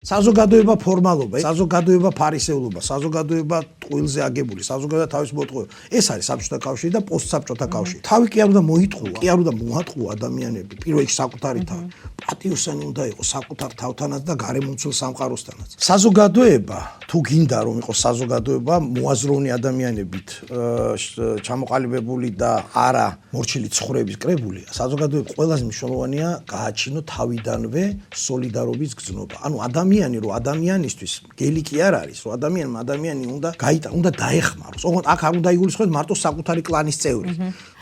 საზოგადოება ფორმალობა, საზოგადოება ფარისეულობა, საზოგადოება ტყუილზე აგებული, საზოგადოება თავის მოტყუება. ეს არის საბჭოთა კავშირი და პოსტსაბჭოთა კავშირი. თავი კი არ უნდა მოიტყუა, კი არ უნდა მოატყუა ადამიანები, პირველ რიგში საკუთარი თავი. პატიოსანი უნდა იყოს საკუთარ თავთანაც და გარემომცველ სამყაროსთანაც. საზოგადოება, თუ გინდა რომ იყოს საზოგადოება მოაზროვნე ადამიანებით, ჩამოყალიბებული და არა მორჩილი ცხრების კრებული, საზოგადოება ყველაზე მნიშვნელოვანია გააჩინო თავიდანვე სოლიდარობის გზნობა. ანუ ადამიანი რომ ადამიანისთვის გელი კი არ არის, რომ ადამიანი უნდა დაეხმაროს. ოღონდ აქ არ უნდა იგულისხმოს მარტო საკუთარი კლანის წევრი.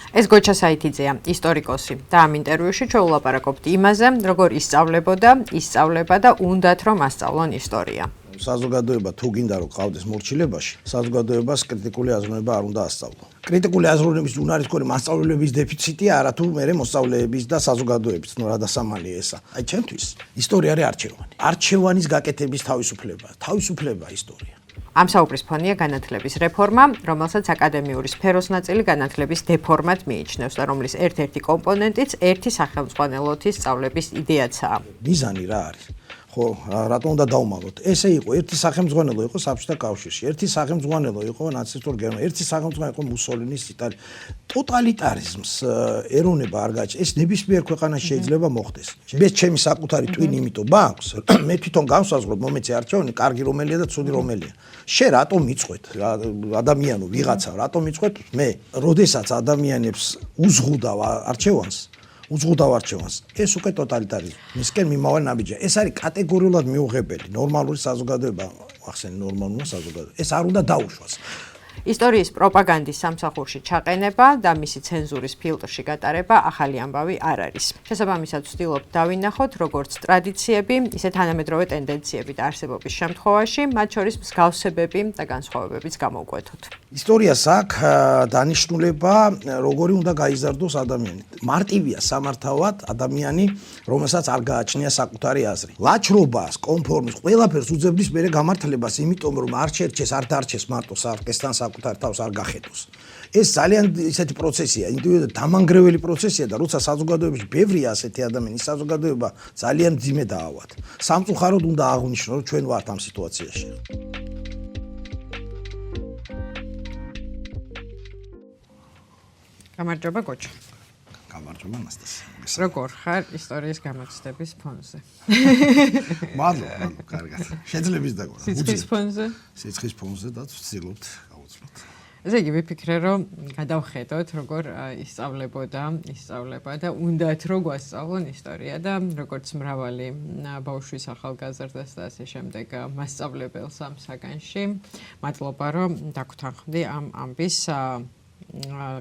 ეს გოჩა საითიძეა, ისტორიკოსი და ამ ინტერვიუში შეულაპარაკობთ იმაზე, როგორ ისწავლება და უნდათ რომ ასწავლონ ისტორია. საზოგადოება თუ გინდა რომ ყავდეს მორჩილებაში, საზოგადოებას კრიტიკული აზროვნება არ უნდა ასწავლო. კრიტიკული აზროვნების უნარისკორი მასწავლებლების დეფიციტია, არათუ მერე მოსწავლეების და საზოგადოების, რა დასამალია ესა. აი ჩემთვის ისტორია არის არჩევანი. არჩევანის გაკეთების თავისუფლება ისტორია. ამ საუბრის ფონია განათლების რეფორმა, რომელსაც აკადემიური სფეროს ნაწილი განათლების დეფორმად მიიჩნევს და რომლის ერთ-ერთი კომპონენტიც ერთი სახელმძღვანელოთის სწავლების იდეაცაა. მიზანი რა არის? ხო, რატომ უნდა დავუმალოთ? ესე იყო, ერთი სახელმძღვანელო იყო საბჭოთა კავშირში, ერთი სახელმძღვანელო იყო ნაცისტურ გერმანიაში, ერთი სახელმძღვანელო იყო მუსოლინის იტალიაში. ტოტალიტარიზმს ეროვნება არ გააჩნია. ეს ნებისმიერ ქვეყანაში შეიძლება მოხდეს. მე ჩემი საკუთარი ტვინი იმიტომ მაქვს, მე თვითონ გავსაზღვრებ მომეცე არჩევანი, კარგი რომელია და ცუდი რომელია. შენ რატომ მიწყვეთ ადამიანო ვიღაცა, რატომ მიწყვეთ მე, როდესაც ადამიანებს უზღუდავ არჩევანს, ეს უკვე ტოტალიტარიზმი. მისკენ მიმავალ ნაბიჯია. ეს არის კატეგორიულად მიუღებელი. ნორმალური საზოგადოება, ახსენე ნორმალურმა საზოგადოება. ეს არ უნდა დაუშვას. ისტორიის პროპაგანდის სამსახურში ჩაყენება და მისი ცენზურის ფილტრში გატარება ახალი ამბავი არ არის. შესაბამისად ვცდილობთ დავინახოთ, როგორც ტრადიციები, ისე თანამედროვე ტენდენციები და არსებობის შემთხვევაში, მათ შორის მსგავსებები და განსხვავებებიც გამოვკვეთოთ. ისტორიას აქვს დანიშნულება, როგორი უნდა გაიზარდოს ადამიანი. მარტივია სამართავად ადამიანი, რომელსაც არ გააჩნია საკუთარი აზრი. ლაჩრობას, კონფორმის, ყველაფერს უძებნის მერე გამართლებას, იმიტომ რომ არ შერჩეს, არ დარჩეს მარტო სარკესთან საკუთარ თავს არ გახედოს. ეს ძალიან ისეთი პროცესია, ინდივიდუალური დამანგრეველი პროცესია და როცა საზოგადოებაში ბევრია ასეთი ადამიანი, საზოგადოება ძალიან მძიმე დაავად. სამწუხაროდ უნდა აღვნიშნო, რომ ჩვენ ვართ ამ სიტუაციაში. გამარჯობა გოჩა. გამარჯობა ნასტასია. როგორ ხარ ისტორიის გამოცდების ფონზე? მადლობა, კარგად. შეძლებს დაგვა. სიცხის ფონზე? სიცხის ფონზე და ვცდილობთ გავუძლოთ. ესე იგი ვიფიქრე, რომ გადავხედოთ, როგორ ისწავლება და უნდათ რომ გვასწავლონ ისტორია და როგორც მრავალი ბავშვის ახალგაზრდას და ასე შემდეგ მასწავლებელს ამ საგანში. მადლობა, რომ დაგვრთანხმდი ამ ამბის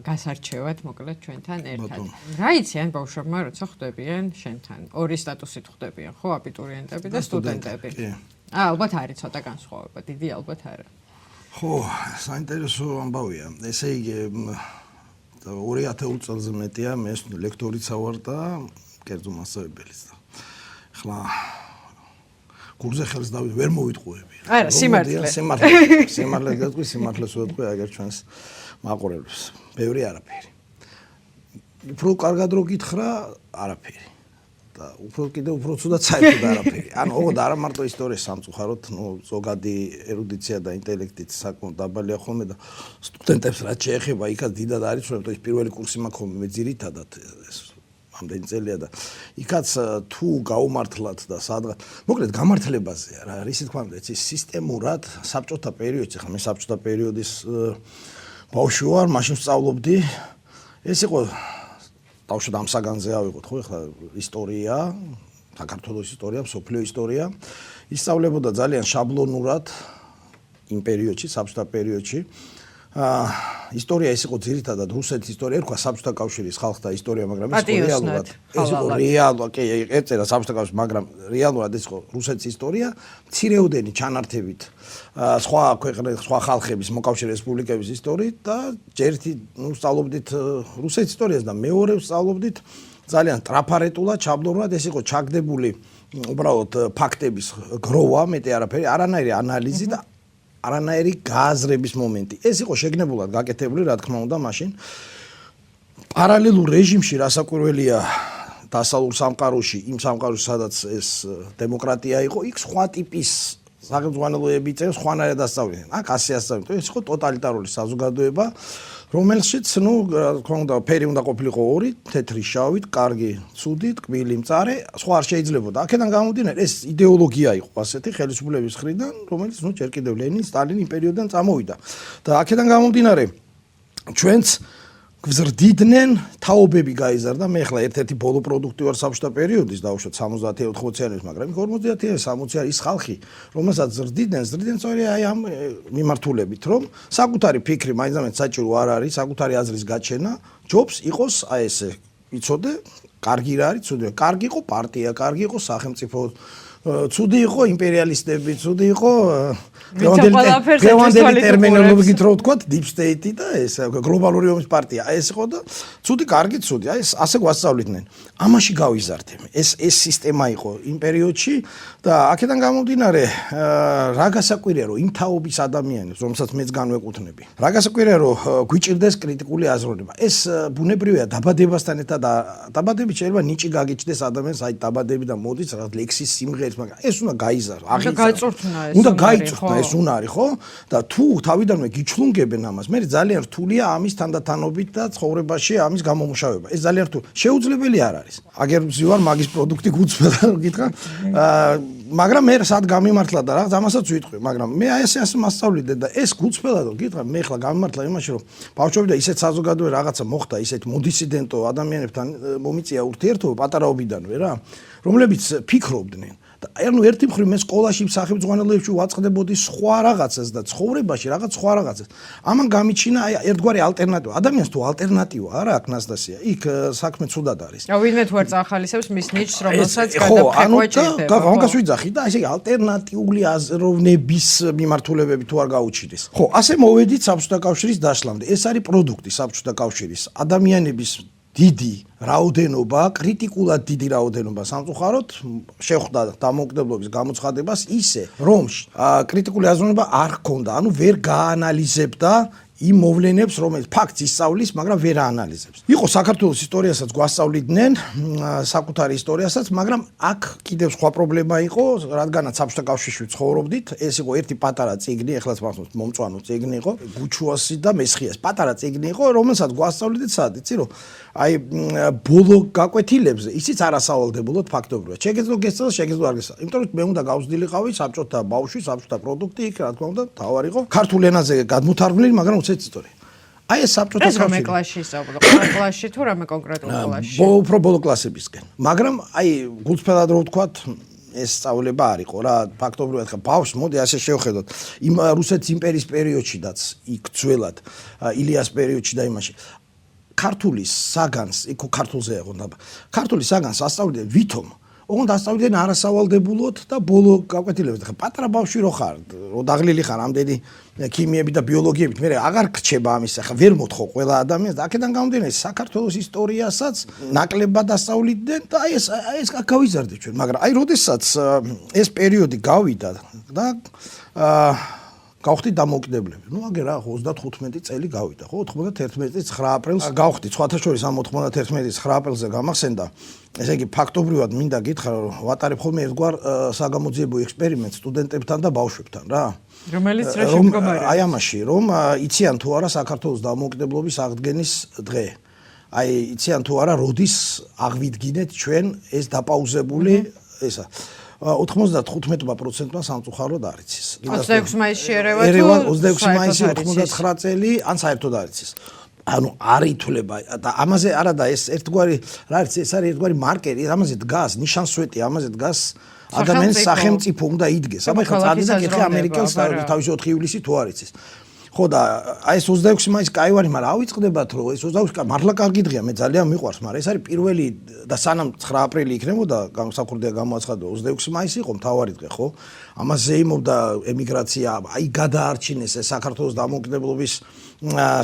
გასარჩევად მოკლედ ჩვენთან ერთად. რა იციან ბავშვებმა, როცა ხვდებიან შენთან? ორი სტატუსით ხვდებიან, ხო, აბიტურიენტები და სტუდენტები. ალბათ არის ცოტა განსხვავება, დიდი ალბათ არა. ხო, საინტერესო ამბავია. ესე იგი 2000 წელზე მეტია მე ლექტორიც ვარ და კერძო მასწავლებელიც და ხლა კურსზე ხელს დავით ვერ მოვიტყუები. არა, სიმართლე. სიმართლე გეტყვი, სიმართლეს ვეტყვი აგერ ჩვენს მაყურებლებს. ბევრი არაფერი. უფრო კარგად რო გითხრა, არაფერი. და უფრო ცუდად საერთოდ არაფერი. ანუ ოღონდ არა მარტო ისტორიის სამწუხაროდ, ზოგადი ერუდიცია და ინტელექტიც საკმაოდ დაბალია ხოლმე და სტუდენტებს რაც შეეხება, იქაც დიდად არის, რომ ის პირველი კურსი მაქვს ხოლმე მე ძირითადად ეს ამდენი წელია და იქაც თუ გაუმართლათ და სადღაც მოკლედ გამართლებაზეა რა, რისი თქმა უნდა, ეს სისტემურად საბჭოთა პერიოდში, ხა მე საბჭოთა პერიოდის ბავშვი ვარ, მაშინ ვსწავლობდი. ეს იყო ბავშვად ამ საგანზე ავიღოთ, ხო, ეხლა ისტორია, საქართველოს ისტორია, მსოფლიო ისტორია. ისწავლებოდა ძალიან შაბლონურად იმ პერიოდში, საბჭოთა პერიოდში. ისტორია ის იყო ძირითადად რუსეთის ისტორია, რქვა საბჭოთა კავშირის ხალხთა ისტორია, მაგრამ ეს იყო რეალურად, კი, ეწერა საბჭოთა კავშირი, მაგრამ რეალურად ეს იყო რუსეთის ისტორია, მცირეოდენი ჩანართებით სხვა ქვეყნების, სხვა ხალხების, მოკავშირე რესპუბლიკების ისტორიით და ერთი ვსწავლობდით რუსეთის ისტორიას და მეორე ვსწავლობდით ძალიან ტრაფარეტულად, ჩაბლონურად, ეს იყო ჩაგდებული უბრალოდ ფაქტების გროვა, მეტი არაფერი, არანაირი ანალიზი და არანაირი გააზრების მომენტი. ეს იყო შეგნებულად გაკეთებული, რა თქმა უნდა, მაშინ პარალელურ რეჟიმში რასაკვირველია დასავლურ სამყაროში, იმ სამყაროში, სადაც ეს დემოკრატია იყო, იქ სხვა ტიპის სახელმძღვანელოები წერს, სხვანაირად ასწავლიან. აქ ასე ასწავლიან. ეს იყო ტოტალიტარული საზოგადოება, რომელშიც, რა თქმა უნდა, ფერი უნდა ყოფილიყო ორი, თეთრი, შავით, კარგი, ცუდი, ტკბილი, მწარე, სხვა არ შეიძლებოდა. აქედან გამომდინარე, ეს იდეოლოგია იყო ასეთი ხელისუფლების მხრიდან, რომელიც ჯერ კიდევ ლენინ, სტალინი იმ პერიოდიდან წამოვიდა. და აქედან გამომდინარე, ჩვენც გზრდიდნენ, თაობები გაიზარდა. მე ახლა ერთ-ერთი ბოლო პროდუქტი ვარ საბჭოთა პერიოდის, დავუშვათ 70-80-იანების, მაგრამ 50-60-იანი ის ხალხი, რომელსაც ზრდიდნენ სწორედ აი ამ მიმართულებით, რომ საკუთარი ფიქრი მაინც საჭირო არ არის, საკუთარი აზრის გაჩენა, ჯობს იყოს აი ესე, იცოდე, კარგი რა არის, ცუდი. კარგი იყო პარტია, კარგი იყო სახელმწიფო, ცუდი იყო იმპერიალისტები, ცუდი იყო დღევანდელი ტერმინოლოგიით რო ვთქვათ, deep state და ეს გლობალური ომის პარტია. აი ეს იყო და ცუდი, კარგი, ცუდი. აი ეს ასე გვასწავლიდნენ. ამაში გავიზარდე. ეს სისტემა იყო იმ პერიოდში და აქედან გამომდინარე, რა გასაკვირია, რომ იმ თაობის ადამიანებს, რომელსაც მეც განვეკუთვნები, რა გასაკვირია, რომ გვიჭირდეს კრიტიკული აზროვნება. ეს ბუნებრივია დაბადებასთან ერთად, დაბადებით შეიძლება ნიჭი გაგიჩნდეს ადამიანს, აი დაბადები და მოდის რაღაც ლექსის სიმღერის, მაგრამ ეს უნდა გაიზარო, უნდა გაიწურთნა ეს უნარი, ხო? და თუ თავიდანვე გიჩლუნგებენ ამას, მე ძალიან რთულია ამის თანდათანობით და ცხოვრებაში ამის გამომუშავება. ეს ძალიან რთული. შეუძლებელი არ არის. აგერ ვზივარ მაგის პროდუქტი გუწვედა, გითხრა. მაგრამ მე სად გამიმართლა და რაღაც ამასაც ვიტყვი, მაგრამ მე აი ასე მასწავლიდე და ეს გუწვედა და გითხრა, მე ხლა გამიმართლა იმაში, რომ ბავშვები და ისეთ საზოგადოება რაღაცა მოხდა, ისეთ მოდისიდენტო ადამიანებთან მომიწია ურთიერთობა პატარაობიდანვე რა, რომლებიც ფიქრობდნენ. და ანუ ერთი მხრივ მე სკოლაში სახელმძღვანელოებში ვაწყდებოდი სხვა რაღაცას და ცხოვრებაში რაღაც სხვა რაღაცას. ამან გამიჩინა აი ერთგვარი ალტერნატივა. ადამიანს თუ ალტერნატივა არა აქვს ნასტასია, იქ საქმე ცუდად არის. ვინმე თუ არ წახალისებს მის ნიჭს, რომელსაც გადაფრეყვა ჭირდება. ხო, ამას ვიძახი და ესე ალტერნატიული აზროვნების მიმართულებები თუ არ გაუჩიდეს. ხო, ასე მოვედით საბჭოთა კავშირის დაშლამდე. ეს არის პროდუქტი საბჭოთა კავშირის. ადამიანების დიდი რაოდენობა, კრიტიკულად დიდი რაოდენობა სამწუხაროდ შეხვდა დამოუკიდებლობის გამოცხადებას ისე, რომ კრიტიკული აზროვნება არ ჰქონდა, ანუ ვერ გაანალიზებდა იმ მოვლენებს, რომელიც ფაქტს ისწავლის, მაგრამ ვერ აანალიზებს. იყო საქართველოს ისტორიასაც გვასწავლიდნენ, საკუთარი ისტორიასაც, მაგრამ აქ კიდევ სხვა პრობლემა იყო, რადგანაც საბჭოთა კავშირში ცხოვრობდით, ეს იყო ერთი პატარა წიგნი, ეხლაც მახსოვს, მომწვანო წიგნი იყო, გუჩუასი და მესხიას პატარა წიგნი იყო, რომელსაც გვასწავლიდით სად, იცი რომ აი ბოლო გაკვეთილებზე ისიც არასავალდებულოდ ფაქტობრივად. შეგეძლო გესწავლა, შეგეძლო არ გესწავლა. იმიტომ რომ მე უნდა გავსდილიყავი საბჭოთა ბავშვი, საბჭოთა პროდუქტი, იქ რა თქმა უნდა, თავი იყო ქართულ ენაზე გადმოთარგმნილი, მაგრამ ისტორია. აი ეს საბჭოთა კავშირი. რამე კლასში ისწავლა? ყველა კლასში თუ რამე კონკრეტულ კლასში? უფრო ბოლო კლასებისკენ. მაგრამ აი გულწრფელად რო ვთქვათ, ეს სწავლება არ იყო რა, ფაქტობრივად ხა ბავშვს მოდი ასე შევხედოთ. იმ რუსეთის იმპერიის პერიოდშიდაც იქ ძველად ილიას პერიოდში და იმაში ქართული საგანს, იქ ქართულზე აღვნა. ქართული საგანს ასწავლდნენ ვითომ ოღონდ ასწავლდნენ არასავალდებულოდ და ბოლო გაკვეთილებზე. ხა პატარა ბავშვი რო ხარ, რო დაღლილი ხარ ამდენი ქიმიებით და ბიოლოგიებით, მე აღარ გრჩება ამის, ხა ვერ მოთხო ყველა ადამიანს და აქედან გამომდინარე საქართველოს ისტორიასაც ნაკლებად ასწავლიდნენ და აი ეს გავიზარდეთ ჩვენ, მაგრამ აი როდესაც ეს პერიოდი გავიდა და გავხდი დამოუკიდებლები. ნუ აგერ რა 35 წელი გავიდა, ხო? 91 წლის 9 აპრილს გავხდი. სხვათა შორის ამ 91 წლის 9 აპრილზე გამახსენდა. ესე იგი ფაქტობრივად მინდა გითხრა, რომ ვატარებ ხოლმე ერთგვარ საგამოძიებო ექსპერიმენტს სტუდენტებთან და ბავშვებთან რა. რომელიც რა შემდგომარეა? აი ამაში, რომ იციან თუ არა საქართველოს დამოუკიდებლობის აღდგენის დღე. აი იციან თუ არა როდის აღვიდგინეთ ჩვენ ეს დაპაუზებული ესა 95%-მა სამწუხაროდ არ იცის. 26 მაისში ერევა თუ 26 მაისი 99 წელი ან საერთოდ არ იცის. ანუ არ ითვლება და ამაზე არა და ეს ერთგვარი რა არის ეს არის ერთგვარი მარკერი, ამაზე დგას ნიშანსვეტი, ამაზე დგას ადამიანის სახელმწიფო უნდა იდგეს. აბა ხა წადი და კითხე ამერიკელს თავისი 4 ივლისი თუ არ იცის. ხო და აი ეს 26 მაისი კაი ვარი, მაგრამ ავიწყდებათ რომ ეს 26 მართლა კარგი დღეა, მე ძალიან მიყვარს, მაგრამ ეს არის პირველი და სანამ 9 აპრილი იქნებოდა გამოსახურდია გამოაცხადა 26 მაისი იყო მთავარი დღე, ხო? ამას ზეიმობდა ემიგრაცია, აი გადაარჩინეს ეს საქართველოს დამოუკიდებლობის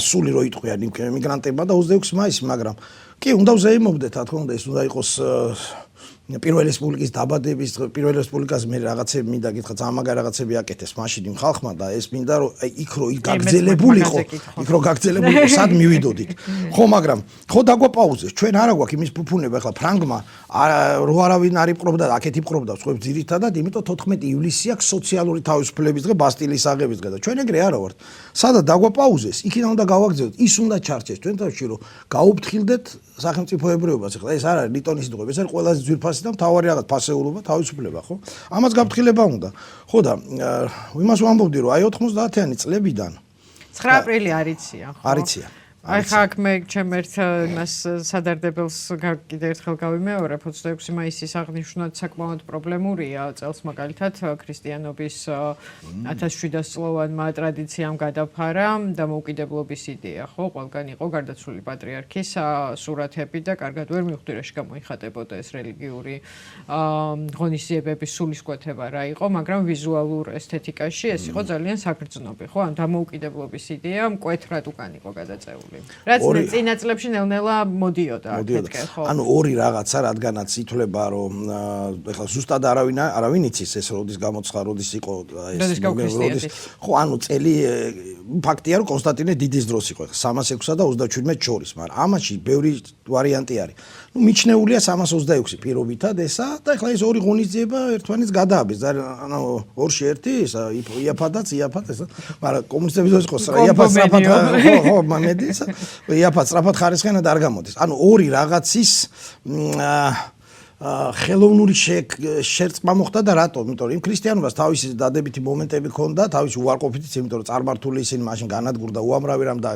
სული რო იტყვიან ემიგრანტებმა და 26 მაისი, მაგრამ კი უნდა ვზეიმობდეთ, რა თქმა უნდა, ეს უნდა იყოს პირველი რესპუბლიკის დაბადების პირველი რესპუბლიკას მე რაღაცები მინდა გითხრათ ამაგარ რაღაცები აკეთეს მაშინ იმ ხალხმა და ეს მინდა რომ იქ რო გაგძელებულიყო იქ რო გაგძელებულიყო სად მივიდოდით ხო მაგრამ ხო დაგვაპაუზეს ჩვენ არა გვაქვს იმის ფუფუნება ახლა ფრანგმა რო არავინ არ იპყრობდა აქეთ იპყრობდა სხვებს ძირითადად იმიტომ 14 ივლისი აქვს სოციალური თავისუფლების დღე ბასტილის აღების დღე და ჩვენ ეგრე არა ვართ სადაც დაგვაპაუზეს იქიდან უნდა გავაგზავნოთ ის უნდა ჩარჩეს ჩვენ თავში რომ გაუფრთხილდეთ სახელმწიფოებრიობას ახლა ეს არ არის ლიტონის დღე ეს არის ყველაზე ძვირფასი და მთავარი რაღაც ფასეულობა თავისუფლება ხო ამას გაფრთხილება უნდა ხო და იმას ვამბობდი რომ აი 90-იანი წლებიდან 9 აპრილი არიცია ხო არიცია აი ხა აქ მე ჩემ ერთ იმას სადარდებელს კიდევ ერთხელ გავიმეორებ 26 მაისის აღნიშვნა საკმაოდ პრობლემურია წელს მაგალითად ქრისტიანობის 1700 წლოვანმა ტრადიციამ გადაფარა და მოუკიდებლობის იდეა ხო ყველგან იყო გარდაცვლილი პატრიარქის სურათები და კარგად ვერ მივხვდი რა შეგამოიხატებოდა ეს რელიგიური ღონისძიებების სულისკვეთება რა იყო მაგრამ ვიზუალურ ესთეტიკაში ეს იყო ძალიან საგრძნობი ხო ან დამოუკიდებლობის იდეა მკვეთრად უკან იყო გადაწეული რაც წინა წლებში ნელ-ნელა მოდიოდა აქეთკენ ხო ანუ ორი რაღაცა რადგანაც ითვლება რომ ეხლა ზუსტად არავინ იცის ეს როდის გამოცხა როდის იყო ეს ხო ანუ წელი ფაქტია რომ კონსტანტინე დიდის დროს იყო 306-სა და 37 შორის მაგრამ ამაში ბევრი ვარიანტი არის ნუ მიჩნეულია 326 პირობითად ესა და ეხლა ეს ორი ღონისძიება ერთმანეთს გადააბეს ანუ ორში ერთი ესა იაფადაც ესა მაგრამ კომუნისტების დროს იყო იაფად სწრაფად ხო მამედის იაფად სწრაფად ხარისხენად არ გამოდის ანუ ორი რაღაცის ხელოვნური შერწყმა მოხდა და რატომ? იმიტომ რომ იმ ქრისტიანობას თავისი დადებითი მომენტები ჰქონდა, თავისი უარყოფითიც, იმიტომ რომ წარმართული ისინი მაშინ განადგურდა უამრავი რამ და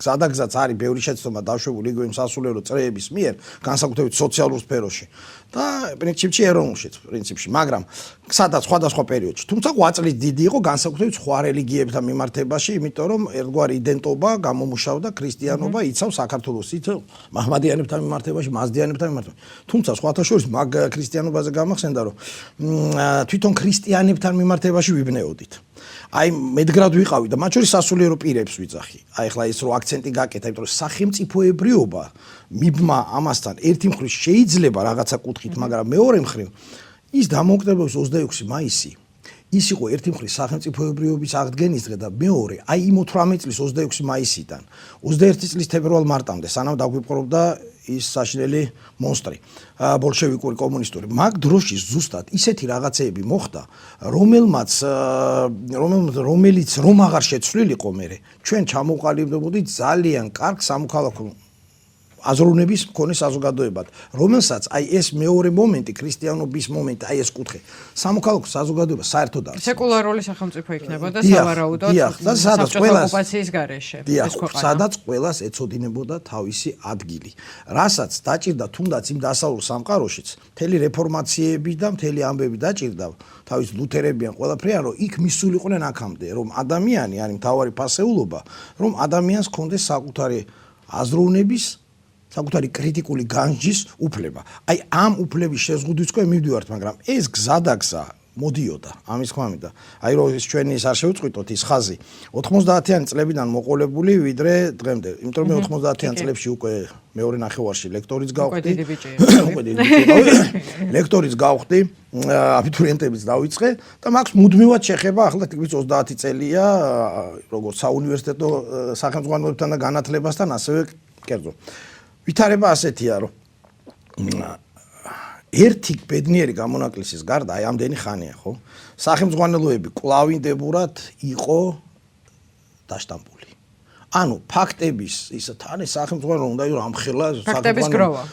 სადაგზაც არის ბევრი შეცდომა დაშვებული იგივე იმ სასულიერო წრეების მიერ, განსაკუთრებით სოციალურ სფეროში და პრინციპში ეროვნულშიც პრინციპში, მაგრამ სადაც სხვადასხვა პერიოდში. თუმცა ღვაწლით დიდი იყო განსაკუთრებით სხვა რელიგიებთან მიმართებაში, იმიტომ რომ ერთგვარი იდენტობა გამომუშავდა ქრისტიანობა იცავს საქართველოს, იცავს მაჰმადიანებთან მიმართებაში, მაზდიანებთან მიმართებაში. თუმცა სხვათა შორის მაგ ქრისტიანობაზე გამახსენდა რომ თვითონ ქრისტიანებთან მიმართებაში ვიბნეოდით. აი მედგრად ვიყავი და მათ შორის სასულიერო პირებს ვიძახი. აი ახლა ის რო აქცენტი გაკეთა, იმიტომ რომ სახელმწიფოებრიობა მიბმა ამასთან ერთი მხრივ შეიძლება რაღაცა კუთხით, მაგრამ მეორე მხრივ ის დამოუკიდებლობის 26 მაისი ის იყო ერთი მხრივ სახელმწიფოებრიობის აღდგენის დღე და მეორე აი იმ 18 წლის 26 მაისიდან 21 წლის თებერვალ-მარტამდე სანამ დაგვიპყრობდა ის საშინელი მონსტრი ბოლშევიკური კომუნისტური მაგ დროში ზუსტად ისეთი რაღაცეები მოხდა რომელიც რომ აღარ შეცვლილიყო მე ჩვენ ჩამოყალიბდებოდით ძალიან კარგ სამოქალაქო აზროვნების მქონე საზოგადოებად, რომელსაც აი ეს მეორე მომენტი, ქრისტიანობის მომენტი, აი ეს კუთხე, სამოქალაქო საზოგადოება საერთოდ არის. სეკულარული სახელმწიფო იქნებოდა სავარაუდოდ საბჭოთა ოკუპაციის გარეშე. ეს ქვეყანა. სადაც ყველას ეცოდინებოდა თავისი ადგილი. რასაც დაჭირდა თუნდაც იმ დასავლურ სამყაროშიც, მთელი რეფორმაციები და მთელი ამბები დაჭირდა, თავის ლუთერებიან ყველაფერი, რომ იქ მისულიყვნენ აქამდე, რომ ადამიანი არის მთავარი ფასეულობა, რომ ადამიანს ჰქონდეს საკუთარი აზროვნების საკუთარი კრიტიკული განჯის უფლება. აი ამ უფლების შეზღუდვისკენ მივდივართ, მაგრამ ეს გზადაგზა მოდიოდა ამის თქმა მინდა. აი რომ ის ჩვენი ის არ შევწყვიტოთ ის ხაზი 90-იანი წლებიდან მოყოლებული ვიდრე დღემდე. იმიტომ რომ მე 90-იან წლებში უკვე მეორე ნახევარში ლექტორიც გავხდი. ლექტორიც გავხდი, აბიტურიენტებიც დავიწყე და მაქვს მუდმივად შეხება ახლა თითქმის 30 წელია როგორც საუნივერსიტეტო სახელმძღვანელოებთან და განათლებასთან ასევე კერძო. ვითარება ასეთია რომ ერთი ბედნიერი გამონაკლისის გარდა აი ამდენი ხანია ხო სახელმძღვანელოები კვლავინდებურად იყო დაშტამპული ანუ ფაქტების ისა თან სახელმძღვანელო უნდა იყო ამხელა ფაქტების გროვა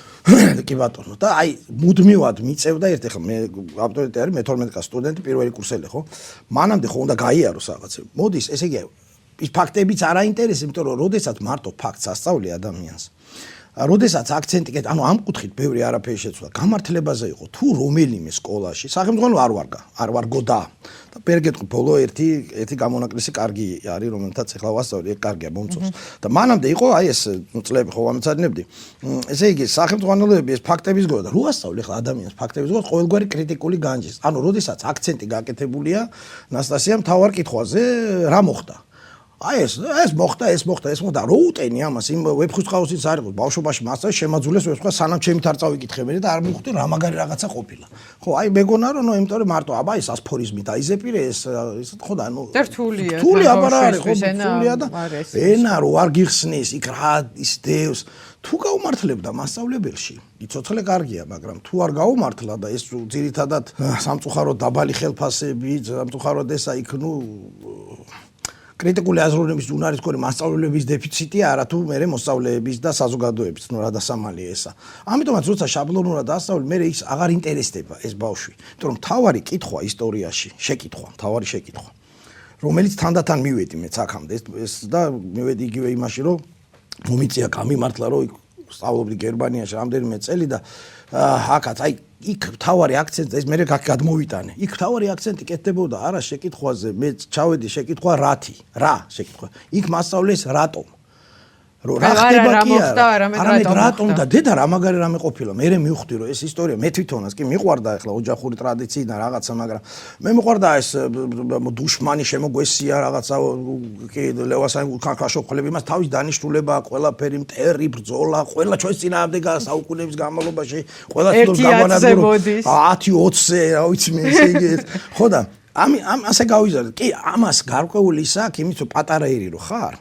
კი ბატონო და აი მუდმივად მიწევდა ერთი ხა მე აბსოლუტურად არის მე 12 კლასის სტუდენტი პირველი კურსელი ხო მანამდე ხო უნდა გაიაროს რაღაცები მოდის ესე იგი ის ფაქტებიც არ აინტერესებს იმიტომ რომ როდესაც მარტო ფაქტს ასწავლი ადამიანს როდესაც აქცენტი კეთ, ანუ ამ კუთხით ბევრი არაფერი შეცვლა. გამართლებაზე იყო თუ რომელიმე სკოლაში, სახელმძღვანელო არ ვარგოდა. და პერგეტყვი ბოლო ერთი გამონაკლისი კარგი არის, რომელთაც ახლა ვასწავლი, ეგ კარგია მომწონს. და მანამდე იყო აი ეს წლები ხო ამეცადინებდი. ესე იგი, სახელმძღვანელოები ეს ფაქტების გროვა და რო ასწავლი ახლა ადამიანს ფაქტების გროვა ყოველგვარი კრიტიკული განჯის. ანუ როდესაც აქცენტი გაკეთებულია ნასტასია მთავარ კითხვაზე, რა მოხდა? აი ეს მოხდა რო უტენი ამას იმ ვეფხისტყაოსის არ იყო ბავშვობაში მასწავლე შემაძულეს ვეფხისტყაოს სანამ ჩემით არ წავიკითხებინე და არ მივხვდი რა მაგარი რაღაცა ყოფილა ხო აი მეგონა რომ იმიტომ რომ მარტო აბა ეს ასფორიზმი დაიზეპირე ეს ხო და ნუ რთული აბარა არის ხო რთულია და ენა რო არ გიხსნის იქ რა ის დევს თუ გაუმართლებდა მასწავლებელში იცოცხლე კარგია მაგრამ თუ არ გაუმართლა და ეს ძირითადად სამწუხაროდ დაბალი ხელფასები სამწუხაროდ ესა იქ ნუ კრიტიკული აზროვნების უნარისკორი მასწავლებლების დეფიციტია არა თუ მე მოსწავლეების და საზოგადოების ნუ რა დასამალია ესა. ამიტომაც როცა შაბლონურად დასწავლი მე ის აღარ ინტერესდება ეს ბავშვი. იმიტომ რომ თავარი კითხვა ისტორიაში, თავარი შეკითხვა. რომელიც თანდათან მივედი მეც აქამდე ეს და მივედი იგივე იმაში რომ მომიწია გამიმართლა რომ სწავლობდი გერმანიაში რამდენიმე წელი და აქაც აი იქ თავარი აქცენტი ეს მე გადმოვიტანე. იქ თავარი აქცენტი კეთდებოდა არა შეკითხვაზე, მე ჩავედი შეკითხვა რა შეკითხვა. იქ მასწავლეს რატომ. რა ხდება კი არა, რატომ და დედა რა მაგარი რამე ყოფილა. მე მივხვდი რომ ეს ისტორია მე თვითონაც კი მიყვარდა ახლა ოჯახური ტრადიციიდან რაღაცა, მაგრამ მე მიყვარდა ეს დუშმანი შემოგვესია რაღაცა კი ლევასანი ქაშოხლები მას თავის დანიშნულება, ყველაფერი მტერი ბრძოლა, ყველა ჩვენს წინააღმდეგ საუკუნეების განმავლობაში ყველა თვითონ გამონადგურა 10-20-ზე, რა ვიცი მე ესე იგი ხო და ამ ასე გავიზარდე. კი ამას გარკვეული ისაა, იმით რომ პატარა ერი რო ხარ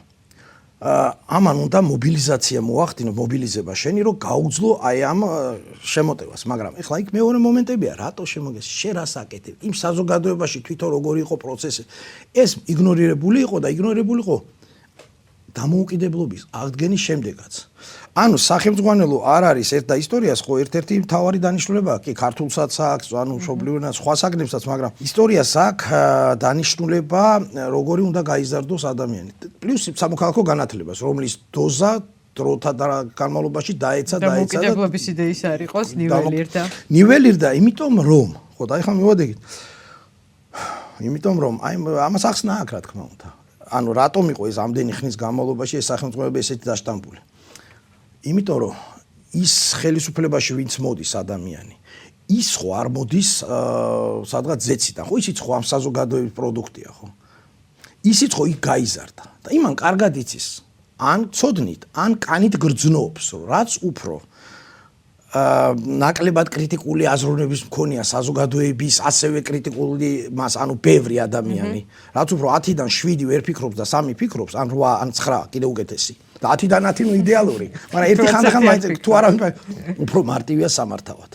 ამან უნდა მობილიზაცია მოახდინო მობილიზება შენი რომ გაუძლო აი ამ შემოტევას მაგრამ ეხლა იქ მეორე მომენტებია რატო შემოგეს შენ რას აკეთებ იმ საზოგადოებაში თვითონ როგორი იყო პროცესი ეს იგნორირებული იყო და იგნორირებული იყო დამოუკიდებლობის აღდგენის შემდეგაც ანუ სახელმწიფო არ არის ერთ და ისტორიას ხო ერთ-ერთი მთავარი დანიშნულებაა კი ქართულსაც აქვს ანუ მშობლიურენას სხვა საგნებსაც მაგრამ ისტორიას აქვს დანიშნულება როგორი უნდა გაიზარდოს ადამიანი პლუს სამოქალაქო განათლებას რომლის დოზა დროთა განმავლობაში დაეცა და დამოუკიდებლობის იდეის არ იყოს ნიველირდა იმიტომ რომ ხო და ეხლა მივოდებით იმიტომ რომ აი ამას ახსნა აქვს რა თქმა უნდა ანუ რატომ იყო ეს ამდენი ხნის განმავლობაში ეს სახელმწიფოები ესეთი დაშტამპული იმიტომ რომ ის ხელისუფლებაში ვინც მოდის ადამიანი ის ხო არ მოდის სადღაც ზეციდან ხო ისიც ხო ამ საზოგადოების პროდუქტია ხო ისიც ხო იქ გაიზარდა და იმან კარგად იცის ან ცოდნით ან კანით გრძნობს რაც უფრო ნაკლებად კრიტიკული აზროვნების მქონია საზოგადოების ასევე კრიტიკული მას ანუ ბევრი ადამიანი რაც უფრო 10-დან 7 ვერ ფიქრობს და 3 ფიქრობს ან 8 ან 9 კიდე უკეთესი და 10-დან 10 ნუ იდეალური მაგრამ ერთი ხანდახან მაინც თუ არა უფრო მარტივია სამართავად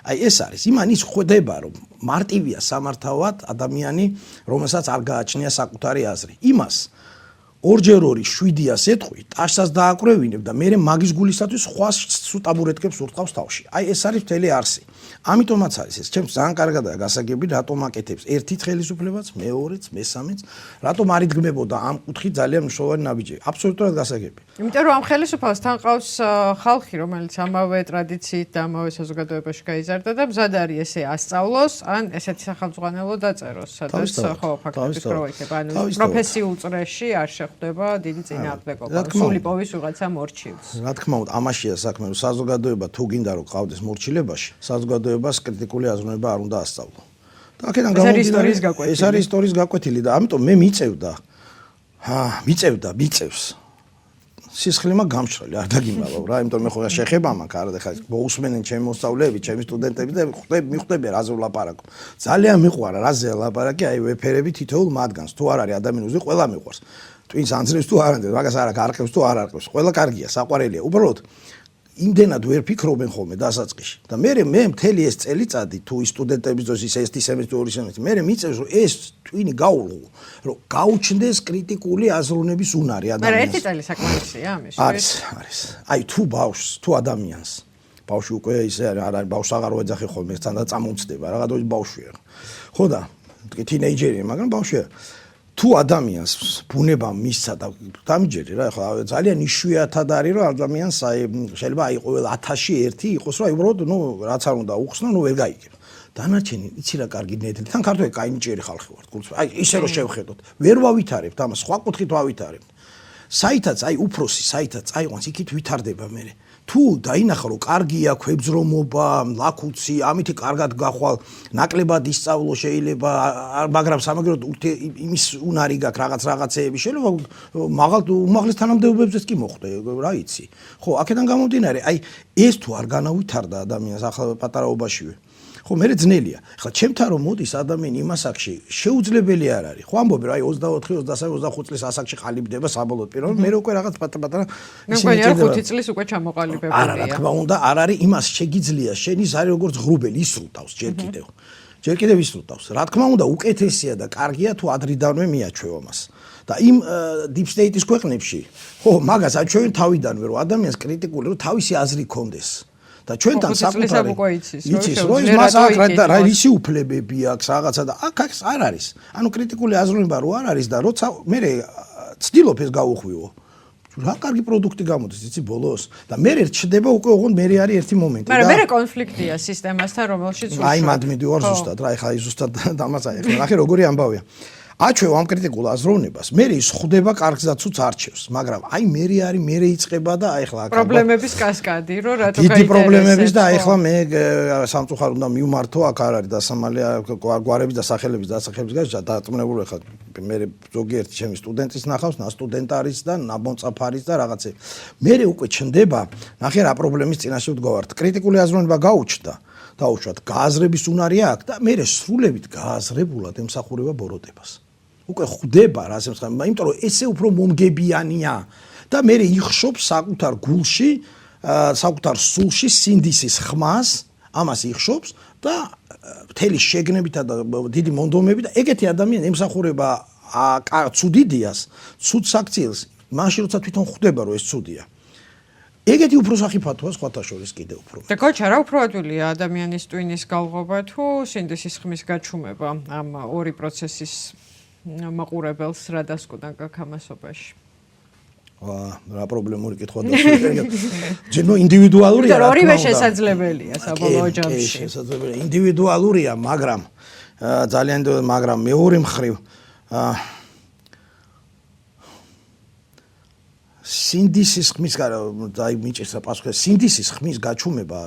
აი ეს არის იმან ის ხვდება რომ მარტივია სამართავად ადამიანი რომელსაც არ გააჩნია საკუთარი აზრი იმას ორჯერ 7-ას ეთყვი, ტაშსაც დააკრევინებ და მე მაგის გულისათვის სხვა ტაბურეტკებს ურტყავს თავში. აი ეს არის მთელი არსი. ამიტომაც არის ეს ჩემს ძალიან კარგადაა გასაგები რატომ აკეთებს ერთით ხელისუფლებას, მეორეც, მესამეც, რატომ არ იდგმებოდა ამ კუთხით ძალიან მნიშვნელოვანი ნაბიჯები. აბსოლუტურად გასაგები. იმიტომ რომ ამ ხელისუფლებასთან ყავს ხალხი, რომელიც ამავე ტრადიციით და ამავე საზოგადოებაში გაიზარდა და მზად არის ესე ასწავლოს, ან ესეთი სახელმწიფო დაწეროს, სადაც ხო ფაქტობრივად რო იქნება, ანუ პროფესიულ წრეში არ ხდება დიდი წინააღმდეგობა სული პოვის ვიღაცა მორჩილს. რა თქმა უნდა, ამაშია საქმე, რომ საზოგადოება თუ გინდა რომ ყავდეს მორჩილებაში, საზოგადოებას კრიტიკული აზროვნება არ უნდა ასწავლო. და აქედან გამომდინარე, ეს არის ისტორიის გაკვეთილი და ამიტომ მე მიწევს. სისხლმა გამშრალი, არ დაგიმალავ რა, იმიტომ მე ხო შეხება მაქვს, არა და ხა მოусმენენ ჩემი მოსწავლეები, ჩემი სტუდენტები და მიხვდები რაზე ვლაპარაკობ. ძალიან მიყვარა რაზე ლაპარაკი, აი ვეფერები თითოეულ მათგანს, თუ არ არის ადამიანზე ყველა მიყვარს. twins ანძრევს თუ არ ანძრევს, მაგას არა გარყევს თუ არ არყევს, ყველა კარგია, საყვარელია. უბრალოდ იმდენად ვერ ფიქრობენ ხოლმე დასაწყისში. და მე მთელი ეს წელიწადი თუ ის სტუდენტების დროს ის ერთი სემესტრი, ორი სემესტრი, მე მიწევს რომ ეს twini გაულღო, რომ გაუჩნდეს კრიტიკული აზროვნების უნარი ადამიანს. მაგრამ ერთი წელი საკმარისია ამის. არის. აი თუ ბავშვს, თუ ადამიანს ბავშვი უკვე ისე არ არის ბავშვს აღარ ვეძახი ხოლმე, სანდა წამომწდება, რაღაცა ბავშვია. ხო და თინეიჯერია, მაგრამ ბავშვია. თუ ადამიანს ბუნება მისცა და დამიჯერე რა ხო ძალიან იშვიათად არის რომ ადამიანს აი შეიძლება აი ყოველ 1000-ში ერთი იყოს რომ აი უბრალოდ ნუ რაც არ უნდა უხსნა ნუ ვერ გაიგებ დანარჩენი იცი რა კარგი ნედლი თან ქართველი კაინიჭერი ხალხი ვართ გულს აი ისე რომ შევხედოთ ვერ ვავითარებთ ამას სხვა კუთხით ვავითარებთ საითაც აი უფროსი საითაც წაიყვანს იქით ვითარდება მე თუ დაინახა რომ კარგია ქვებძრომობა, ლაქუცი, ამითი კარგად გახვალ, ნაკლებად ისწავლო შეიძლება, მაგრამ სამაგეროდ იმის უნარი გაქვს რაღაცეები შეიძლება მაღალ უმაღლეს თანამდებობებზეც კი მოხვდე, რა იცი. ხო, აქედან გამომდინარე, აი ეს თუ არ განავითარდა ადამიანს ახლა პატარაობაშივე. ხო, მე ძნელია. ახლა ჩემთან რომ მოდის ადამიანი იმ ასაკში, შეუძლებელი არ არის. ხო, ამბობი რა, აი 24, 23, 25 წლის ასაკში ყალიბდება საბოლოოდ პიროვნად, მე უკვე რაღაც პატარა მე მგონი არ 5 წლის უკვე ჩამოყალიბებულია. არა, რა თქმა უნდა, არ არის იმას შეგიძლია, შენი ზარი როგორც ღრუბელი ისრუტავს ჯერ კიდევ. ჯერ კიდევ ისრუტავს. რა თქმა უნდა, უკეთესია და კარგია თუ ადრიდანვე მიაჩვევ ამას. და იმ deep state-ის ქვეყნებში, ხო, მაგას აჩვევენ თავიდანვე, რომ ადამიანს კრიტიკული, რომ თავისი აზრი კონდეს. და ჩვენთან საკუთარი იცის რომ მას აქ რა ისი უფლებები აქვს რაღაცა და აქ არ არის. ანუ კრიტიკული აზროვნება რო არ არის და როცა მე ცდილობ ეს გაუხვიო. რა კარგი პროდუქტი გამოდის, იცი ბოლოს და მე რჩდება უკვე ოღონდ მე არის ერთი მომენტი და მაგრამ მე კონფლიქტია სისტემასთან რომელშიც უშუალოდ. აი მადმიდი ვარ ზუსტად რა, ეხლა აი ზუსტად დამასაი. ნახე როგორი ამბავია. აჩვევ ამ კრიტიკულ აზროვნებას, მე ის ხვდება კარგზაცუც არჩევს, მაგრამ აი მე იწყება და აი ახლა პრობლემების კასკადი, რომ რატო დიდი პრობლემების და აი ახლა მე სამწუხაროდ უნდა მივმართო, აქ არ არის დასამალი გვარების და სახელების დასახელების გაშა დაწმუნებული ხარ. მე ზოგიერთი ჩემი სტუდენტის ნახავს, სტუდენტ არის და ნაბონწაფ არის და რაღაცე. მე უკვე ჩნდება, ნახე რა პრობლემის წინაშე ვდგავართ. კრიტიკული აზროვნება გაუჩნდა. დაუშვათ, გააზრების უნარი აქვს და მე სრულებით გააზრებულად ემსახურება ბოროტებას. უკვე ხვდება რა ასე ვთქვი, იმიტომ რომ ესე უფრო მომგებიანია და მე იხშობს საკუთარ გულში, საკუთარ სულში სინდისის ხმას, ამას იხშობს და მთელი შეგნებითა და დიდი მონდომებით და ეგეთი ადამიანი ემსახურება ცუდი იდეას, ცუდ საქციელს, მაშინ როცა თვითონ ხვდება რომ ეს ცუდია. ეგეთი უფრო საფათოა სხვათა შორის კიდე უფრო. და კოჩა რა უფრო ადვილია ადამიანის ტვინის galvობა თუ სინდისის ხმის გაჩუმება ამ ორი პროცესის მაყურებელს რა დასკვნა გაქამასობაში? რა პრობლემური კითხვა და ჯერ ინდივიდუალურია რა. ორივე შესაძლებელია საბოლოო ჯამში. შესაძლებელია, ინდივიდუალურია, მაგრამ ძალიან მაგრამ მეორე მხრივ სინდისის ხმის აი მიჭირს რა პასუხი, სინდისის ხმის გაჩუმება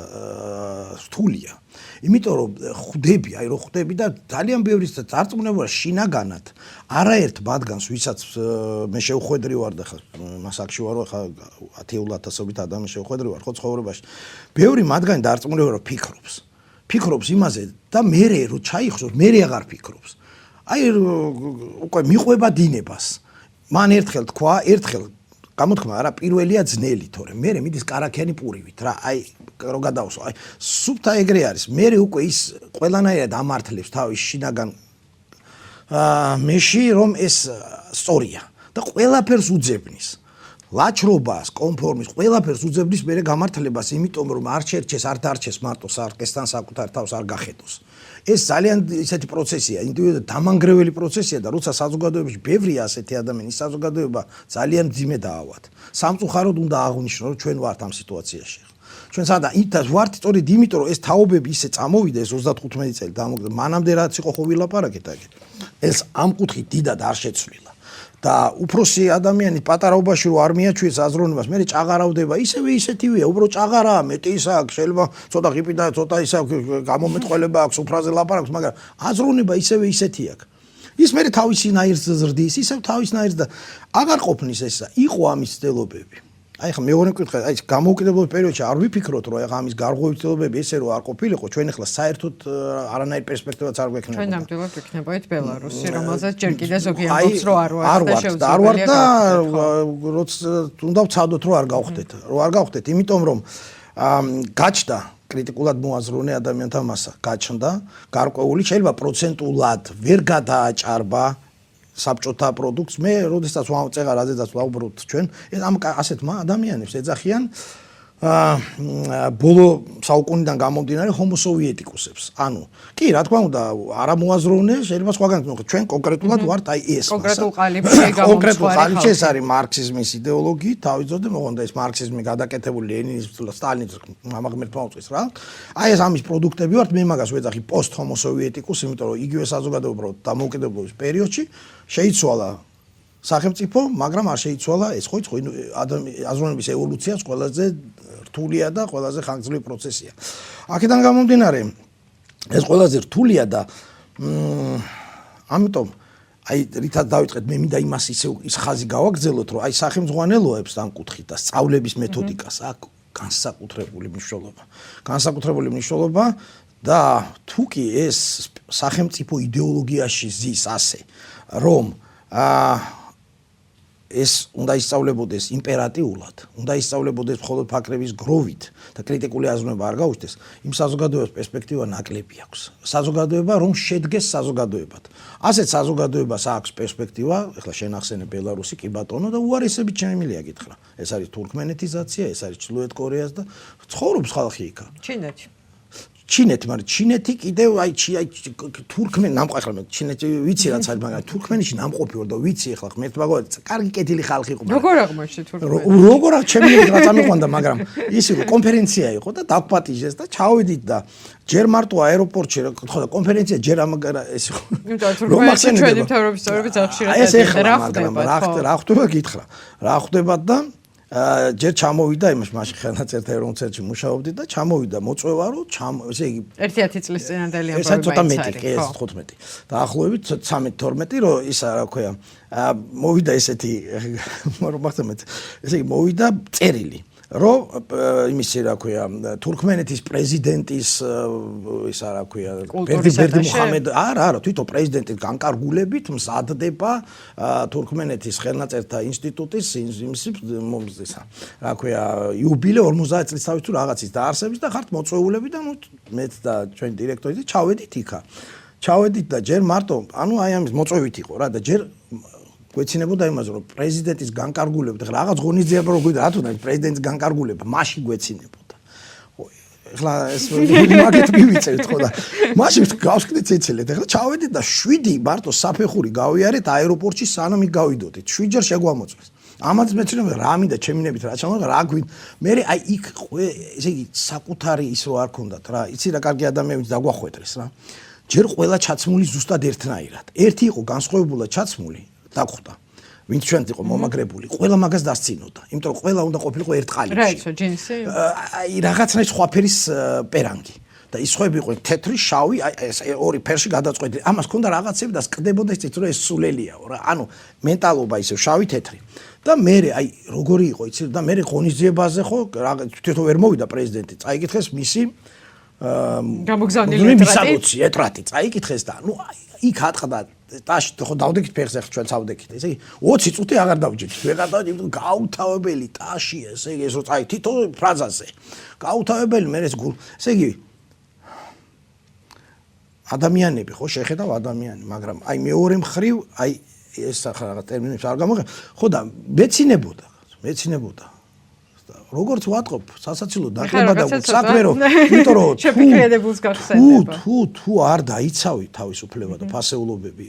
რთულია. იმიტომ რომ ხვდები, აი რომ ხვდები და ძალიან ბევრი წარწმუნება შინაგანად არაერთ მათგანს, ვისაც მე შევხვედრი ვარ და ხა მასაკში ვარო, ხა 10,000-ობით ადამიანი შევხვედრი ვარ ხო ცხოვრებაში. ბევრი მათგანი დარწმუნდება რომ ფიქრობს იმაზე და მე რო ჩაიხსოვს, მე აღარ ფიქრობს. აი უკვე მიყვება დინებას. მან ერთხელ თქვა, გამოთქმა არა პირველია ძნელი, თორე მე მიდის კარაქიანი პურივით რა, აი რო გადავსო, აი სუფთა ეგრე არის. მე უკვე ის ყველანაირად ამართლებს თავის შინაგან მეში რომ ეს სწორია და ყველაფერს უძებნის. ლაჩრობას, კონფორმის, ყველაფერს უძებნის მე გამართლებას, იმიტომ რომ არ შეერჩეს, არ დარჩეს მარტო სარკესთან საკუთარ თავს არ გახედოს. ეს ძალიან ისეთი პროცესია, ინდივიდუალური დამანგრეველი პროცესია და როცა საზოგადოებაში ბევრია ასეთი ადამიანი, საზოგადოება ძალიან ძიმე დაავად. სამწუხაროდ უნდა აღვნიშნო, რომ ჩვენ ვართ ამ სიტუაციაში. ჩვენ სადა ვართ სწორედ იმიტომ, რომ ეს თაობები ისე წამოვიდა ეს 35 წელი დამოგდა. მანამდე რაც იყო ხო ვილაპარაკეთ აქ. ეს ამ კუთხით დიდად არ შეცვლილა. და უფროსი ადამიანი პატარაობაში რო არ მიაჩვიეს აზროვნებას, მე ჭაღარავდება, ისევე ისეთივეა, უბრალოდ ჭაღარაა, მეტი ის აქვს, შეიძლება ცოტა ღიპი და ცოტა ის აქვს, გამომეტყველება აქვს, უფრაზე ლაპარაკობს, მაგრამ აზროვნება ისევე ისეთი აქვს. ის მე თავისი ნაირს ზრდის, ისევ თავის ნაირს და აღარ ყოფნის ესა, იყო ამის ცდილობები. აი ხა მეორე კითხვა, აი გამოუკიდებლობის პერიოდში არ ვიფიქროთ, რომ ახლა ამის გარღვევის ცდილობები ესე რო არ ყოფილიყო, ჩვენ ახლა საერთოდ არანაირ პერსპექტივაც არ გვექნება. ჩვენ ნამდვილად ვიქნებოდით ბელარუსი, რომელზეც ჯერ კიდე ზოგი ამბობს, რომ არ ვართ და არ ვართ და როცა უნდა ვცადოთ, რომ არ გავხდეთ, იმიტომ რომ გაჩნდა კრიტიკულად მოაზროვნე ადამიანთა მასა, გაჩნდა გარკვეული, შეიძლება პროცენტულად ვერ გადააჭარბა საბჭოთა პროდუქტს. მე როდესაც ვამწეღარ აზედაც ვაუბრობთ ჩვენ, ამ ასეთმა ადამიანებს ეძახიან ბოლო საუკუნიდან გამომდინარე homo sovietikusებს. ანუ კი, რა თქმა უნდა, არა მოაზროვნე, შეიძლება სხვაგან, ჩვენ კონკრეტულად ვართ აი ეს. კონკრეტულ ყალიბში კონკრეტულ ყალიბში ეს არის მარქსიზმის იდეოლოგია, თავისუფლად მოღონდა ეს მარქსიზმი გადაკეთებული ლენინის, სტალინის მამაღმერთმა უწყის რა. აი ეს ამის პროდუქტები ვართ, მე მაგას ვეძახი post homo sovietikus, იმიტომ რომ იგივე საზოგადოება დამოუკიდებლობის პერიოდში შეიცვალა სახელმწიფო, მაგრამ არ შეიცვალა ეს ხო აზროვნების ევოლუციას ყველაზე რთულია და ყველაზე ხანგრძლივი პროცესია. აქედან გამომდინარე ეს ყველაზე რთულია და ამიტომ აი რითაც დავიწყეთ მე მინდა იმას ის ხაზი გავაგრძელოთ რომ აი სახელმძღვანელოებს ამ კუთხით და სწავლების მეთოდიკას აქვს განსაკუთრებული მნიშვნელობა და თუკი ეს სახელმწიფო იდეოლოგიაში ზის ასე რომ ეს უნდა ისწავლებოდეს იმპერატიულად, უნდა ისწავლებოდეს მხოლოდ ფაქრების გროვით და კრიტიკული აზროვნება არ გაუჩნდეს, იმ საზოგადოებას პერსპექტივა ნაკლები აქვს. საზოგადოება რომ შედგეს საზოგადოებად. ასეთ საზოგადოებას აქვს პერსპექტივა, ეხლა შენ ახსენე ბელარუსი, კი ბატონო და უარესებით შემიძლია გითხრა. ეს არის თურქმენეთიზაცია, ეს არის ჩრდილოეთ კორეას და ცხოვრობს ხალხი იქა. ჩინეთი, მაგრამ ჩინეთი კიდევ აი თურქმენი ნამყოფი ხალხი, ჩინეთი ვიცი რაც არის, მაგრამ თურქმენში ნამყოფი ვარ და ვიცი ახლა ღმერთ მაგალითად, კარგი კეთილი ხალხი იყო. როგორ აღმოჩნდა თურქმენი? როგორ ჩემი რაც ამიყვანდა, მაგრამ ის იყო კონფერენცია იყო და დაგპატიჟეს და ჩავედით და ჯერ მარტო აეროპორტში ხო და კონფერენცია ჯერ ეს იყო. თურქმენში ჩვენი მთავრობის წევრები ხშირად რა ხდება გითხრა. რა ხდება და ჯერ ჩამოვიდა იმაში მაშინ ხელნაწერთა ეროვნულ ცენტრში მუშაობდი და ჩამოვიდა მოწვევა რომ ესე იგი 1-10 წლის წინანდელი ამბავი ეს ცოტა მეტი კი ეს 15 დაახლოებით 13-12 რომ ისა რა ქვია მოვიდა ესეთი რომ მახსენეთ ესე იგი მოვიდა წერილი რომ იმისი რა ქვია თურქმენეთის პრეზიდენტის ისა რა ქვია ბერდი მუჰამედ არა თვითონ პრეზიდენტის განკარგულებით მზადდება თურქმენეთის ხელნაწერთა ინსტიტუტის იმისა რა ქვია იუბილე 50 წლის თავის თუ რაღაცის დაარსების და ხართ მოწვეულები და ნუ მეც და ჩვენი დირექტორი ჩავედით იქა ჩავედით და ჯერ მარტო ანუ აი ამის მოწვევით იყო რა და ჯერ გვეცინებოდა იმაზე რომ პრეზიდენტის განკარგულება და რაღაც ღონისძიება რო გვიდა რატო და პრეზიდენტის განკარგულება მაშინ გვეცინებოდა ეხლა ეს მაგით მივიწერთ ხო და მაშინ გავსკდით ცეცელეთ ეხლა ჩავედით და 7 მარტო საფეხური გავიარეთ აეროპორტში სანამ გავიდოდით 7 ჯერ შეგვამოწვეს ამაც მეცნიერება რა მინდა ჩემინებით რა ჩამოვა რა გვინ მე აი იქ ესე იგი საკუთარი ის რო არ ქონდათ რა იცი რა კარგი ადამიანები დაგვახვედრეს რა ჯერ ყველა ჩაცმული ზუსტად ერთნაირად ერთი იყო განსხვავებულად ჩაცმული დაგხვდა ვინც ჩვენც იყო მომაგრებული ყველა მაგას დასცინოდა იმიტომ რომ ყველა უნდა ყოფილიყო ერთ ყალიბში რა იცო ჯინსი აი რაღაცნაირ სხვა ფერის პერანგი და ის ხვები იყო თეთრი შავი ეს ორი ფერში გადაწყვეტილი ამას ქონდა რაღაცები და სკდებოდა ისიც რომ ეს სულელიაო რა ანუ მენტალობა ისე შავი თეთრი და მე აი როგორი იყო იცი და მე ღონისძიებაზე ხო თვითონ ვერ მოვიდა პრეზიდენტი წაიკითხეს მისი გამოგზავნილი ეტრატი წაიკითხეს და ნუ იქ ატყდა ტაში ხო დავდექით ფეხზე ხო ჩვენ წავდექით ესე იგი 20 წუთი აღარ დავჯერით ვეღარ დავჯერით გაუთავებელი ტაში ესე იგი ეს რო წაი თითო ფრაზაზე გაუთავებელი მე ეს ესე იგი ადამიანები ხო შეხედავ ადამიანი მაგრამ აი მეორე მხრივ აი ეს რაღაც ტერმინებს არ გამოგე ხო და მეცინებოდა როგორც ვატყობ სასაცილო დაკლება და საქმე რომ იმიტომ რომ შეფიქრებულს გახსენდება თუ არ დაიცავი თავისუფლება და ფასეულობები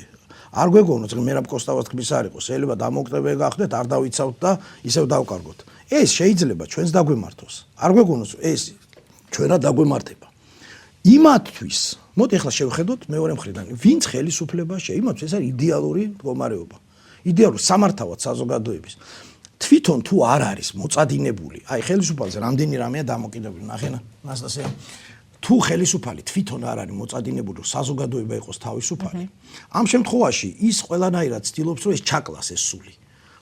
არ გვეგონოთ მერაბ კოსტავას თქმის არ იყოს შეიძლება დამოკიდებულება გახდეთ არ დავიცავთ და ისევ დავკარგოთ ეს შეიძლება ჩვენს დაგვემართოს არ გვეგონოს ეს ჩვენად დაგვემართება იმათთვის მოდი ახლა შევხედოთ მეორე მხრიდან ვინც ხელისუფლებაში იმათთვის ეს არის იდეალური მდგომარეობა იდეალური სამართავად საზოგადოების თვითონ თუ არ არის მოწადინებული, აი ხელისუფალზე რამდენი რამეა დამოკიდებული, ნახენა, ნასტასია. თუ ხელისუფალი თვითონ არ არის მოწადინებული, საზოგადოება იყოს თავისუფალი, ამ შემთხვევაში ის ყველანაირად ცდილობს, რომ ეს ჩაკლას ეს სული.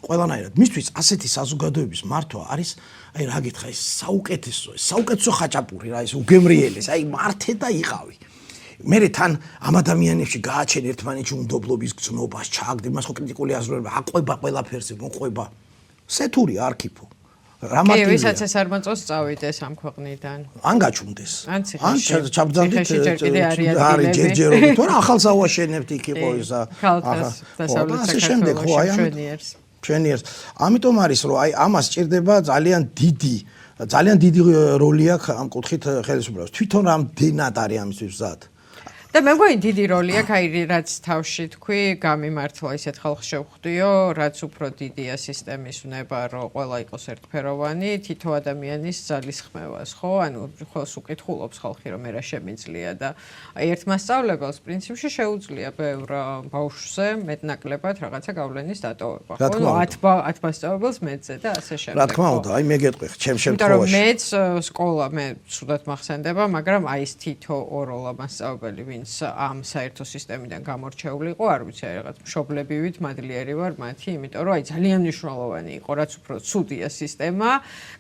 ყველანაირად. მისთვის ასეთი საზოგადოების მართვა არის, აი რა გითხრა, ეს საუკეთესო ხაჭაპური რა, ეს უგემრიელეს, აი მართე და იყავი. მე თან ამ ადამიანებში გააჩენ ერთმანეთში უნდობლობის გზნობას, ჩააგდე, მას ხო კრიტიკული აზროვნება, აყვება ყველაფერზე, მოყვება. სეთური არქიპო. კი, ვისაც ეს არ მოწონს წავიდეს ამ ქვეყნიდან. ან გაჩუნდეს. ან ჩაბძანდით არის ჯერჯერობით, თორე ახალს ავაშენებთ იქ იყო ისა. დასავლეთ შემდეგ ხო აი ჩვენიერს. ამიტომ არის რომ აი ამას ჭირდება ძალიან დიდი როლი აქვს ამ კუთხით ხელისუფლებას. თვითონ რამდენად არის ამისთვის მზად? და მე მგონი დიდი როლი აქვს აი რაც თავში თქვი გამიმართლა ისეთ ხალხს შევხვდიო რაც უფრო დიდია სისტემის უნება რომ ყველა იყოს ერთფეროვანი თითო ადამიანის ძალისხმევას ხო ანუ ხოლმე უკითხულობს ხალხი რომ მე რა შემიძლია და აი ერთ მასწავლებელს პრინციპში შეუძლია ბევრ ბავშვზე მეტნაკლებად რაღაცა გავლენის დატოვება ხო 10 მასწავლებელს მეძე და ასე შემდეგ რა თქმა უნდა აი მე გეტყვი ჩემ შემთხვევაში იმიტომ რომ მეც სკოლა მე ცუდად მახსენდება მაგრამ აი ეს თითო ოროლა მასწავლებელი ვინც ამ საერთო სისტემიდან გამორჩეული იყო, არ ვიცი, რაღაც მშობლებივით მადლიერი ვარ მათი, იმიტომ რომ აი ძალიან მნიშვნელოვანი იყო, რაც უფრო ცუდია სისტემა,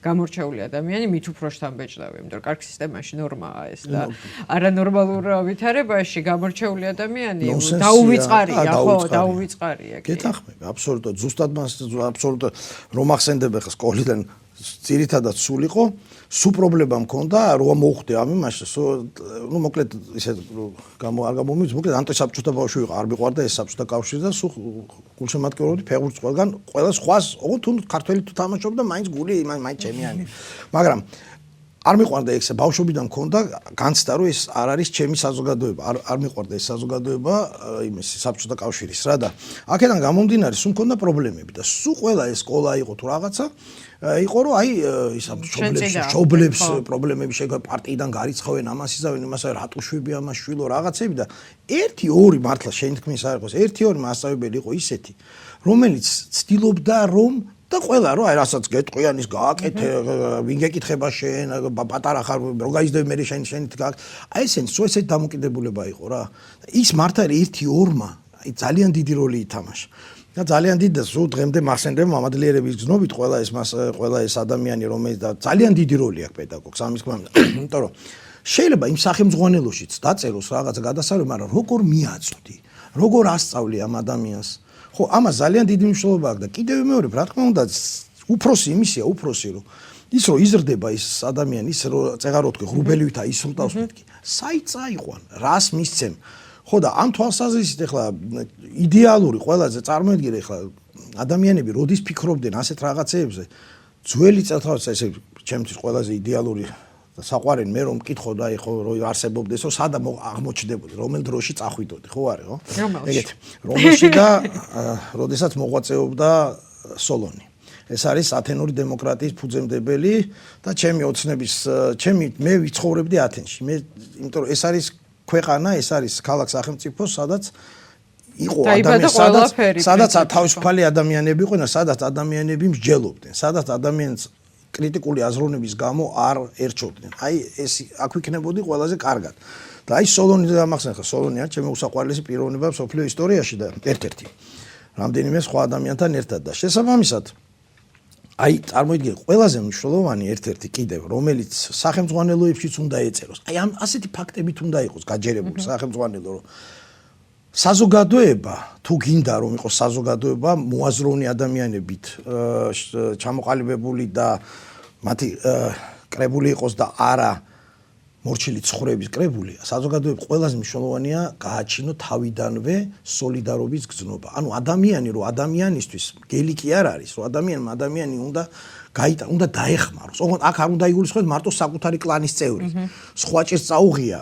გამორჩეული ადამიანი მით უფრო შთამბეჭდავია, იმიტომ რომ კარგ სისტემაში ნორმაა ეს და არანორმალურ ვითარებაში გამორჩეული ადამიანი დაუვიწყარია, ხო, დაუვიწყარია. გეთანხმები, აბსოლუტურად, ზუსტად მას აბსოლუტურად რომ ახსენდება ხა სკოლიდან ძირითადად სულიყო, სულ პრობლემა მქონდა, რომ მოუხდე ამ იმაში, ნუ მოკლედ ისე არ გამომივიდეს, მოკლედ ანტისაბჭოთა ბავშვი ვიყო, არ მიყვარდა ეს საბჭოთა კავშირი და სულ გულშემატკივრობდი ფეხბურთს ყველგან, ყველა სხვას, თუ ქართველი თუ თამაშობდა, მაინც გული, მაინც ჩემიანი. მაგრამ არ მიყვარდა ეს ბავშვობიდან მქონდა განცდა რომ ეს არ არის ჩემი საზოგადოება, არ მიყვარდა ეს საზოგადოება იმის საბჭოთა კავშირის რა და აქედან გამომდინარე სულ მქონდა პრობლემები და სულ ყველა ეს სკოლა იყო თუ რაღაცა იყო რომ აი ის მშობლებს პრობლემები შეგვიძლია პარტიიდან გარიცხავენ ამას იზავენ იმასა რატუშვები ამას შვილო რაღაცები და 1-2 მართლა შენ თქმის არ იყოს 1-2 მასწავლებელი იყო ისეთი რომელიც ცდილობდა რომ და ყველა რომ აი რასაც გეტყვიანის გააკეთე ვინ გეკითხება შენ პატარა ხარ რო გაიზდები მე შენ აი ესეთ დამოკიდებულება იყო რა ის მართლა 1-2-მა აი ძალიან დიდი როლი ითამაშა და ძალიან დიდი და სულ დღემდე მახსენდება მამადლიერების გზნობით ყველა ეს ადამიანი რომელიც და ძალიან დიდი როლი აქვს პედაგოგს ამის თქმით იმიტომ რომ შეიძლება იმ სახელმძღვანელოშიც დაწეროს რაღაცა გადასწავლი მაგრამ როგორ მიაწვდი როგორ ასწავლი ამ ადამიანს ხო ამას ძალიან დიდი მნიშვნელობა აქვს და კიდევ ვიმეორებ რა თქმა უნდა უფროსი იმისია უფროსი რომ ის რომ იზრდება ის ადამიანი ის რომ წეღარო თქვი ღრუბელივითა ისრუტავს მეთქი საით წაიყვან რას მისცემ ხო და ამ თვალსაზრისით ეხლა იდეალური ყველაზე წარმოედგინე ეხლა ადამიანები როდის ფიქრობდნენ ასეთ რაღაცეებზე ძველი წელთაღრიცხვა ესე ჩემთვის ყველაზე იდეალური საყვარელი მე რომ მკითხო და ხო რომ არსებობდეს რომ სადა აღმოჩნდებოდი რომელ დროში წახვიდოდი ხო არის ხო ეგეთი რომელში და როდესაც მოღვაწეობდა სოლონი ეს არის ათენური დემოკრატიის ფუძემდებელი და ჩემი ოცნების მე ვიცხოვრებდი ათენში მე იმიტომ რომ ეს არის ქვეყანა ეს არის ქალაქ სახელმწიფო სადაც იყო ადამიანი სადაც თავისუფალი ადამიანები იყვნენ სადაც ადამიანები მსჯელობდნენ სადაც ადამიანს კრიტიკული აზროვნების გამო არ ერჩოდნენ. აი ეს აქ ვიქნებოდი ყველაზე კარგად. და აი სოლონი დამახსენე ხა სოლონი არის ჩემი უსაყვარლესი პიროვნება მსოფლიო ისტორიაში და ერთ-ერთი. რამდენიმე სხვა ადამიანთან ერთად და შესაბამისად აი წარმოიდგინე ყველაზე მნიშვნელოვანი ერთ-ერთი კიდევ რომელიც სახელმძღვანელოებშიც უნდა ეწეროს. აი ამ ასეთი ფაქტებით უნდა იყოს გაჯერებული სახელმძღვანელო რომ საზოგადოება თუ გინდა რომ იყოს საზოგადოება მოაზროვნე ადამიანებით ჩამოყალიბებული და მათი კრებული იყოს და არა მორჩილი ცხოვრების კრებული საზოგადოება ყველაზე მნიშვნელოვანია გააჩინო თავიდანვე სოლიდარობის გზნობა ანუ ადამიანი რომ ადამიანისთვის გელი კი არ არის რომ ადამიანი უნდა დაეხმაროს ოღონდ აქ არ უნდა იგულისხმოს მარტო საკუთარი კლანის წევრი სხვა ჭირს წაუღია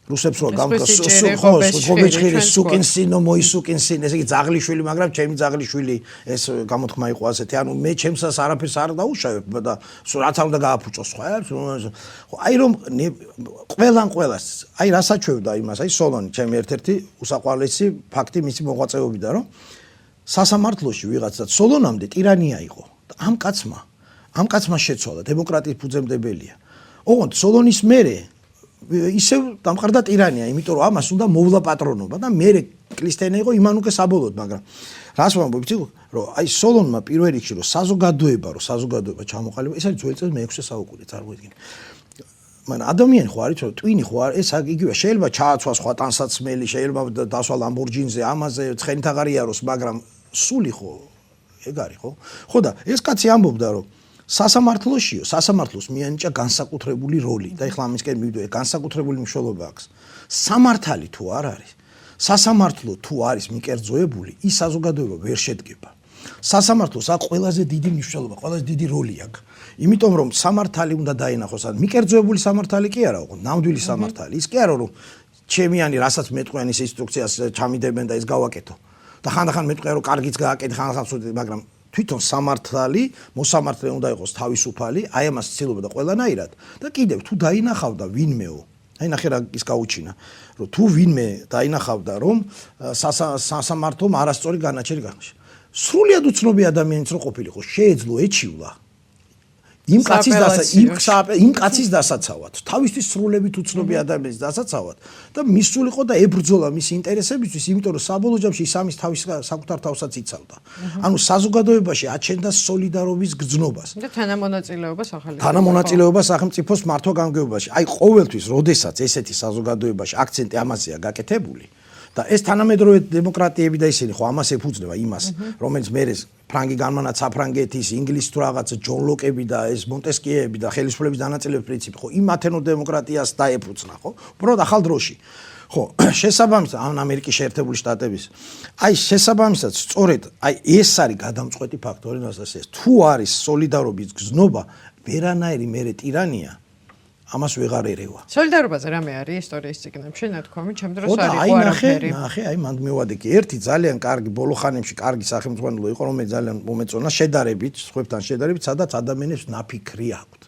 რუსებს რო გამგოსობეჭხირის სუკინსინო მოისუკინსინ ესე იგი ძაღლიშვილი მაგრამ ჩემი ძაღლიშვილი ეს გამოთქმა იყო ასეთი ანუ მე ჩემსას არაფერს არ დაუშავებ და რაც არ უნდა გააფუჭოს სხვა აი რომ ყველას აი რასაჩვევდა იმას აი სოლონი ჩემი ერთ-ერთი უსაყვარლესი ფაქტი მისი მოღვაწეობიდან რომ სასამართლოში ვიღაცა სოლონამდე ტირანია იყო და ამ კაცმა შეცვალა დემოკრატიის ფუძემდებელია ოღონდ სოლონის მერე ისევ დამყარდა ტირანია, იმიტომ რომ ამას უნდა მოვლა პატრონობა და მე კლისტენა იყო იმან უკვე საბოლოოდ, მაგრამ რას ვამბობ, რომ აი სოლონმა პირველ რიგში რომ საზოგადოება ჩამოყალიბა, ეს არის ძველი წელს მე-6 საუკუნე წარმოიდგინე. მაგრამ ადამიანი ხო არის, რომ ტვინი ხო არის, ეს იგივე შეიძლება ჩააცვას სხვა ტანსაცმელი, შეიძლება დასვა ლამბორჯინზე, ამაზე ცხენით აღარ იაროს, მაგრამ სული ხო ეგ არის ხო? ხო და ეს კაცი ამბობდა რომ სასამართლოს მიანიჭა განსაკუთრებული როლი და ეხლა ამისკენ მივიდო განსაკუთრებული მნიშვნელობა აქვს სამართალი თუ არ არის სასამართლო თუ არის მიკერძოებული ის საზოგადოება ვერ შედგება სასამართლოს აქვს ყველაზე დიდი მნიშვნელობა ყველაზე დიდი როლი აქვს იმიტომ რომ სამართალი უნდა დაინახოს ან მიკერძოებული სამართალი კი არა, ოღონდ ნამდვილი სამართალი ის კი არა რომ ჩემიანი რასაც მეტყვიან ის ინსტრუქციას ჩამიდებენ და ეს გავაკეთო. და ხანდახან მეტყვიან რომ კარგიც გააკეთე, ხანდახან სულ, მაგრამ თვითონ სამართალი, მოსამართლე უნდა იყოს თავისუფალი, აი ამას ცდილობდა ყველანაირად და კიდევ თუ დაინახავდა ვინმეო, აი ნახე რა ის გაუჩინა, რომ თუ ვინმე დაინახავდა რომ სასამართლომ არასწორი განაჩენი გახსნა. სრულიად უცნობი ადამიანიც რო ყოფილიყო, შეეძლო ეჩივლა იმ კაცის დასაცავად, თავისთვის სრულებით უცნობი ადამიანის დასაცავად და მისულიყო და ებრძოლა მის ინტერესებისთვის, იმიტომ რომ საბოლოო ჯამში ის ამის თავის საკუთარ თავსაც იცავდა. ანუ საზოგადოებაში აჩენდა სოლიდარობის გრძნობას. და თანამონაწილეობას სახელმწიფოს მართვა-გამგეობაში. აი ყოველთვის, როდესაც ესეთი საზოგადოებაში აქცენტი ამაზეა გაკეთებული და ეს თანამედროვე დემოკრატიები და ისინი ხო ამას ეფუძნება იმას, რომელიც მერე ფრანგი განმანაც საფრანგეთის, ინგლისის თუ რაღაც ჯონ ლოკები და ეს მონტესკიეები და ხელისუფლების დანაწილების პრინციპი ხო იმ ათენო დემოკრატიას დაეფუძნა ხო? უბრალოდ ახალ დროში. ხო, შესაბამისად ამ ამერიკის შეერთებული შტატების აი შესაბამისად სწორედ აი ეს არის გადამწყვეტი ფაქტორი, რასაც ეს თუ არის სოლიდარობის გზნობა, ვერანაირი მერე ტირანია ამას ვეღარ ერევა. სოლიდარობაზე რამე არის ისტორიის წიგნებში ნათქვამი, ჩემ დროს არის იყო არაფერი. ნახე, აი მანდ მივადი კი ერთი ძალიან კარგი ბოლო ხანებში კარგი სახელმწიფო იყო, რომელიც ძალიან მომეწონა შედარებით, სხვებთან შედარებით, სადაც ადამიანებს ნაფიქრი აქვთ.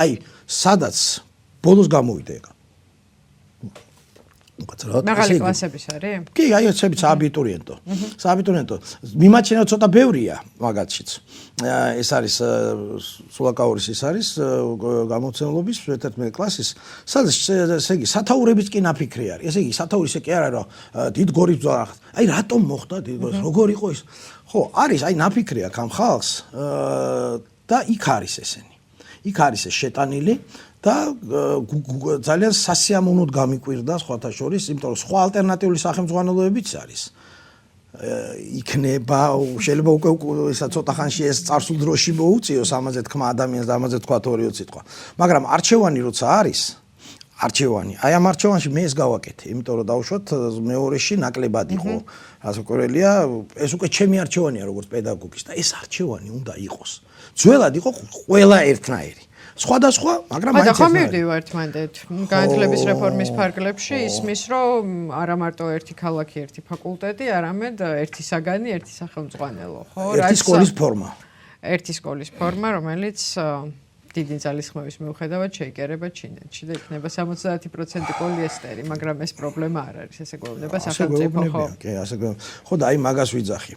აი, სადაც ბოლოს გამოვიდა ეგა. მაღალი კლასების არის? კი, აი ესებიც აბიტურიენტო. სააბიტურიენტო. მიმაჩნია ცოტა ბევრია მაგათშიც. ეს არის სულაკაურის ის არის გამოცემლობის 11 კლასის. სადაც ესე იგი სათაურებიც კი ნაფიქრი არის. ესე იგი სათაური ისე კი არა რომ დიდ გორის ბრძოლა. აი რატომ მოხდა დიდ გორის? როგორ იყო ის? ხო, არის აი ნაფიქრი აქ ამ ხალხს და იქ არის ესენი. იქ არის ეს შეტანილი და ძალიან სასიამოვნოდ გამიკვირდა სხვათა შორის, იმიტომ რომ სხვა ალტერნატიული სახელმძღვანელოებიც არის. იქნება შეიძლება უკვე ისა ცოტა ხანში ეს წარსულ დროში მოუწიოს ამაზე თქმა ადამიანს და ამაზე თქვა 2-3 სიტყვა. მაგრამ არჩევანი როცა არის, აი ამ არჩევანში მე ეს გავაკეთე, იმიტომ რომ დავუშვათ მეორეში ნაკლებად იყო. ასე ყველია, ეს უკვე ჩემი არჩევანია როგორც პედაგოგის და ეს არჩევანი უნდა იყოს. ძველად იყო ყველა ერთნაირი. სხვადასხვა, მაგრამ მაინც ახლა მივდივართ მანდეთ. განათლების რეფორმის ფარგლებში ისმის, რომ არა მარტო ერთი ქალაქი, ერთი ფაკულტეტი, არამედ ერთი საგანი, ერთი სახელმძღვანელო, ხო? ერთი სკოლის ფორმა. ერთი სკოლის ფორმა, რომელიც დიდი ძალისხმევის მიუხედავად შეიკერება ჩინეთში და იქნება 70% პოლიესტერი, მაგრამ ეს პრობლემა არ არის, ესე გვეუბნება სახელმწიფო, ხო? კი, ასე გვეუბნება. ხო და აი მაგას ვიძახი.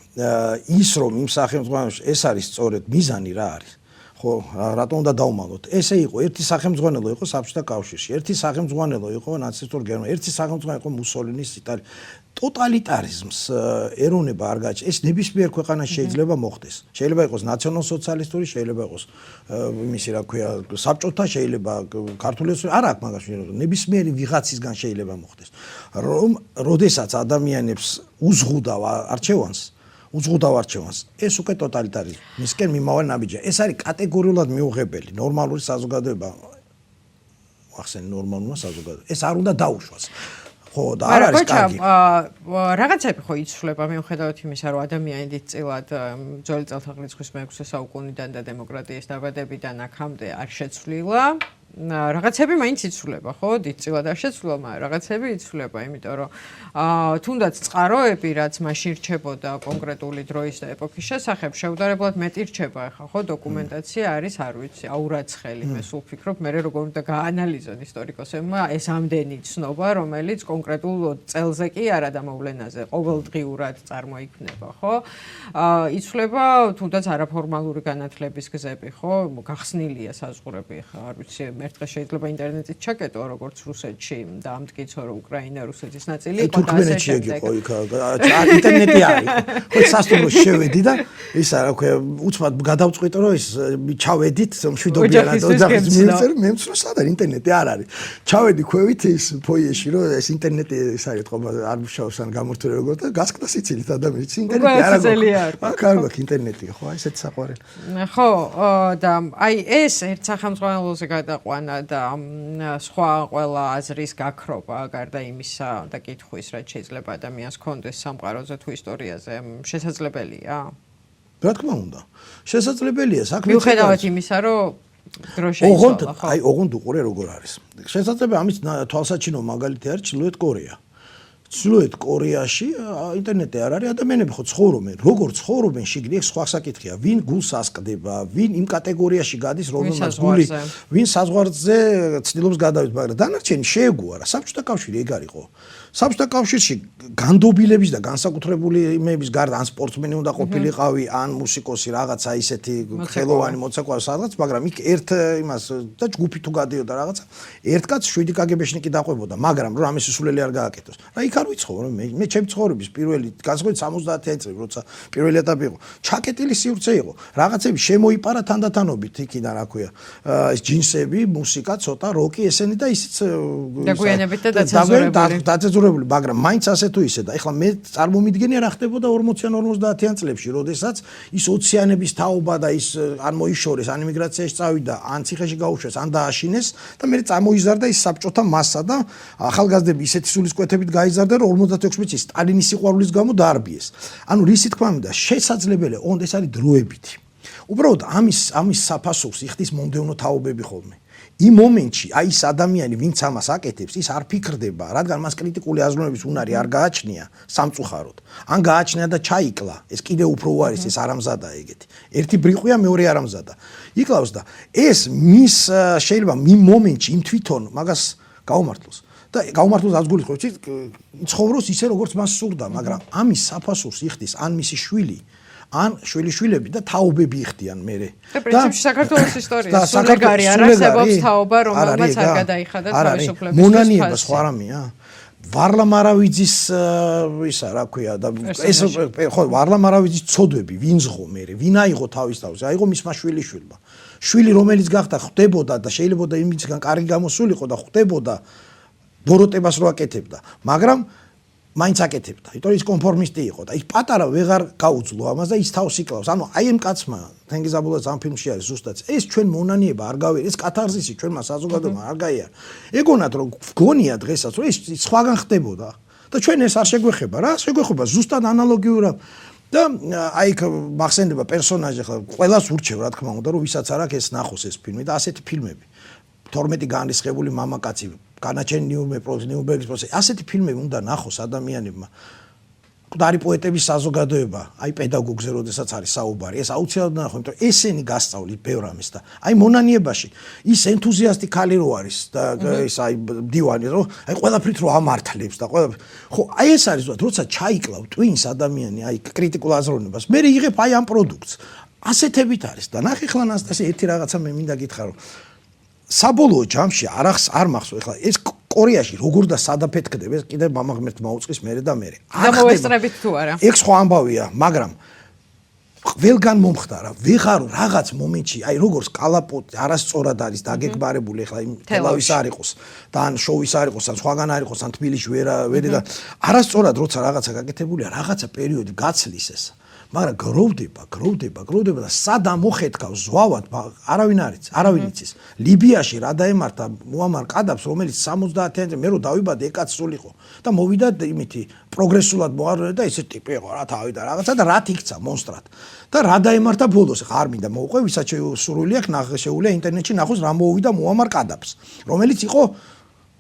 ის რომ იმ სახელმძღვანელოში ეს არის სწორედ მიზანი რა არის? ხო, რატომ უნდა დავმალოთ? ესე იყო, ერთი სახელმძღვანელო იყო საბჭოთა კავშირში, ერთი სახელმძღვანელო იყო ნაცისტურ გერმანიაში, ერთი სახელმძღვანელო იყო მუსოლინის იტალიაში. ტოტალიტარიზმს ეროვნება არ გააჩნია. ეს ნებისმიერ ქვეყანაში შეიძლება მოხდეს. შეიძლება იყოს ნაციონალ-სოციალისტური, შეიძლება იყოს იმისი რა ქვია, საბჭოთა, შეიძლება ქართული არა აქვს მაგას ნებისმიერი ვიღაცისგან შეიძლება მოხდეს. რომ როდესაც ადამიანებს უზღუდავ არჩევანს, ეს უკვე ტოტალიტარიზმი. მისკენ მიმავალ ნაბიჯია. ეს არის კატეგორიულად მიუღებელი ნორმალური საზოგადოება. ახსენ ნორმალურმა საზოგადოება. ეს არ უნდა დაუშვას. ხო, და არ არის კარგი. რაღაცები ხო იცვლება მიუხედავად იმისა, რომ ადამიანი დიდწილად ძველი წელთაღრიცხვის მე-6 საუკუნიდან და დემოკრატიის დაბადებიდან აქამდე არ შეცვლილა. რაღაცები მაინც იცვლება, ხო? დიდწილად არ შეცვლილა, მაგრამ რაღაცები იცვლება, იმიტომ რომ თუნდაც წყაროები, რაც მაშინ რჩებოდა კონკრეტული დროის და ეპოქის შესახებ, შეუდარებლად მეტი რჩება ახლა, ხო? დოკუმენტაცია არის, არ ვიცი, აურაცხელი, მე სულ ვფიქრობ, მე როგორ უნდა გაანალიზონ ისტორიკოსებმა ეს ამდენი ცნობა, რომელიც კონკრეტულ წელზე კი არა დამოვლენაზე, ყოველდღიურად წარმოიქმნება, ხო? იცვლება თუნდაც არაფორმალური განათლების გზები, ხო? გახსნილია საზღვრები, ხა, არ ვიცი, მერთხე შეიძლება ინტერნეტით ჩაკეტო, როგორც რუსეთში და ამტკიცო, რომ უკრაინა რუსეთის ნაწილი იყო და ასე შემდეგ. ინტერნეტი არის. ხო, სასტუმროში შევედი და ისა რა ქვია, უცბად გადავწყვიტე, რომ ის ჩავედით მშვიდობიანად ოჯახის მიიწერ, მემცრო სად არის ინტერნეტი არ არის. ჩავედი ქვევით ის ფოიეში, რომ ეს ინტერნეტი ის არის თქო, არ მუშაობს ან გამორთული როგორ და გასკდა სიცილით ადამიანს. ინტერნეტი არ აქვს. არ აქვს ინტერნეტი, ხო, ესეც საყვარელი. ხო, და აი ეს ერთ სახელმძღვანელოზე გადაყვანა და სხვა ყველა აზრის გაქრობა გარდა იმისა და კითხვის, რაც შეიძლება ადამიანს კონდეს სამყაროზე თუ ისტორიაზე, შესაძლებელია? რა თქმა უნდა. შესაძლებელია, საქმე. მიუხედავად იმისა, რომ ოღონდ უყურე როგორ არის. შესაძლოა ამის თვალსაჩინო მაგალითი არის ჩრდილოეთ კორეა. ჩრდილოეთ კორეაში ინტერნეტი არ არის, ადამიანები ხო ცხოვრობენ, როგორ ცხოვრობენ შიგნით, სხვა საკითხია, ვინ გულს ასკდება, ვინ იმ კატეგორიაში გადის, რომელმაც გული, ვინ საზღვარზე ცდილობს გადავიდეს, მაგრამ დანარჩენი შეეგუარა. საბჭოთა კავშირი ეგ არისო. საბჭოთა კავშირში განდობილების და განსაკუთრებული იმების გარდა ან სპორტსმენი უნდა ყოფილიყავი, ან მუსიკოსი რაღაცა ისეთი ხელოვანი მოცეკვავი სადღაც, მაგრამ იქ ერთ იმას და ჯგუფი თუ გადიოდა რაღაცა, ერთ კაცს 7 კგბ-შნიკი დაყვებოდა, მაგრამ რომ ამის სულელი არ გააკეთოს. რა იქ არ ვიცხოვრო, მე ჩემი ცხოვრების პირველი განსაკუთრებით 70-იანი წლები, როცა პირველი ეტაპი იყო, ჩაკეტილი სივრცე იყო. რაღაცები შემოიპარა თანდათანობით იქიდან, რა ქვია, ეს ჯინსები, მუსიკა, ცოტა როკი, ესენი და ისიც დაგვიანებით და დაცენზურებული. მაგრამ მაინც ასე თუ ისე და ეხლა მე წარმომიდგენია რა ხდებოდა 40-ან 50-ან წლებში, როდესაც ის ოციანების თაობა და ის ან მოიშორეს, ან იმიგრაციაში წავიდა, ან ციხეში გაუშვეს, ან დააშინეს და მე წამოიზარდა ის საბჭოთა მასა და ახალგაზრდები ისეთი სულისკვეთებით გაიზარდა, რომ 56 წლის სტალინის სიყვარულის გამო დაარბიეს. ანუ რისი თქმა უნდა, შესაძლებელია, ოღონდ ეს არის დროებითი. უბრალოდ ამის საფასურს იხდის მომდევნო თაობები ხოლმე. იმ მომენტში აი ეს ადამიანი ვინც ამას აკეთებს ის არ ფიქრდება რადგან მას კრიტიკული აზროვნების უნარი არ გააჩნია სამწუხაროდ ან გააჩნია და ჩაიკლა ეს კიდე უფრო უარის ეს არამზადაა ეგეთი ერთი ბრიყვია მეორე არამზადა იკლავს და ეს მის შეიძლება იმ მომენტში იმ თვითონ მაგას გაუმართლოს და გაუმართლოს აზგულისხმობს ცხოვრობს ისე როგორც მას სურდა მაგრამ ამის საფასურს იხდის ან მისი შვილი ან შვილიშვილები და თაობები იხდიან მერე. და პრინციპში საქართველოს ისტორია სულეგარი არ არსებობს თაობა რომელმაც არ გადაიხადა თავისუფლების მონანიება სხვა რამეა. ვარლამ არავიძის ისა რა ქვია და ეს ხო ვარლამ არავიძის ცოდვები ვინ ზღო მერე ვინ აიღო თავის თავზე აიღო მისმა შვილიშვილმა. შვილი რომელიც გახდა ხდებოდა და შეიძლება იმისგან კარგი გამოსულიყო და ხდებოდა ბოროტებას რო აკეთებდა მაგრამ მაინც აკეთებდა. იმიტომ ის კონფორმისტი იყო და ის პატარა ვეღარ გაუძლო ამას და ის თავს იკლავს. ანუ აი ამ კაცმა თენგიზაბულაძე ამ ფილმში არის ზუსტად ეს ჩვენ მონანიება არ გავი ეს კათარზისი ჩვენმა საზოგადოებამ არ გაიარა. ეგონათ რომ გონია დღესაც რომ ეს სხვაგან ხდებოდა და ჩვენ ეს არ შეგვეხება რა შეგვეხება ზუსტად ანალოგიურად და აი მახსენდება პერსონაჟი ხა ყველას ურჩევ რა თქმა უნდა რომ ვისაც არ აქვს ეს ნახოს ეს ფილმი და ასეთი ფილმები 12 განრისხებული მამაკაცი განაჩენი ნიურნბერგის პროცესი ასეთი ფილმები უნდა ნახოს ადამიანებმა მკვდარი პოეტების საზოგადოება აი პედაგოგზე როდესაც არის საუბარი ეს აუცილებლად ნახო იმიტომ ესენი გასწავლით ბევრ ამის და აი მონანიებაში ის ენთუზიასტი ქალი რო არის და ის აი მდივანი რო აი ყველაფრით რო ამართლებს და ყველაფრით ხო აი ეს არის როცა ჩაიკლავ ტვინს ადამიანი აი კრიტიკულ აზროვნებას მე იღებ აი ამ პროდუქტს ასეთებით არის და ნახე ხლა ნასტასი ერთი რაღაცა მე მინდა გითხრა რომ საბოლოო ჯამში არ მახსოვს ეხლა ეს კორეაში როგორ და სადაფეთქდება ეს კიდე მამაღმერთ მაუწყის მერე და მერე გამოესწრებით თუ არა ეგ სხვა ამბავია მაგრამ ყველგან მომხდარა ვეღარ რაღაც მომენტში აი როგორც კალაპოტი არასწორად არის დაგეგმარებული ეხლა იმ თელავის არ იყოს და ან შოვის არ იყოს ან სხვაგან არ იყოს ან თბილისში ვერე და არასწორად როცა რაღაცა გაკეთებულია რაღაცა პერიოდი გაცლის ეს მაგრამ გროვდება და სად ამოხეთქავს ზვავად არავინ იცის ლიბიაში რა დაემართა მუამარ კადაბს რომელიც 70-იანი მე რო დავიბადე ეკაც სულიყო და მოვიდა იმითი პროგრესულად მოარდა და ესე ტიპი იყო რა თავი და რაღაცა და რა თიქცა მონსტრად და რა დაემართა ბოლოს ხარ მინდა მოუყვე ვისაც შეუსრული აქვს შეუულია ინტერნეტში ნახოს რა მოვიდა მუამარ კადაბს რომელიც იყო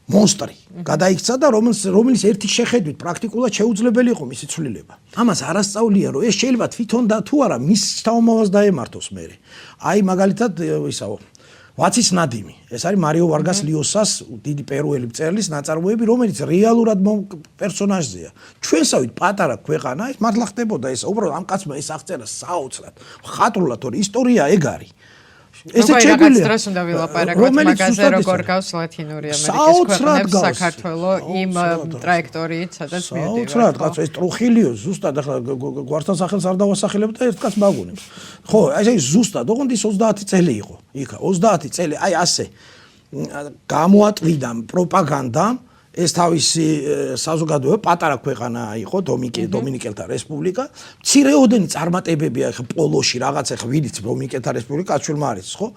მონსტრი გადაიქცა და რომელიც ერთი შეხედვით პრაქტიკულად შეუძლებელი იყო მისი ცვლილება. ამას არასწავლია რომ ეს შეიძლება თვითონ და თუ არა მის თავმოვას დაემართოს მერე. აი მაგალითად ისაო ვაცის ნადიმი. ეს არის მარიო ვარგას ლიოსას დიდი პერუელი მწერლის ნაწარმოები რომელიც რეალურად პერსონაჟზეა. ჩვენსავით პატარა ქვეყანა ეს მართლა ხდებოდა ეს უბრალოდ ამ კაცმა ეს აღწერა საოცრად. ხატრულად თორე ისტორია ეგ არის. ესე შეგვიძლია დროს უნდა ვილაპარაკოთ მაგაზე როგორ გავს ლათინური ამერიკის ქვეყნებს საქართველოს იმ ტრაექტორიით სადაც მივდივართ. საოცრად კაცო ეს ტრუხილიო ზუსტად ახლა გვართან სახელს არ დავასახელებ და ერთ კაცს მაგუნებს. ხო ესე ზუსტად ოღონდ ის 30 წელი იყო. იქა 30 წელი აი ასე გამოატვიდა პროპაგანდამ ეს თავისი საზოგადოება პატარა ქვეყანა იყო დომინიკელთა რესპუბლიკა მცირეოდენი წარმატებები ახლა პოლოში რაღაცა ახლა ვინიც დომინიკელთა რესპუბლიკა აშვილმა არის ხო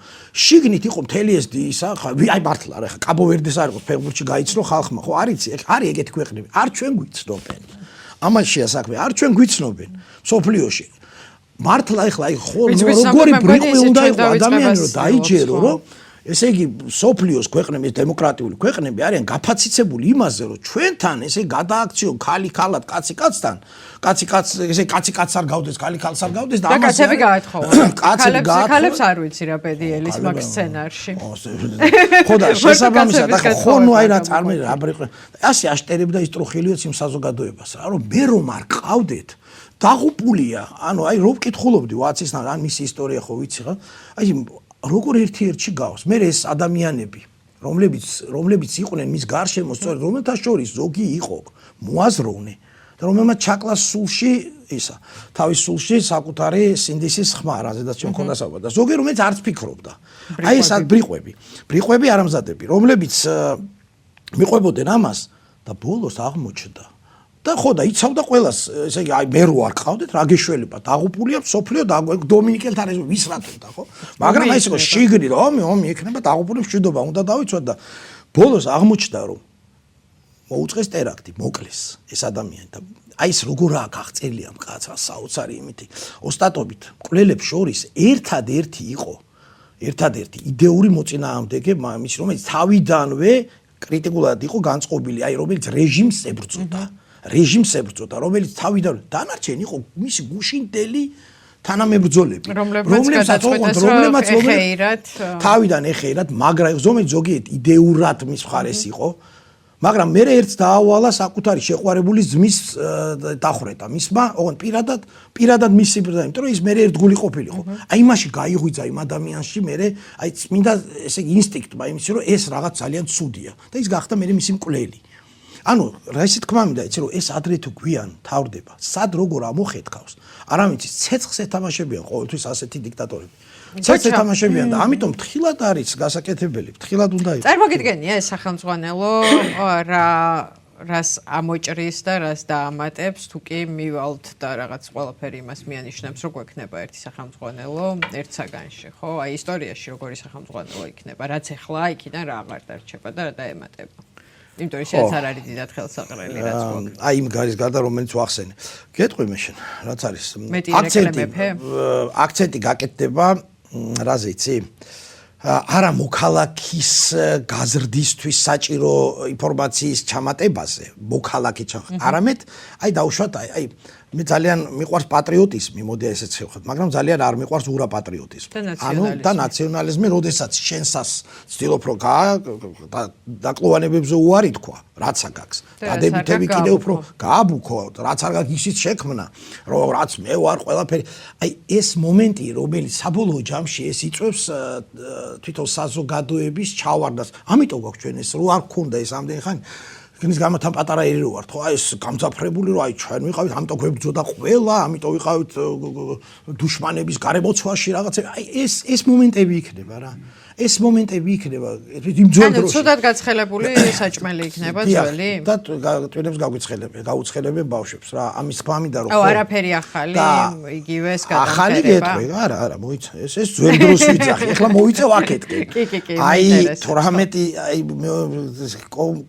შიგნით იყო მთელი ეს ისა აი მართლა რა ახლა კაბო-ვერდეს არ იყო ფეხბურთში გაიცნო ხალხმა ხო არიცი არის ეგეთი ქვეყნები არ ჩვენ გვიცნობენ ამაშია საქმე არ ჩვენ გვიცნობენ სოფლიოში მართლა ეხლა აი ხო ვიცი, როგორი სამი ბრიყვი მეგონი უნდა ისე იყო ადამიანი რომ ჩვენ დაიჯერო დავიწყებას რომ ესე იგი სოფლიოს ქვეყნები დემოკრატიული ქვეყნები არიან გაფაციცებული იმაზე რომ ჩვენთან ესე გადააქციონ ქალი ქალად კაცი კაცთან კაცი კაც ესე კაცი კაცს არ გავდეს ქალი ქალს არ გავდეს და კაცები გაათხოვა კაცები ქალებს არ ვიცი რა პედიელის მაგ სცენარში ხო და შესაბამისად ახლა ხო ნუ აი რა წარმოიდგინე რა ბრიყვი ასე აშტერებდა ის ტრუხილიოც იმ საზოგადოებას რა რომ მე რომ არ ყავდეთ დაღუპულია ანუ აი რო ვკითხულობდი ვაცისთან ან მისი ისტორია ხო ვიცი ხა აი როგორ ერთ-ერთში გავს მე ეს ადამიანები რომლებიც იყვნენ მის გარშემო სწორედ რომელთა შორის ზოგი იყო მოაზროვნე და რომელმაც ჩაკლას სულში ისა თავის სულში საკუთარი სინდისის ხმა რაზედაც ჩვენ მქონდა საუბარი და ზოგი რომელიც არც ფიქრობდა აი ეს ბრიყვები არამზადები რომლებიც მიყვებოდნენ ამას და ბოლოს აღმოჩნდა და ხო და იცავდა ყველას ესე იგი აი მე რო არ ყავდეთ რა გეშველება დაღუპულია სოფლიო და დომინიკელთან ეს ვის რატომდა ხო მაგრამ აი ეს შიგნით ომი ექნება დაღუპული მშვიდობა უნდა დავიცვათ და ბოლოს აღმოჩნდა რომ მოუწყეს ტერაქტი მოკლეს ეს ადამიანი და აი ეს როგორაა გაღწელია მკაცრა საოცარი იმითი ოსტატობით მკვლელებს შორის ერთადერთი იყო იდეური მოწინააღმდეგე მის რომელიც თავიდანვე კრიტიკულად იყო განწყობილი აი რომელიც რეჟიმს ებრძოდა რომელიც თავიდან დანარჩენი იყო მისი გუშინდელი თანამებრძოლები რომლებსაც თავიდან ეხეირად მაგრამ ზომით ზოგიერთ იდეურად მის მხარეს იყო მაგრამ მე ერთს დაავალა საკუთარი შეყვარებული ძმის დახვრეტა მისმა ოღონდ პირადად მისი ბრძანა იმიტომ რომ ის მე ერთგული ყოფილიყო აი იმაში გაიღვიძა იმ ადამიანში მე აი წმინდა ესე ინსტინქტმა იმის რომ ეს რაღაც ძალიან ცუდია და ის გახდა მე მისი მკვლელი ანუ რა ისე თქმა მინდა იცი რომ ეს ადრე თუ გვიან თავდება სად როგორ ამოხეთქავს არავითი ცეცხლს ეთამაშებიან ყოველთვის ასეთი დიქტატორები ცეცხლს ეთამაშებიან და ამიტომ თხილად არის გასაკეთებელი თხილად უნდა იყოს წარმოგიდგენია ეს სახელმძღვანელო რას ამოჭრის და რას დაამატებს თუ კი მივალთ და რაღაც ყველაფერი იმას მიანიშნებს რომ გვექნება ერთი სახელმძღვანელო ერთ საგანში ხო აი ისტორიაში როგორი სახელმძღვანელო იქნება რაც ახლა იქიდან რა აღარ დარჩება და რა დაემატება იმიტომ რომ შეც არ არის დიდად ხელსაყრელი რაც გვაქვს აი იმ გარის გარდა რომელიც ვახსენე გეტყვი მე შენ რაც არის აქცენტი გაკეთდება რაზე იცი არა მოქალაქის გაზრდისთვის საჭირო ინფორმაციის ჩამატებაზე მოქალაქე არამედ აი დავუშვათ აი მე ძალიან მიყვარს პატრიოტიზმი მოდი ესეც შევხვდეთ მაგრამ ძალიან არ მიყვარს ურა პატრიოტიზმი ანუ და ნაციონალიზმი როდესაც შენსას ცდილობ რომ დაკლოვანებებზე უარი თქვა რაცა გაქვს დადებითები კიდე უფრო გააბუქო რაც არ გაქვს ისიც შექმნა რომ რაც მე ვარ ყველაფერი აი ეს მომენტი რომელიც საბოლოო ჯამში ეს იწვევს თვითონ საზოგადოების ჩავარდას ამიტომ გვაქვს ჩვენ ეს რო არ გქონდა ეს ამდენი ხანი ის გამათან პატარა ერი რო ვართ ხო აი ეს გამძაფრებული რო აი ჩვენ ვიყავით ამიტომ გვებძოდა ყველა ამიტომ ვიყავით დუშმანების გარემოცვაში რაღაცა აი ეს მომენტები იქნება რა ეს მომენტები იქნება იმ ძველ დროში. ანუ ცუდად გაცხელებული საჭმელი იქნება ძველი? და ტვინებს გაუცხელებენ ბავშვებს რა. ამის თქმა მინდა რომ ხო არაფერი ახალი, იგივეს გადამხერება. ახალი გეტყვი, არა, მოიცა. ეს ძველ დროს ვიძახი. ეხლა მოიწევ აქეთკენ. კი. აი 18 აი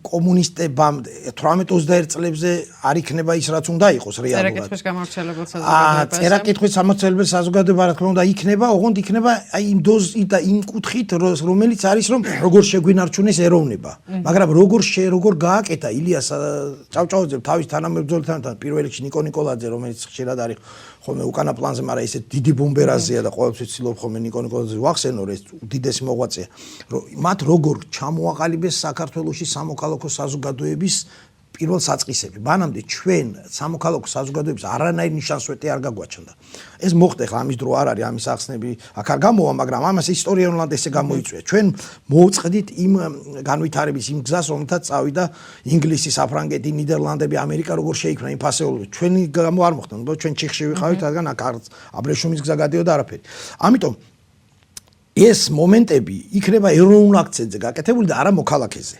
კომუნისტებამ 18-21 წლებზე არ იქნება ის რაც უნდა იყოს რეალურად. წერა-კითხვის გამავრცელებელ საზოგადოებაზე. წერა-კითხვის გამავრცელებელ საზოგადოება რა თქმა უნდა იქნება, ოღონდ იქნება აი იმ დოზით და იმ კუთხით რომელიც არის რომ როგორ შეგვინარჩუნეს ეროვნება მაგრამ როგორ გააკეთა ილიას ჭავჭავაძემ თავის თანამებრძოლთან პირველ რიგში ნიკო ნიკოლაძე რომელიც ხშირად არის ხოლმე უკანა პლანზე მაგრამ ისეთ დიდი ბომბერაზეა და ყოველთვის ცდილობ ხოლმე ნიკო ნიკოლაძეს ვახსენო ეს უდიდესი მოღვაწეა რომ მათ როგორ ჩამოაყალიბეს საქართველოში სამოქალაქო საზოგადოების პირველ საწყისები. მანამდე ჩვენ სამოქალაქო საზოგადოების არანაირ ნიშანსვეტი არ გაგვაჩნდა. ეს მოხდა ხა ამის დრო არ არის, ამის ახსნები აქ არ გამოვა, მაგრამ ამას ისტორიულად ესე გამოიწვია. ჩვენ მოუწყდით იმ განვითარების იმ გზას, რომელთაც წავიდა ინგლისი, საფრანგეთი, ნიდერლანდები, ამერიკა როგორ შეიქმნა იმ ფასეულობით. ჩვენი გამო არ მოხდა, ნუ ჩვენ ჩიხში ვიყავით, რადგან აქ აბრეშუმის გზა გადიოდა არაფერი. ამიტომ ეს მომენტები იქნება ეროვნულ აქცენტზე გაკეთებული და არა მოქალაქეზე.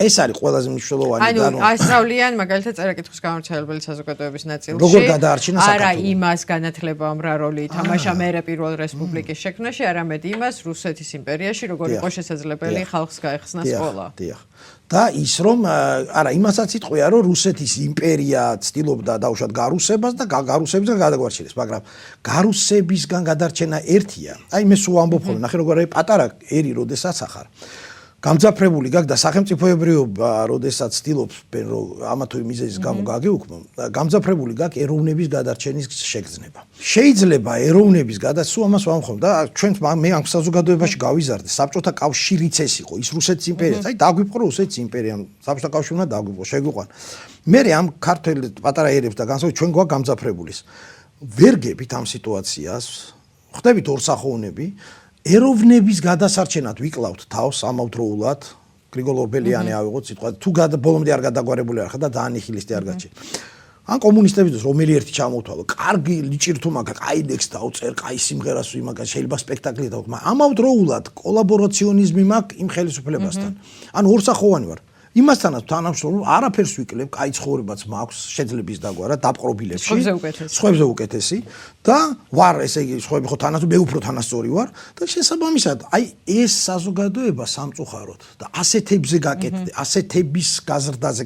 ეს არის ყველაზე მნიშვნელოვანი და ანუ ასწავლიან მაგალითად წერა-კითხვის გამავრცელებელი საზოგადოების ნაწილში. როგორ გადაარჩინა საქართველო? არა იმას განათლება რა როლი ითამაშა მერე პირველ რესპუბლიკის შექმნაში, არამედ იმას რუსეთის იმპერიაში როგორ იყო შესაძლებელი ხალხს გაეხსნა სკოლა. დიახ. და ის რომ არა იმასაც იტყვია რომ რუსეთის იმპერია ცდილობდა დაუშვათ გარუსებას და გარუსებისგან გადაგვარჩინეს, მაგრამ გარუსებისგან გადარჩენა ერთია. აი მე სულ ამბობ ხოლმე, ნახე როგორ არის პატარა ერი, როდესაც ახარ გამძაფრებული გაქვს და სახელმწიფოებრიობა, როდესაც ცდილობს რომ ამა თუ იმ მიზეზის გამო გაგეუქმო, გამძაფრებული გაქვს ეროვნების გადარჩენის შეგრძნება. შეიძლება ეროვნების სულ ამას ვამხომ და ჩვენ მე ამ საზოგადოებაში გავიზარდე, საბჭოთა კავშირიც ეს იყო, ის რუსეთის იმპერიაც, აი დაგვიპყრო რუსეთის იმპერიამ, საბჭოთა კავშირი უნდა დაგვიპყრო, შეგვიყვან. მე ამ ქართველ პატარა ერებს და განსაკუთრებით ჩვენ გვაქვს გამძაფრებულის. ვერ გებით ამ სიტუაციას, ხვდებით ორსახოვნები ეროვნების გადასარჩენად ვიკლავთ თავს ამავდროულად გრიგოლ ორბელიანი ავიღოთ სიტყვა თუ ბოლომდე არ გადაგვარებული არ ხარ და დაანიხილისტი არ გაჩი ან კომუნისტებისთვის რომელი ერთი ჩამოვთვალო კარგი ლიჭირ თუ მაგა კაი ლექს დავწერ კაი სიმღერას ვიმაგან შეიძლება სპექტაკლი დავხ მაგრამ ამავდროულად კოლაბორაციონიზმი მაქვს იმ ხელისუფლებასთან ან ორსახოვანი ვარ იმასთანაც თანამშრომლობ არაფერს ვიკლებ კაი ცხოვრებაც მაქვს შეძლების დაგვარა დაპყრობილებში სხვებზე უკეთესი და ვარ ესე იგი სხვები ხო თანაც მე უფრო თანასწორი ვარ და შესაბამისად აი ეს საზოგადოება სამწუხაროდ და ასეთებზე გაკეთდება ასეთების გაზრდაზე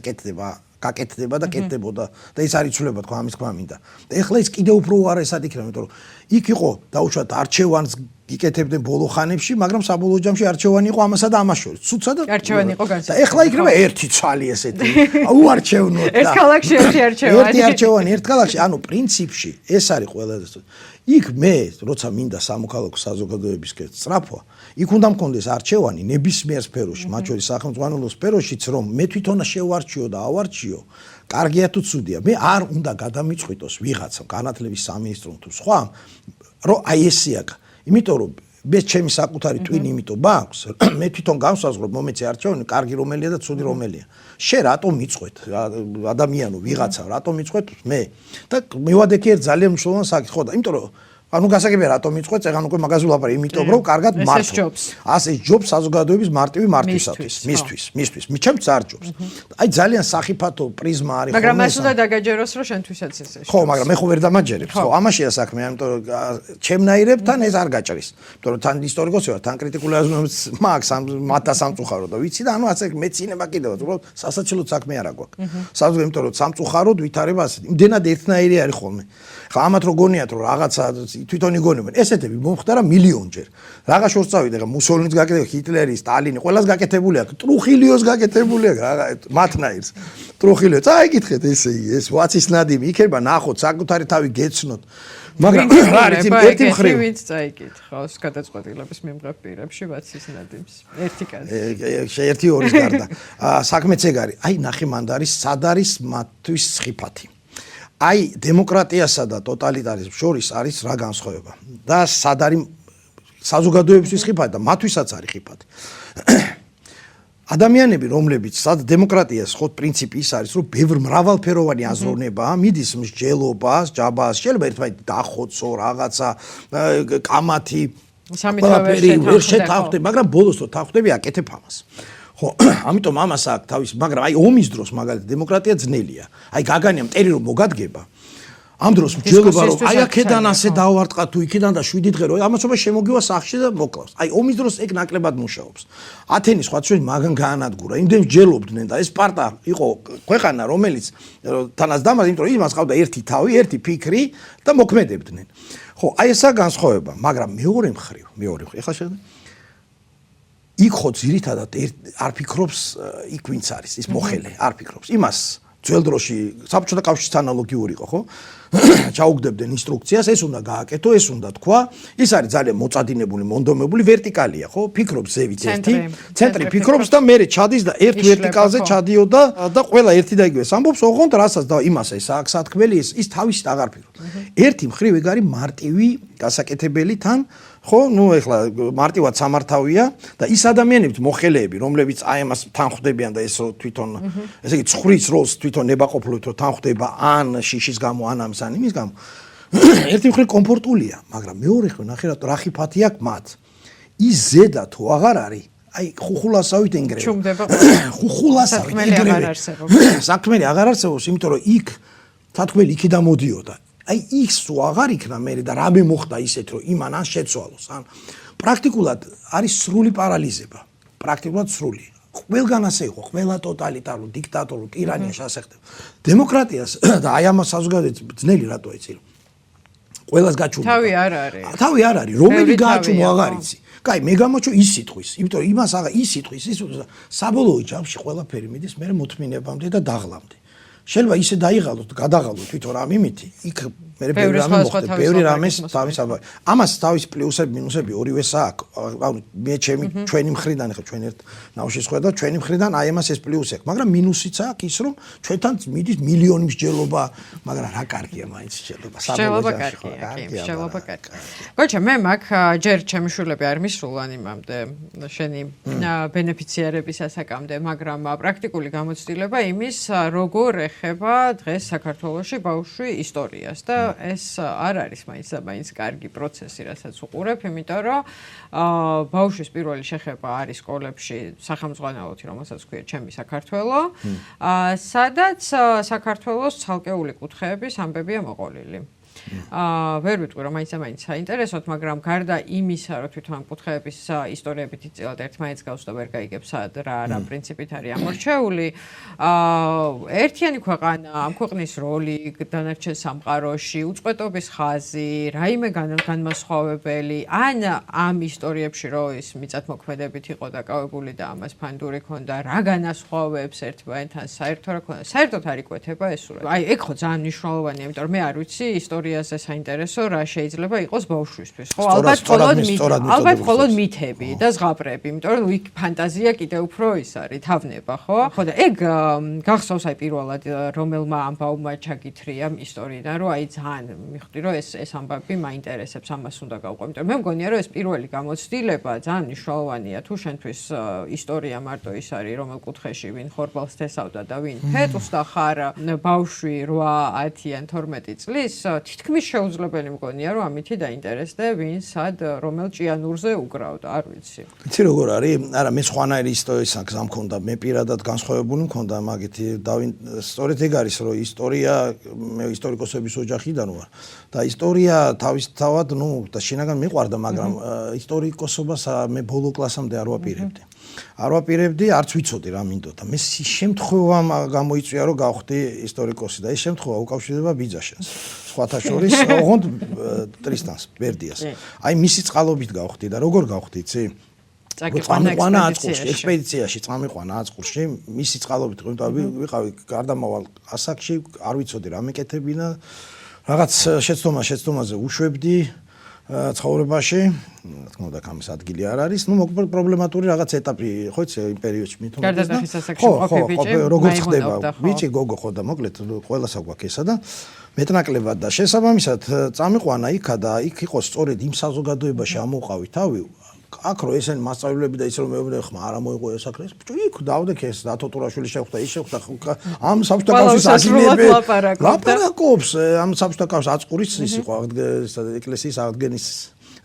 გაკეთდება და კეთდებოდა და ეს არ იცვლება თქო ამის თქმა მინდა და ეხლა ის კიდევ უფრო უარესად იქნება იმიტომ რომ იქ იყო დაუშვათ არჩევანს გიკეთებდნენ ბოლო ხანებში მაგრამ საბოლოო ჯამში არჩევანი იყო ამასა და ამას შორის ცუცა და არჩევანი იყო განსაკუთრებული და ეხლა იქნება ერთი ცვალი ესეთი უარჩევნოთ და ერთ ქალაქში ერთი არჩევანი ერთ ქალაქში ანუ პრინციპში ეს არის ყველაზე იქ მე როცა მინდა სამოქალაქო საზოგადოებისკენ სწრაფვა იქ უნდა მქონდეს არჩევანი ნებისმიერ სფეროში მათ შორის სახელმწიფო სფეროშიც რომ მე თვითონ შევარჩიო და ავარჩიო კარგია თუ ცუდია მე არ უნდა გადამიწყვიტოს ვიღაცამ განათლების სამინისტრომ თუ სხვა რომ აი ესეაკ იმიტომ რომ მე ჩემი საკუთარი ტვინი იმიტომ მაქვს მე თვითონ განსაზღვრობ მომეცე არჩევანი კარგი რომელია და ცუდი რომელია შე რატომ მიწყვეთ ადამიანო ვიღაცა რატომ მიწყვეთ მე და მივადექი ერთ ძალიან მნიშვნელოვან საკითხს ხო და იმიტომ რომ ანუ გასაგებია რატომ მიწყვეთ წეგან უკვე მაგაზე ვლაპარაკი იმიტომ რომ კარგად მართო ასე ჯობს საზოგადოების მარტივი მართვისათვის მისთვის ჩემს არ ჯობს აი ძალიან სახიფათო პრიზმა არის ხო მაგრამ მას უნდა დაგაჯეროს რომ შენთვისაც ესე ხო მაგრამ მე ხო ვერ დამაჯერებს ხო ამაშია საქმე ამიტომ რომ ჩემნაირებთან ეს არ გაჭრის იმიტომ რომ თან ისტორიკოსი ვარ თან კრიტიკული აზროვნების მაქვს მათ სამწუხაროდ და ვიცი და ანუ ასე მეცინება კიდევაც უბრალოდ სასაცილო საქმე არა გვაქვს საზოგადო იმიტომ რომ სამწუხაროდ ვითარება ასე იმდენად ერთნაირი არის ხოლმე ხა ამათ რო გონიათ რომ რაღაცა თვითონ იგონებენ ესეთები მომხდარა მილიონჯერ რაღა შორს წავიდა ხა მუსოლინის გაკეთებული ჰიტლერი სტალინი ყველას გაკეთებული აქვს ტრუხილიოს გაკეთებული აქვს მათნაირს ტრუხილიო წაიკითხეთ ესე ეს ვაცის ნადიმი იქნება ნახოთ საკუთარი თავი გეცნოთ მაგრამ რა არის ერთი მხრივ ვინც წაიკითხავს გადაწყვეტილების მიმღებ პირებში ვაცის ნადიმს ერთი კაცი ერთი ორის გარდა საქმეც ეგ არის აი ნახე მანდარის სად არის მათთვის ხიფათი აი დემოკრატიასა და ტოტალიტარიზმს შორის არის რა განსხვავება და სად არის საზოგადოებისთვის ხიფათი და მათთვისაც არის ხიფათი ადამიანები რომლებიც სად დემოკრატიას ხო პრინციპი ის არის რომ ბევრ მრავალფეროვანი აზროვნება მიდის მსჯელობას ჯაბას შეიძლება ერთმანეთს დახოცო რაღაცა კამათი სამითოვე შეთანხმდები მაგრამ ბოლოს რო თანხმდები აკეთებ ამას ხო ამიტომ ამას აქვს თავის მაგრამ აი ომის დროს მაგალითად დემოკრატია ძნელია აი გაგანია მტერი რომ მოგადგება ამ დროს მსჯელობა რომ აი აქედან ასე დავარტყა თუ იქიდან და 7 დღე რომ ამასობა შემოგივა სახლში და მოკლავს აი ომის დროს ეგ ნაკლებად მუშაობს ათენის სხვა ჩვენ მაგან გაანადგურა იმდენ მსჯელობდნენ და ეს სპარტა იყო ქვეყანა რომელიც თანაც დამართ იმიტომ რომ იმას ყავდა ერთი თავი ერთი ფიქრი და მოქმედებდნენ ხო აი ესა განსხვავება მაგრამ მეორე მხრივ ეხლა შეხედე იქ ხო ძირითადად არ ფიქრობს იქ ვინც არის ის მოხელე არ ფიქრობს იმას ძველ დროში საბჭოთა კავშირის ანალოგიური იყო ხო ჩაუგდებდნენ ინსტრუქციას ეს უნდა გააკეთო ეს უნდა თქვა ის არის ძალიან მოწადინებული მონდომებული ვერტიკალია ხო ფიქრობს ზევით ერთი ცენტრი ფიქრობს და მე ჩადის და ერთ ვერტიკალზე ჩადიოდა და ყველა ერთი და იგივეს ამბობს ოღონდ რასაც და იმას ეს აქ სათქმელი ის თავის აღარ ფიქრობს ერთი მხრივ ეგ არის მარტივი გასაკეთებელი თან ხო ნუ ეხლა მარტივად სამართავია და ის ადამიანები მოხელეები რომლებიც აი ამას თანხმდებიან და ეს თვითონ ესე იგი ცხვრის როლს თვითონ ნებაყოფლობთ რომ თანხმდება ან შიშის გამო ან ამის ან იმის გამო ერთი მხრივ კომფორტულია მაგრამ მეორე მხრივ ნახე რა ხიფათი აქვს მათ ის ზედა თუ აღარ არის აი ხუხულასავით ენგრევა ხუხულასავით საქმე აღარ არსებობს იმიტომ რომ იქ თათქმელი იქიდან მოდიოდა აი ის თუ აღარ იქნა მე და რამე მოხდა ისეთ რომ იმან ან შეცვალოს ან პრაქტიკულად არის სრული პარალიზება პრაქტიკულად სრული ყველგან ასე იყო, ყველა ტოტალიტარულ, დიქტატორულ, ტირანიაში ასე ხდება. დემოკრატიას და აი ამას საზოგადოებრივ ძნელი რატო ეცი? ყველას გაჩუმდა. თავი არ არის. თავი არ არის, რომელი გააჩუმო აღარ იცი. კაი, მე გამოჩვო ის სიტყვის, იმიტომ რომ იმას აღარ ის სიტყვის, ის საბოლოო ჯამში ყველაფერი მიდის მე მოთმინებამდე და დაღლამდე. შეიძლება ისე დაიღალოთ, გადაღალოთ თვითონ რამ იმითი, იქ მე ბევრი რამე მოხდა, ბევრი რამეს თავის აბა. ამას თავის პლუსები, მინუსები ორივესა აქვს. ანუ მე ჩვენი მხრიდან ხა ჩვენ ერთ ნავში შევხედავ, ჩვენი მხრიდან აი ამას ეს პლუსი აქვს, მაგრამ მინუსიც აქვს ის რომ ჩვენთან მიდის მილიონი მსჯელობა, მაგრამ რა კარგია მაინც მსჯელობა. მსჯელობა კარგია, მსჯელობა კარგია. გოჩა, მე მაგ ჯერ ჩემი შვილები არ მისულან იმამდე შენი ბენეფიციარების ასაკამდე, მაგრამ პრაქტიკული გამოცდილება იმის როგორ ეხება დღეს საქართველოში ბავშვი ისტორიას და ეს არ არის მაინც კარგი პროცესი, რასაც უყურებ, იმიტომ რომ ბავშვის პირველი შეხება არის სკოლებში სახელმძღვანელოთი, რომელსაც ქვია ჩემი საქართველო, სადაც საქართველოს ცალკეული კუთხეების ამბებია მოყოლილი. ვერ ვიტყვი რომ მაინც საინტერესოდ, მაგრამ გარდა იმისა, რომ თვითონ კუთხეების ისტორიებით იწილად ერთმანეთს გავს და ვერ გაიგებს რა პრინციპით არის ამორჩეული, ერთიანი ქვეყანა, ამ ქვეყნის როლი დანარჩენ სამყაროში, უწყვეტობის ხაზი, რაიმე განმასხვავებელი, ან ამ ისტორიებში რო ის მიწათმოქმედებით იყო დაკავებული და ამას ფანდური ქონდა, რა განასხვავებს ერთმანეთთან, საერთოდ რა ქონდა, საერთოდ არ იკვეთება ეს სურათი. აი, ეგ ხო ძალიან მნიშვნელოვანია, იმიტომ რომ მე არ ვიცი ისტორიაზე საინტერესო რა შეიძლება იყოს ბავშვისთვის. ხო, ალბათ მხოლოდ მითები და ზღაპრები, იმიტომ რომ იქ ფანტაზია კიდევ უფრო ის არის, თავნება, ხო? ხო და ეგ გახსოვს აი პირველად რომელმა ამბავმა ჩაგითხრია ისტორიიდან, რომ აი ძალიან მიხვდი რომ ეს ამბავი მაინტერესებს, ამას უნდა გავყვე. იმიტომ რომ მე მგონია რომ ეს პირველი გამოცდილება ძალიან მნიშვნელოვანია თუ შენთვის ისტორია მარტო ის არის რომელ კუთხეში ვინ ხორბალს თესავდა და ვინ ფეტოს და ხარ ბავშვი 8, 10 ან 12 წლის თითქმის შეუძლებელი მგონია რომ ამითი დაინტერესდე ვინ სად რომელ ჭიანურზე უკრავდა, არ ვიცი. იცი როგორ არის? არა, მე სხვანაირი ისტორიის გზა მქონდა, მე პირადად განსხვავებული მქონდა მაგითი სწორედ ეგ არის რომ ისტორია მე ისტორიკოსების ოჯახიდან ვარ და ისტორია თავისთავად და შინაგან მიყვარდა, მაგრამ ისტორიკოსობას მე ბოლო კლასამდე არ ვაპირებდი. არ ვაპირებდი, არც ვიცოდი რა მინდოდა. მე შემთხვევა გამოიწვია რომ გავხდი ისტორიკოსი და ეს შემთხვევა უკავშირდება ბიძაშენს. სხვათა შორის ოღონდ ტრისტანს, ბერდიას. აი მისი წყალობით გავხდი და როგორ გავხდი, იცი? წამიყვანა აწყურში, ექსპედიციაში წამიყვანა აწყურში, მისი წყალობით, იმიტომ ვიყავი გარდამავალ ასაკში, არ ვიცოდი რა მეკეთებინა. რაღაც შეცდომაზე უშვებდი ცხოვრებაში, რა თქმა უნდა, ამის ადგილი არ არის. პრობლემატური რაღაც ეტაპი ხო იცი იმ პერიოდში მithom. გარდაქმნის ასაკში მყოფი ბიჭი. როგორც ხდება, ბიჭი, გოგო ხო და მოკლედ ყველას აქვს ესა და მეტნაკლებად და შესაბამისად წამიყვანა იქა და იქ იყო სწორედ იმ საზოგადოებაში ამოვყავი თავი. აქ რო ესენ მასწავლებლები და ის რომ მეუბნები ხმა არა მოიღო ეს აკრეს ბიჭო იქ დავდექ ეს დათო ტურაშვილი შეხვდა ის შეხვდა ამ საბჭოთა კავშირის აგილები ლაპარაკობს ამ საბჭოთა კავშირის აწყურის ის იყო ეკლესიის აღდგენის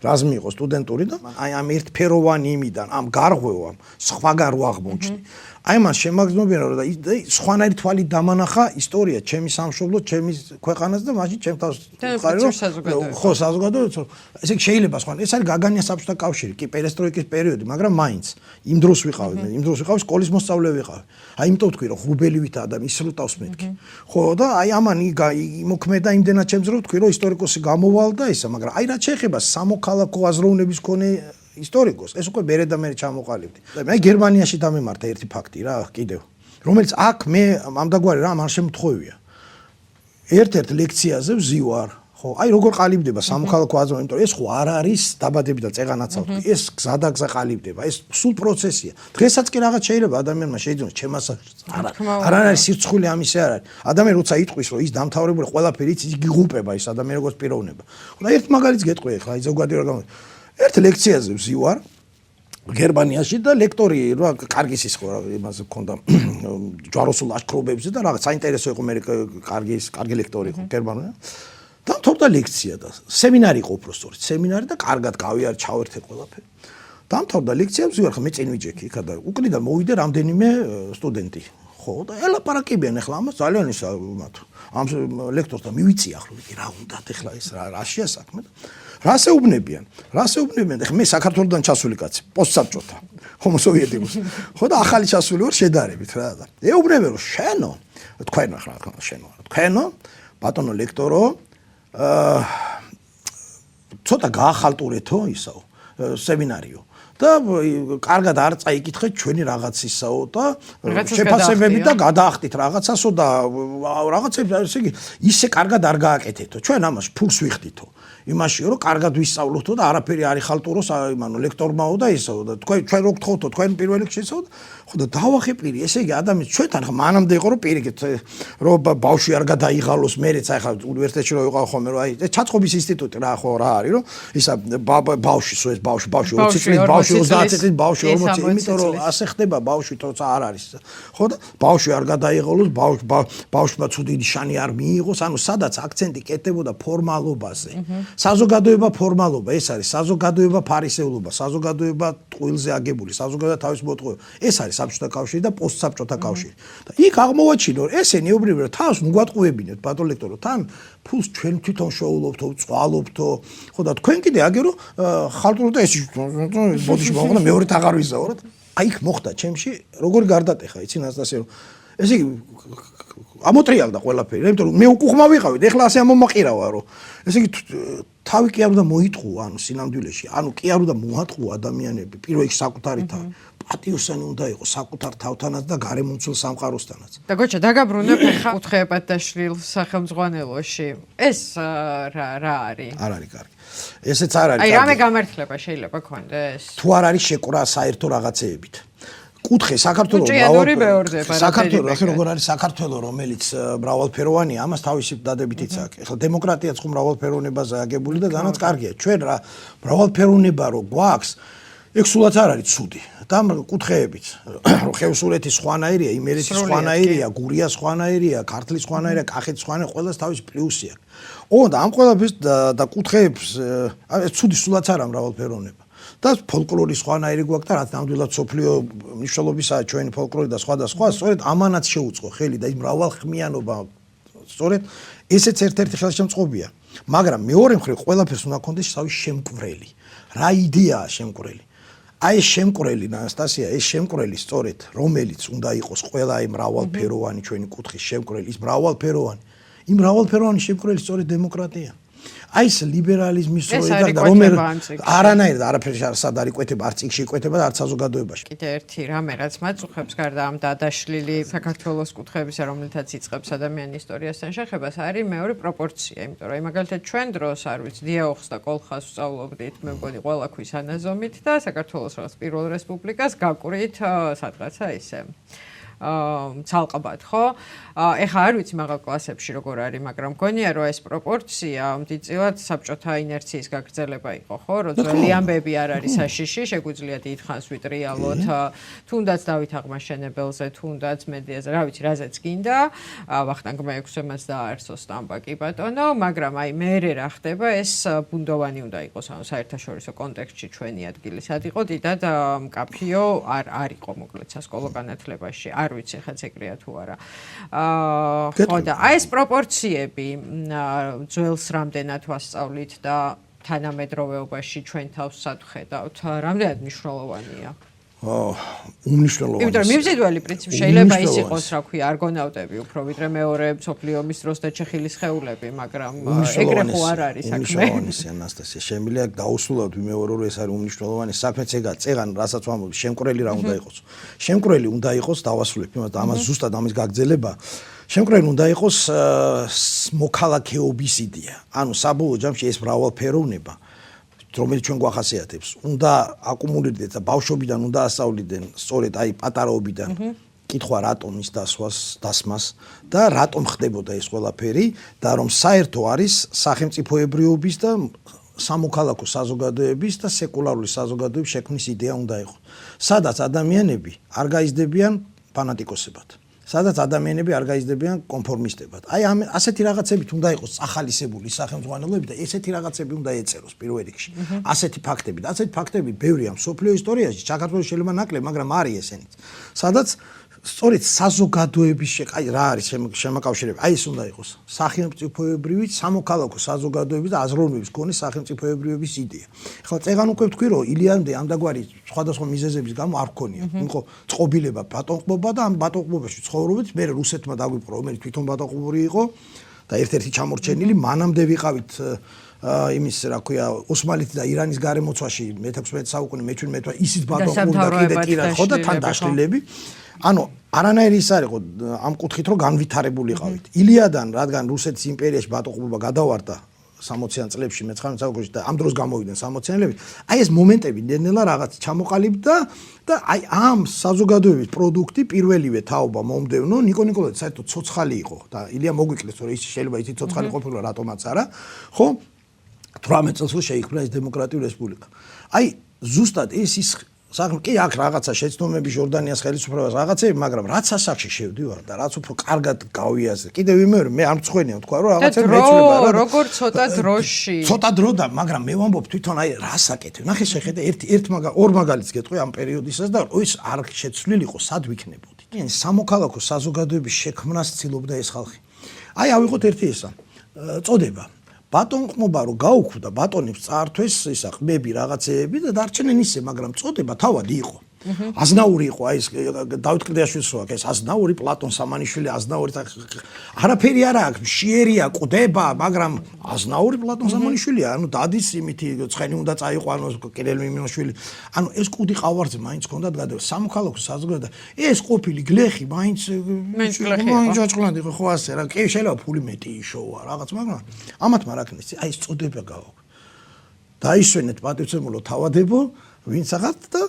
რაზმი იყო სტუდენტური და აი ამ ერთფეროვანი იმიდან ამ გარღვევამ სხვაგან რო აღმოჩნდი აი მას შემაგზნობიან რომ და სხვანაირი თვალით დამანახა ისტორია ჩემი სამშობლო ჩემი ქვეყანას და მაშინ ჩემ თავს ხარ რომ ხო საზოგადოებრივ ესე შეიძლება სხვა ეს არის გაგანია საბჭოთა კავშირი კი პერესტროიკის პერიოდი მაგრამ მაინც იმ დროს ვიყავი მე იმ დროს ვიყავი სკოლის მოსწავლე ვიყავი აი იმიტომ ვთქვი რომ ღრუბელივითაა და ის რო ტავს მეთქი ხო და აი ამან იმოქმედა იმდენად ჩემს რო ვთქვი რომ ისტორიკოსი გამოვალდა ისა მაგრამ აი რა შეეხება სამოქალაქო აზროვნების მქონე ისტორიკოს ეს უკვე მერე და მერე ჩამოყალიბდი. მე გერმანიაში დამემართა ერთი ფაქტი რა კიდევ რომელიც აქ მე ამდაგვარი რამ არ შემთხვევია. ერთ-ერთ ლექციაზე ვზივარ ხო აი როგორ ყალიბდება სამოქალაქო აზროვნება იმიტომ ეს ხო არ არის დაბადებიდან წეღანაცავ ეს გზადაგზა ყალიბდება ეს სულ პროცესია. დღესაც კი რაღაც შეიძლება ადამიანმა შეიძლება ჩემასაკში არ არის სირცხული ამისე არ არის. ადამიანი როცა იტყვის რომ ის დამთავრებული ყველაფერი იცი გიღუპება ის ადამიანი როგორც პიროვნება. და ერთ მაგალითს გეტყვი ახლა აი ზოგადი რა გამო ერთ ლექციაზე ვზივარ გერმანიაში და ლექტორი რა კარგი ის ხო იმაზე მქონდა ჯვაროსულ ლაშქრობებზე და რაღაც საინტერესო იყო მე კარგი ლექტორი იყო გერმანული დამთავრდა ლექცია და სემინარი იყო უბრალოდ სემინარი და კარგად გავიარე ჩავერთე ყველაფერი დამთავრდა ლექცია ვზივარ ხა მე წინ ვიჯექი იქა და უკნიდან მოვიდა რამდენიმე სტუდენტი ხო და ელაპარაკებიან ახლა ამას ძალიან ისა მათ ამ ლექტორთან მივიწი ახლა რა უნდათ ახლა ეს რაშია საქმე და რას ეუბნებიან ახლა მე საქართველოსდან ჩასული კაცი პოსტსაბჭოთა ჰომოსოვიეტიკოს ხო და ახალი ჩასული ვარ შედარებით რა და ეუბნებიან რომ შენო თქვენ ახლა შენო თქვენო ბატონო ლექტორო ცოტა გაახალტურეთო ისაო სემინარიო და კარგად არ წაიკითხეთ ჩვენი რაღაცისაო და შეფასებები და გადაახდით რაღაცასო და რაღაცებს ესე იგი ისე კარგად არ გააკეთეთო ჩვენ ამას ფულს ვიხდითო იმაშიო რომ კარგად ვისწავლოთო და არაფერი არ იხალტუროს აიმანო ლექტორმაო და ისაო და ჩვენ რო გთხოვთო თქვენ პირველ რიგშიო ხო და დავახე პირი ესე იგი ადამიანს ჩვენთან ხა მანამდე იყო რომ პირიქით რომ ბავშვი არ გადაიღალოს მერეც აი ხა უნივერსიტეტში რო ვიყავ ხოლმე რომ აი ჩაწყობის ინსტიტუტი რა ხო რა არის რომ ისა ბავშვი 20 წლის ბავშვი 30 წლის ბავშვი 40 იმიტომ რომ ასე ხდება ბავშვი თორსა არ არის ხო და ბავშვი არ გადაიღალოს ბავშვმა ცუდი ნიშანი არ მიიღოს ანუ სადაც აქცენტი კეთდებოდა ფორმალობაზე საზოგადოება ფორმალობა ეს არის საზოგადოება ფარისეულობა საზოგადოება ტყუილზე აგებული საზოგადოება თავის მოტყუილ ეს არის საბჭოთა კავშირი და პოსტსაბჭოთა კავშირი და იქ აღმოვაჩინო რომ ესენი ეუბნებიან რომ თავს მგვატყუებინეთ ბატონ ლექტორო თან ფულს ჩვენ თვითონ შოულობთო წვალობთო ხო და თქვენ კიდე აგერო ხალხურდა ეს ბოდიში მოხდა მეორედ აღარ ვიზავროთ აი იქ მოხდა ჩემში როგორ გარდატეხა იცი ნასტასია რომ ესე იგი ამოტრიალდა ყველაფერი იმიტომ რომ მე უკუღმა ვიყავით ეხლა ასე ამომაყირავა რომ ესე იგი თავი კი არ უნდა მოიტყუა ანუ სინამდვილეში ანუ კი არ უნდა მოატყუა ადამიანები პირველ რიგში საკუთარი თავი პატიოსანი უნდა იყოს საკუთარ თავთანაც და გარემომცველ სამყაროსთანაც და გოჩა დაგაბრუნებ ხა უთხეებად დაშლილ სახელმძღვანელოში ეს რა არის არ არის კარგი ესეც არ არის აი რამე გამართლება შეიძლება გქონდეს თუ არ არის შეკრა საერთო რაღაცეებით კუთხე საქართველოს როგორ არის საქართველოს რომელიც მრავალფეროვანია ამას თავისი დადებითიც აქვს ეხლა დემოკრატიაც ხო მრავალფეროვნებაზე აგებული და განაც კარგია ჩვენ რა მრავალფეროვნება რო გვაქვს ეგ სულაც არ არის ცუდი და კუთხეებით რომ ხევსურეთის ხვანაირია იმერეთის ხვანაირია გურია ხვანაირია ქართლის ხვანაირია კახეთის ხვანაირია ყველას თავისი პლუსი აქვს ოღონდ ამ ყველაფერს და კუთხეებს ეს ცუდი სულაც არა მრავალფეროვნება და ფოლკლორის ხვანაირი გვაქვს და რაც ნამდვილად სოფლიო მნიშვნელობისაა ჩვენი ფოლკლორი და სხვა სწორედ ამანაც შეუწყო ხელი და ის მრავალხმიანობა სწორედ ესეც ერთ-ერთი ხელშემწყობია მაგრამ მეორე მხრივ ყველაფერს უნდა ქონდეს თავის შემკვრელი რა იდეაა შემკვრელი აი ეს შემკვრელი ნასტასია ეს შემკვრელი სწორედ რომელიც უნდა იყოს ყველა აი მრავალფეროვანი ჩვენი კუთხის შემკვრელი ის მრავალფეროვანი იმ მრავალფეროვანი შემკვრელი სწორედ დემოკრატია აი ეს ლიბერალიზმის სწორედ რომელიც არანაირად არაფერს არ არიკვეთება არც იქ შეკვეთება და არც საზოგადოებაში კიდე ერთი რამე რაც მაწუხებს გარდა ამ დადაშლილი საქართველოს კუთხეებისა რომელთაც იწყებს ადამიანის ისტორიასთან შეხებას არის მეორე პროპორცია იმიტომ რომ მაგალითად ჩვენ დროს არ ვიცი დიაოხს და კოლხას ვსწავლობდით მე მგონი ყველათვის ანაზომით და საქართველოს რაღაც პირველ რესპუბლიკას გაკვირით სადღაცა ისე ცალყაბად ხო? ეხლა არ ვიცი მაღალ კლასებში როგორ არის, მაგრამ მგონია რომ ეს პროპორცია დიდწილად საბჭოთა ინერციის გაგრძელება იყო, ხო? რომ ძველი ამბები არ არის საშიში, შეგვიძლია დიდხანს ვიტრიალოთ, თუნდაც დავით აღმაშენებელზე, თუნდაც მედიაზე, რა ვიცი, რაზეც გინდა, ვახტანგ მეექვსემაც დააარსო სტამბა კი ბატონო, მაგრამ აი მერე რა ხდება, ეს ბუნდოვანი უნდა იყოს, ანუ საერთაშორისო კონტექსტში ჩვენი ადგილი სად იყო, დიდად მკაფიო არ იყო მოკლედ სასკოლო განათლებაში. არ ვიცი ხა ცეკრია თუ არა. ხო და აი ეს პროპორციები ძველს რამდენად ვასწავლით და თანამედროვეობაში ჩვენ თავს სად ვხედავთ, რამდენად მნიშვნელოვანია? უმნიშვნელოვანესი. იმიტომ რომ მიმზიდველი პრინციპი შეიძლება ის იყოს, რა ქვია, არგონავტები უფრო ვიდრე მეორე მსოფლიო ომის დროს და ჩეხილის სხეულები, მაგრამ ეგრე ხო არ არის საქმე. უმნიშვნელოვანესი ანასტასია, შემიძლია დაუსულოთ ვიმეორო რომ ეს არის უმნიშვნელოვანესი საქმეც ეგა, წეღან რასაც ვამბობ, შემკვრელი რა უნდა იყოს. შემკვრელი უნდა იყოს დავასრულებ, იმიტომ ამას ზუსტად ამის გაგრძელება. შემკვრელი უნდა იყოს მოქალაქეობის იდეა. ანუ საბოლოო ჯამში ეს მრავალფეროვნება რომელიც ჩვენ გვახასიათებს, უნდა აკუმულირდეთ და ბავშვობიდან უნდა ასწავლიდნენ, სწორედ აი პატარაობიდან კითხვა რატომ ის დასმას და რატომ ხდებოდა ეს ყველაფერი და რომ საერთო არის სახელმწიფოებრიობის და სამოქალაქო საზოგადოების და სეკულარული საზოგადოების შექმნის იდეა უნდა იყოს. სადაც ადამიანები არ გაიზრდებიან ფანატიკოსებად. სადაც ადამიანები არ გაიზრდებიან კონფორმისტებად. აი ასეთი რაღაცებით უნდა იყოს ახალისებული სახელმძღვანელოები და ესეთი რაღაცები უნდა ეწეროს პირველ რიგში. ასეთი ფაქტები და ასეთი ფაქტები ბევრია მსოფლიო ისტორიაში, საქართველოს შეიძლება ნაკლები, მაგრამ არის ესენიც. სადაც სწორედ საზოგადოების აი რა არის შემაკავშირები. აი ეს უნდა იყოს სახელმწიფოებრივი სამოქალაქო საზოგადოების და აზროვნების მქონე სახელმწიფოებრიობის იდეა. ახლა წეგან უკვე ვთქვი რომ ილიანამდე ამდაგვარი სხვადასხვა მიზეზების გამო არ ქონია. იყო წყობილება ბატონყმობა და ამ ბატონყმობაში ცხოვრობით მე რუსეთმა დაგვიპყრო, რომელიც თვითონ ბატონყმური იყო და ერთ-ერთი ჩამორჩენილი მანამდე ვიყავით იმის რა ქვია ოსმალეთი და ირანის გარემოცვაში მე-16 საუკუნე მე-17 ისიც ბატონყმობდა კიდე ტირად ხო და თან დაშლილები. ანუ არანაირი ის არ იყო ამ კუთხით რომ განვითარებულიყავით. ილიადან რადგან რუსეთის იმპერიაში ბატონყმობა გადავარდა 60-იან წლებში მე-19 საუკუნეში და ამ დროს გამოვიდნენ 60-იანლები. აი ეს მომენტები ნელ-ნელა რაღაც ჩამოყალიბდა და აი ამ საზოგადოების პროდუქტი პირველივე თაობა მომდევნო ნიკო ნიკოლაძე საერთოდ ცოცხალი იყო და ილია მოგვიკლეს რომ ის შეიძლება იცით ცოცხალი ყოფილა რატომაც არა ხო 18 წელს შეიქმნა ეს დემოკრატიული რესპუბლიკა. აი ზუსტად ის კი აქ რაღაცა შეცდომები ჟორდანიას ხელისუფლებას რაღაცები, მაგრამ რაც ასაკში შევდივარ და რაც უფრო კარგად გავიაზრე. კიდევ ვიმეორე, მე არ მწხვენია თქვა რომ რაღაცა მეცვლება რა. როგორ ცოტა დროში. ცოტა დრო და მაგრამ მე ვამბობ თვითონ აი რას აკეთებ. ნახე შეხედე ორ მაგალითს გეტყვი ამ პერიოდისას და ის არ შეცვლილიყო სად ვიქნებოდი. სამოქალაქო საზოგადოების შექმნას ცდილობდა ეს ხალხი. აი ავიღოთ ერთი ესა. წოდება ბატონყმობა რო გაუქმდა ბატონებს წაართვეს ისა ყმები რაღაცეები და დარჩენენ ისე მაგრამ წოდება თავადი იყო აზნაური იყო აი ეს დავით კლდიაშვილის რო აქ ეს აზნაური პლატონ სამანიშვილი აზნაური არაფერი არა აქვს შიერია ყდება მაგრამ აზნაური პლატონ სამანიშვილია ანუ დადის იმითი ცხენი უნდა წაიყვანოს კირილ მიმინოშვილი ანუ ეს კუდი ყავარზე მაინც ჰქონდათ გადავა სამოქალაქო საზოგადოება ეს ყოფილი გლეხი მაინც ჯაჭყლანდი ხო ასე რა კი შეიძლება ფული მეტი იშოვა რაღაც მაგრამ ამათმა რა ქნეს აი ეს წოდება გავა დაისვენეთ პატივცემულო თავადებო ვინც აღარ და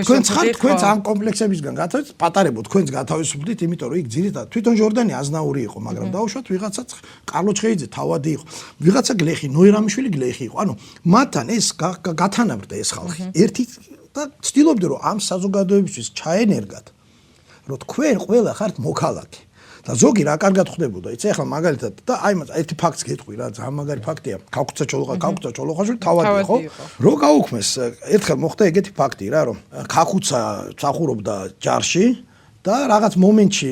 თქვენც ამ კომპლექსებისგან გათავისუფლდით, პატარებო თქვენც გათავისუფლდით, იმიტომ რომ იქ ძირითადად თვითონ ჟორდანი აზნაური იყო, მაგრამ დაუშვათ ვიღაცაც კარლო ჩხეიძე თავადი იყო. ვიღაცა გლეხი, ნოირამიშვილი გლეხი იყო. ანუ მათთან ეს გათანაბრდა ეს ხალხი. ერთი და ცდილობდი რომ ამ საზოგადოებისთვის ჩაენერგათ, რომ თქვენ ყველა ხართ მოქალაქე. და ზოგი რა კარგად ხდებოდა, იცი ახლა მაგალითად და აი ერთი ფაქტს გეტყვი რა, ძალიან მაგარი ფაქტია. ქაქვცა ჩოლოხაშვილი თავადი ხო? რო გაუქმეს, ერთხელ მოხდა ეგეთი ფაქტი რა, რომ ქაქვცა მსახურობდა ჯარში და რაღაც მომენტში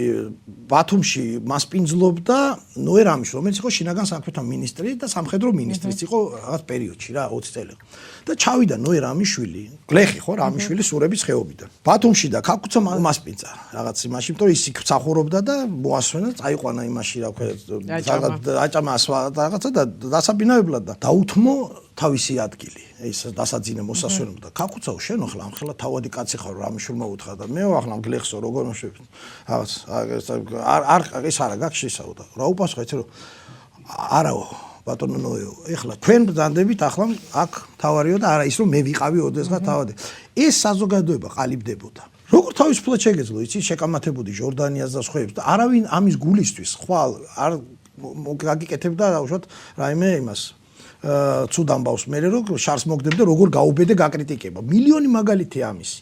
ბათუმში მას პინძლობდა ნოერამიშვილი, რომელიც იყო შინაგან საქმეთა მინისტრი და სამხედრო მინისტრიც იყო რაღაც პერიოდში რა 20 წელი. და ჩავიდა ნოერამიშვილი, გლეხი ხო რამიშვილი სურების ხეობიდან. ბათუმში და ქაქვცა მას პინცა რაღაც იმაში, იმიტომ ის იქ მსახურობდა და მოასვენა, წაიყვანა იმაში რა ქვია, აჭამა რაღაცა და დასაბინავებლად და დაუთმო თავისი ადგილი. ეს დასაძინე მოსასვენებლად და ქაქვცაო შენ ახლა ამხელა თავადი კაცი ხარ რამიშვილმა უთხრა და მე ახლა გლეხსო როგორ მოშვები. რაღაც არ ეს არა გაქვს შესაუდა. რა უპასუხე ეცე რომ არაო ბატონო ნოეო ეხლა თქვენ ბრძანდებით ახლა აქ თავარიო და არა ის რომ მე ვიყავი ოდესღა თავადი. ეს საზოგადოება ყალიბდებოდა. როგორ თავისუფლად შეგეძლო იცი შეკამათებოდი ჟორდანიას და სხვაებს და არავინ ამის გულისთვის ხვალ არ გაგიკეთებდა უშოთ რაიმე იმას ცუდ ამბავს მე რომ შარს მოგდებდა როგორ გაუბედე გაკრიტიკება მილიონი მაგალითი ამისი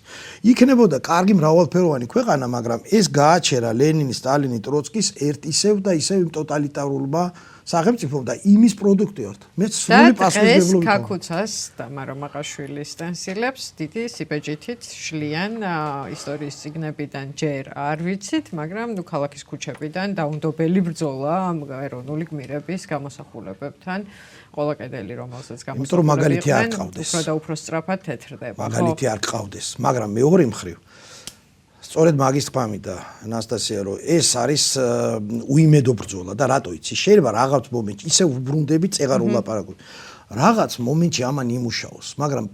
იქნებოდა კარგი მრავალფეროვანი ქვეყანა მაგრამ ეს გააჩერა ლენინის სტალინი ტროცკის ერთ ისევ და ისევ იმ ტოტალიტარულმა სახელმწიფომ და იმის პროდუქტი ვართ მე სრული პასუხისმგებლობით ქაქვცას და მარამაყაშვილის სტენსილებს დიდი სიბეჯითით შლიან ისტორიის წიგნებიდან ჯერ არ ვიცით მაგრამ ნუ ქალაქის ქუჩებიდან დაუნდობელი ბრძოლა ამ ეროვნული გმირების გამოსახულებებთან ყველა კედელი რომელსაც გამოსახულებებთან მაგალითი არ ყავდეს უფრო და უფრო სწრაფად თეთრდება მაგალითი არ ყავდეს მაგრამ მეორე მხრივ სწორედ მაგის თქმა მინდა ანასტასია რომ ეს არის უიმედო ბრძოლა და რატო იცი შეიძლება რაღაც მომენტში ისე უბრუნდები წეღარ ულაპარაკო რაღაც მომენტში ამან იმუშაოს მაგრამ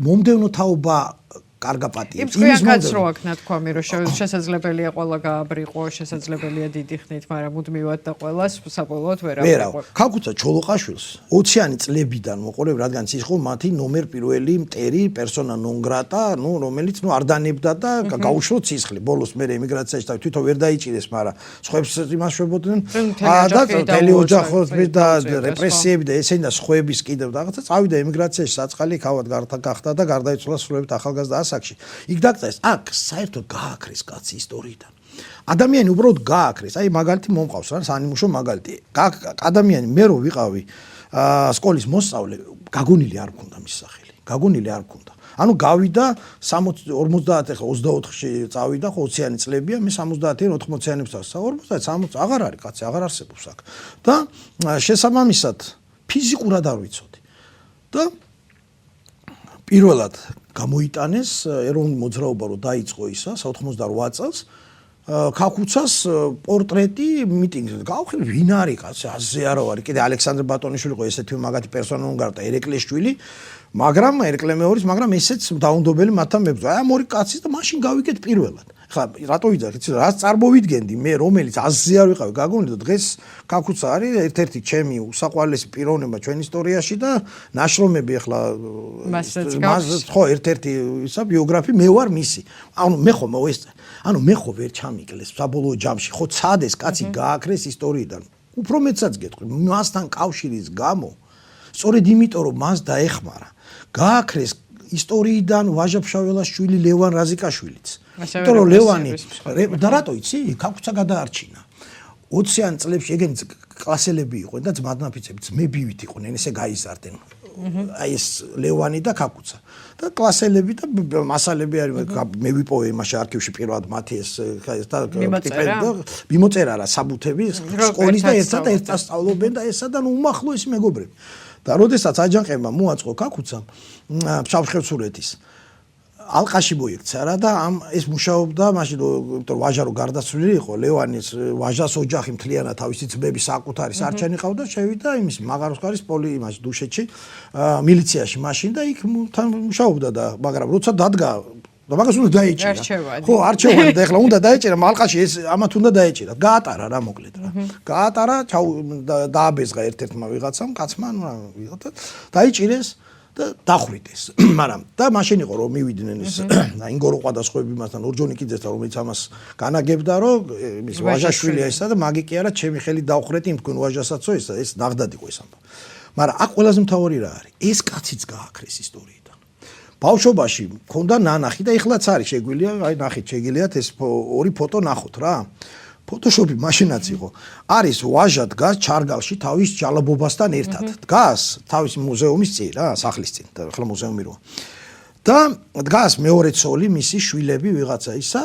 მომდევნო თაობა კარგა პატიებს იმის მომდევნო რო აქ ნათქვამი რომ შესაძლებელია ყველა გააბრიყო შესაძლებელია დიდი ხნით მაგრამ მუდმივად და ყველას საბოლოოდ ვერ აბრიყო ქაქვცა ჩოლოყაშვილს 20-იანი წლებიდან მოყოლებ რადგან ის იყო მათი ნომერ პირველი მტერი პერსონა ნონ გრატა ნუ რომელიც ნუ არ დანებდა და გაუშლო ცისხლი ბოლოს მე ემიგრაციაში და თვითონ ვერ დაიჭირეს მაგრამ სხვებს იმას შვებოდნენ და თელი ოჯახები და რეპრესიები და ესენი და სხვების კიდევ რაღაცა წავიდა ემიგრაციაში საწყალი ქავად გახდა და გარდაიცვალა სრულებით ახალგაზრდა ასაკში. იქ დაკრძალეს, აქ საერთოდ გააქრეს კაცი ისტორიიდან. ადამიანი უბრალოდ გააქრეს. აი მაგალითი მომყავს რა, საანიმუშო მაგალითი. ადამიანი მე რო ვიყავი სკოლის მოსწავლე, გაგონილი არ მქონდა მის სახელი. გაგონილი არ მქონდა. ანუ გავიდა 50 50 ახლა 24-ში წავიდა, ხო 20-იანი წლებია, მე 70-იან 80-იანებს ვსა 50 60 აღარ არის კაცი, აღარ არსებობს აქ. და შესაბამისად ფიზიკურად არ ვიცოდი. და პირველად გამოიტანეს ეროვნული მოძრაობა რო დაიწყო ისა 88 წელს ქაქუცას პორტრეტი მიტინგზე გავხილ ვინ არის კაცი აზე არა ვარ კიდე ალექსანდრე ბატონიშვილი ყო ესეთი მაგათი პერსონა უნგარდა ერეკლეშვილი მაგრამ ერეკლე მეორის მაგრამ ესეც დაუნდობელი მათთან მებრძო აი ამ ორი კაცის და მაშინ გავიკეთ პირველად ხა რატო ვიძახი იცი რაც წარმოვიდგენდი მე რომელიც აზე არ ვიყავი გაგონილი და დღეს ქაქუცა არის ერთ-ერთი ჩემი უსაყვარლესი პიროვნება ჩვენ ისტორიაში და ნაშრომები ახლა მას ხო ერთ-ერთი ისა ბიოგრაფი მე ვარ მისი ანუ მე ხომ ეს ანუ მე ხო ვერ ჩამიკლეს საბოლოო ჯამში ხო ცადეს კაცი გააქრეს ისტორიიდან უფრო მეცაც გეტყვი მასთან კავშირის გამო სწორედ იმიტომ რომ მას დაეხმარა გააქრეს ისტორიიდან ვაჟა-ფშაველას შვილი ლევან რაზიკაშვილიც იმიტომ რომ ლევანი და რატო იცი ქაქუცა გადაარჩინა 20-იან წლებში ეგენი კლასელები იყვნენ და ძმადნაფიცები ძმებივით იყვნენ ესე გაიზარდნენ აი ეს ლევანი და ქაქუცა და კლასელები და მასალები არის მე ვიპოვე იმაში არქივში პირველად მათი ეს და მიმოწერა რა საბუთები სკოლის და ერთად სწავლობენ და ესა და უმახლოესი მეგობრები და როდესაც აჯანყება მოაწყო ქაქუცამ ფშავ-ხევსურეთის ალყაში მოიქცა რა და ამ ეს მუშაობდა მაშინ იმიტომ ვაჟა რო გარდაცვლილი იყო ლევანის ვაჟას ოჯახი მთლიანად თავისი ძმების საკუთარი სარჩენი ყავდა შევიდა იმის მაღაროსკარის პოლი იმაში დუშეთში მილიციაში მაშინ და იქ მუშაობდა და მაგრამ როცა დადგა და მაგას უნდა დაეჭირა ხო არჩევანი და ეხლა უნდა დაეჭირა ალყაში ეს ამათ უნდა დაეჭირა გაატარა რა მოკლედ რა გაატარა დააბეზღა ერთ-ერთმა ვიღაცამ კაცმა ვიღაცა დაიჭირეს და დახვრიტეს მაგრამ და მაშინ იყო რომ მივიდნენ ეს ინგოროყვა და სხვები მასთან ორჯონიკიძესთან რომელიც ამას განაგებდა რომ ის ვაჟაშვილია ისა და მაგი კი არა ჩემი ხელი დავხრეტი იმ თქვენ ვაჟასაცო ეს ნაღდად იყო ეს ამბავი მაგრამ აქ ყველაზე მთავარი რა არის ეს კაციც გააქრეს ისტორიიდან ბავშვობაში მქონდა ნანახი და ეხლაც არის შეგვიძლია აი ნახეთ შეგიძლიათ ეს ორი ფოტო ნახოთ რა ფოტოშოპი მაშინაც იყო არის ვაჟა დგას ჩარგალში თავის ჯალაბობასთან ერთად დგას თავის მუზეუმის წინ რა სახლის წინ და ახლა მუზეუმი როა და დგას მეორე ცოლი მისი შვილები ვიღაცა ისა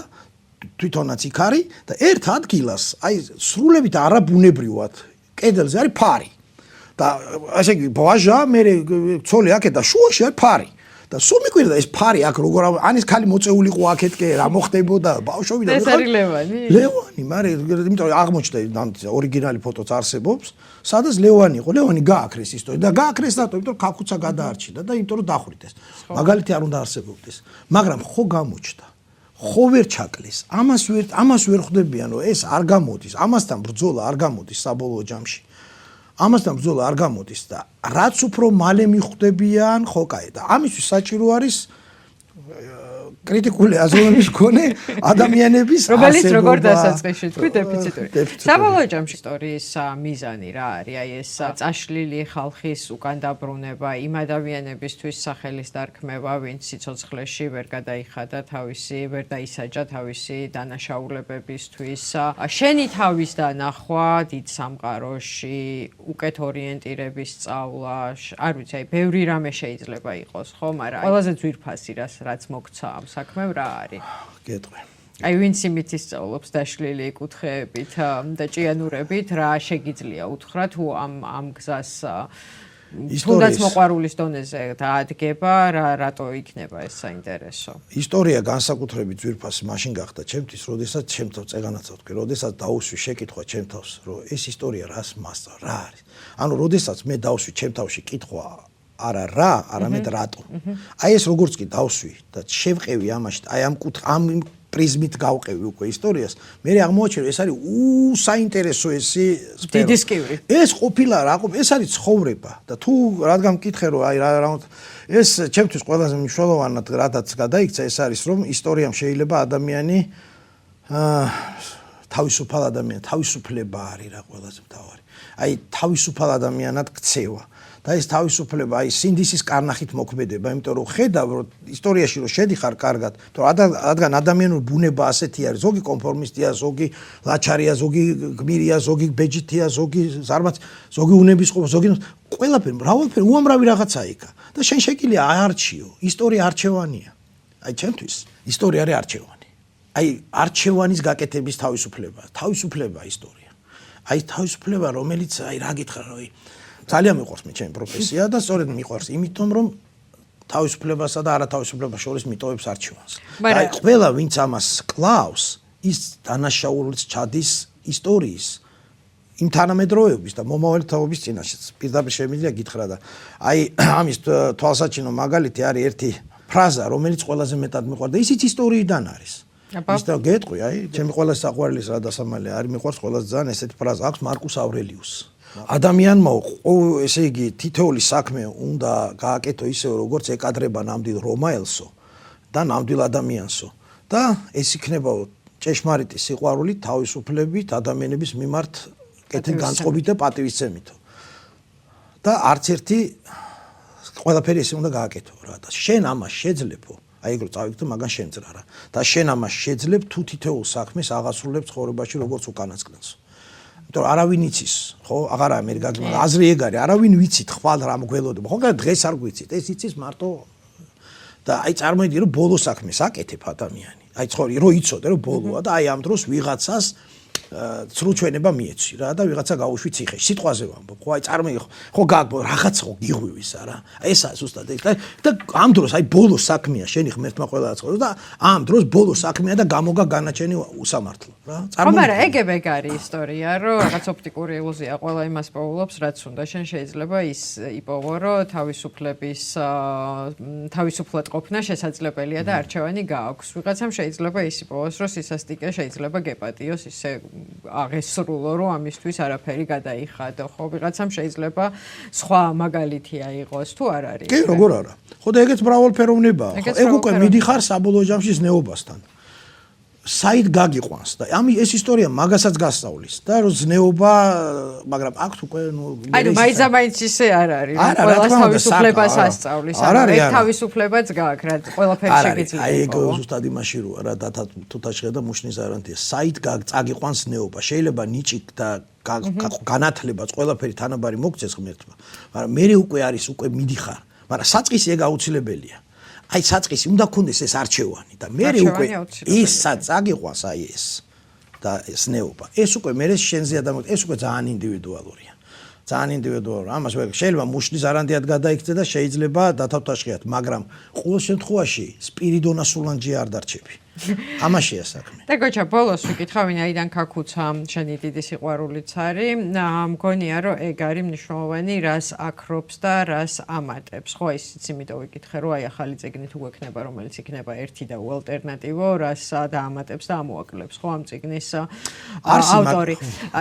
თვითონაც იქ არის და ერთ ადგილას აი სრულებით არაბუნებრივად კედელზე არის ფარი და ასე იგი ვაჟა მე ცოლი აქეთ და შუაში არის ფარი და სულ მიკვირდა ეს ფარი აქ როგორ ანის ქალი მოწეულიყო აქეთკე რა მოხდებოდა ბავშვობიდან ეს არის ლევანი ლევანი მაგრამ იმიტომ აღმოჩნდა ორიგინალი ფოტოც არსებობს სადაც ლევანი იყო ლევანი გააქრეს ისტორია და გააქრეს რატო იმიტომ რომ ქაქუცა გადაარჩინა და იმიტომ რომ დახვრიტეს მაგალითი არ უნდა არსებობდეს მაგრამ ხო გამოჩნდა ხო ვერ ჩაკლეს ამას ვერ ხვდებიან რომ ეს არ გამოდის ამასთან ბრძოლა არ გამოდის საბოლოო ჯამში ამასთან ბრძოლა არ გამოდის და რაც უფრო მალე მიხვდებიან ხო კაი და ამისთვის საჭირო არის კრიტიკული აზროვნების მქონე ადამიანების რომელიც როგორ დასაწყისში თქვი დეფიციტური საბოლოო ჯამში ისტორიის მიზანი რა არის აი ეს წაშლილი ხალხის უკან დაბრუნება იმ ადამიანებისთვის სახელის დარქმევა ვინც სიცოცხლეში ვერ გადაიხადა თავისი ვერ დაისაჯა თავისი დანაშაულებებისთვის შენი თავის დანახვა დიდ სამყაროში უკეთ ორიენტირების სწავლა არ ვიცი აი ბევრი რამე შეიძლება იყოს ხო მაგრამ ყველაზე ძვირფასი რაც მოგცა საქმე რა არის? გეტყვი. აი ვინც იმით ისწავლობს დაშლილი კუთხეებით და ჭიანურებით რა შეგიძლია უთხრა თუ ამ გზას თუნდაც მოყვარულის დონეზე დაადგება რატო იქნება ეს საინტერესო? ისტორია განსაკუთრებით ძვირფასი მაშინ გახდა ჩემთვის, როდესაც ჩემთვის წეგანაცა ვთქვი, როდესაც დაუსვი შეკითხვა ჩემთავს, რომ ეს ისტორია რას მასწავ რა არის. ანუ როდესაც მე დავსვი ჩემთავში კითხვა არა რა, არამედ რატო. აი ეს როგორც კი დავსვი და შევყევი ამაში, აი ამ პრიზმით გავყევი უკვე ისტორიას, მე აღმოაჩინე ეს არის უსაინტერესო დიდი სკივრი. ეს ყოფილა რა, ეს არის ცხოვრება და თუ რადგან მკითხე რომ აი რა ეს ჩემთვის ყველაზე მნიშვნელოვანად რადაც გადაიქცა ეს არის რომ ისტორიამ შეიძლება ადამიანი თავისუფალ თავისუფლება არის რა ყველაზე მთავარი. აი თავისუფალ ადამიანად ქცევა. და ეს თავისუფლება აი სინდისის კარნახით მოქმედება, იმიტომ რომ ხედავ რომ ისტორიაში რომ შედიხარ კარგად, რადგან ადამიანური ბუნება ასეთი არის, ზოგი კონფორმისტია, ზოგი ლაჩარია, ზოგი გმირია, ზოგი ბეჯითია, ზოგი ზარმაც, ზოგი უნებისყოფა, ზოგი ყველაფერი, მრავალფერი უამრავი რაღაცა იქა. და შენ შეკილი აარჩიო, ისტორია არჩევანია. აი ჩემთვის ისტორია არის არჩევანი. აი არჩევანის გაკეთების თავისუფლება ისტორია. აი თავისუფლება, რომელიც აი რა გითხრა, რომ ძალიან მიყვარს მე ჩემი პროფესია და სწორედ მიყვარს, იმიტომ რომ თავისუფლებასა და არათავისუფლებას შორის მიტოვებს არჩევანს. აი ყველა ვინც ამას კლავს, ის დანაშაულს ჩადის ისტორიის იმ თანამედროვეობის და მომავალი თაობის წინაშეც. პირდაპირ შემიძლია გითხრა და აი ამის თვალსაჩინო მაგალითი არის ერთი ფრაზა, რომელიც ყველაზე მეტად მიყვარდა, ისიც ისტორიიდან არის. ის და გეტყვი, აი, ჩემი ყველაზე საყვარელის რა დასამალე არის, მიყვარს ყველაზე ძალიან ესეთი ფრაზა აქვს მარკუს ავრელიუსს. ადამიანმა ესე იგი თითოეული საქმე უნდა გააკეთო ისე როგორც ეკადრება ნამდვილ რომაელსო და ნამდვილ ადამიანსო და ეს იქნება ჭეშმარიტი სიყვარული თავისუფლებით ადამიანების მიმართ კეთილგანწყობით და პატივისცემითო. და არც ერთი ყველაფერი ესე უნდა გააკეთო რა და შენ ამას შეძლებო. აი ეგ რო წავიქცე მაგან შემძრა რა. და შენ ამას შეძლებ თუ თითოეულ საქმეს აღასრულებ ცხოვრებაში როგორც უკანასკნელს. იმიტომ რომ არავინ იცის, ხო? აღარა მე გაგმო აზრი ეგ არის, არავინ ვიცით ხვალ რა მგველოდება. ხო, დღეს არ გვიცით, ეს იცის მარტო და აი წარმოიდგინე რომ ბოლო საქმეს აკეთებ ადამიანი. აი ცხოვრი რო იცოდე რომ ბოლოა და აი ამ დროს ვიღაცას ცრუჩვენება მიეცი რა და ვიღაცა გაუშვი ციხეში. სიტყვაზე ვამბობ, ხო აი წარმოიდგინე, ხო გაგბო რაღაც ხო გიღვივის არა. ესა ზუსტად ეგ და ამ დროს აი ბოლო საქმეა შენი ღმერთმა ყველა აწყობს და ამ დროს ბოლო საქმეა და გამოგა განაჩენი უსამართლო რა. მაგრამ ეგ არის ისტორია, რომ რაღაც ოპტიკური ილუზია ყველა იმას პოულობს, რაც უნდა. შენ შეიძლება ის იპოვო, რომ თავისუფლად ყოფნა შესაძლებელია და არჩევანი გააქვს. ვიღაცამ შეიძლება ის იპოვოს, რომ სისასტიკე შეიძლება გეპატიოს ისე აღესრულო, რომ ამისთვის არაფერი გადაიხადო. ხო, ვიღაცამ შეიძლება სხვა მაგალითი აიღოს, თუ არ არის. კი, როგორ არა. ხო და ეგეც მრავალფეროვნებაა. ეგ უკვე მიდიხარ საბოლოო ჯამში ზნეობასთან. საით გაგიყვანს და ეს ისტორია მაგასაც გასწავლის და რომ ზნეობა, მაგრამ აქ უკვე აი მაინც ისე არ არის. ყველა თავისუფლებას ასწავლის. ეგ თავისუფლებაც გააქვს, რა ყველაფერი შეგიძლია. აი ეგ ზუსტად იმაში როა რა და თუთაშხა და მუშნის არანტია. საით წაგიყვანს ზნეობა. შეიძლება ნიჭი და განათლებაც ყველაფერი თანაბარი მოგცეს ღმერთმა. მაგრამ მე უკვე არის უკვე მიდიხარ. მაგრამ საწყისი ეგ აუცილებელია. აი საწყისი უნდა გქონდეს ეს არჩევანი და მე უკვე ისაც აგიყვას აი ეს და ზნეობა. ეს უკვე მე შენზეა და ეს უკვე ძალიან ინდივიდუალურია. ძალიან ინდივიდუალურია. ამას შეიძლება მუშნის არანდიად გადაიქცე და შეიძლება დათავთაშხიათ, მაგრამ ყოველ შემთხვევაში სპირიდონას ულანჯი არ დარჩები. ამაშია საქმე. და გოჩა ბოლოს ვიკითხა ვინაიდან ქაქუცა შენი დიდი სიყვარულიც არის. მგონია რომ ეგ არის მნიშვნელოვანი რას აკრობს და რას ამატებს. ხო ისიც იმიტომ ვიკითხე რომ აი ახალი წიგნი თუ გვექნება რომელიც იქნება ერთი და უალტერნატივო რას დაამატებს და ამოაკლებს. ხო ამ წიგნის ავტორი.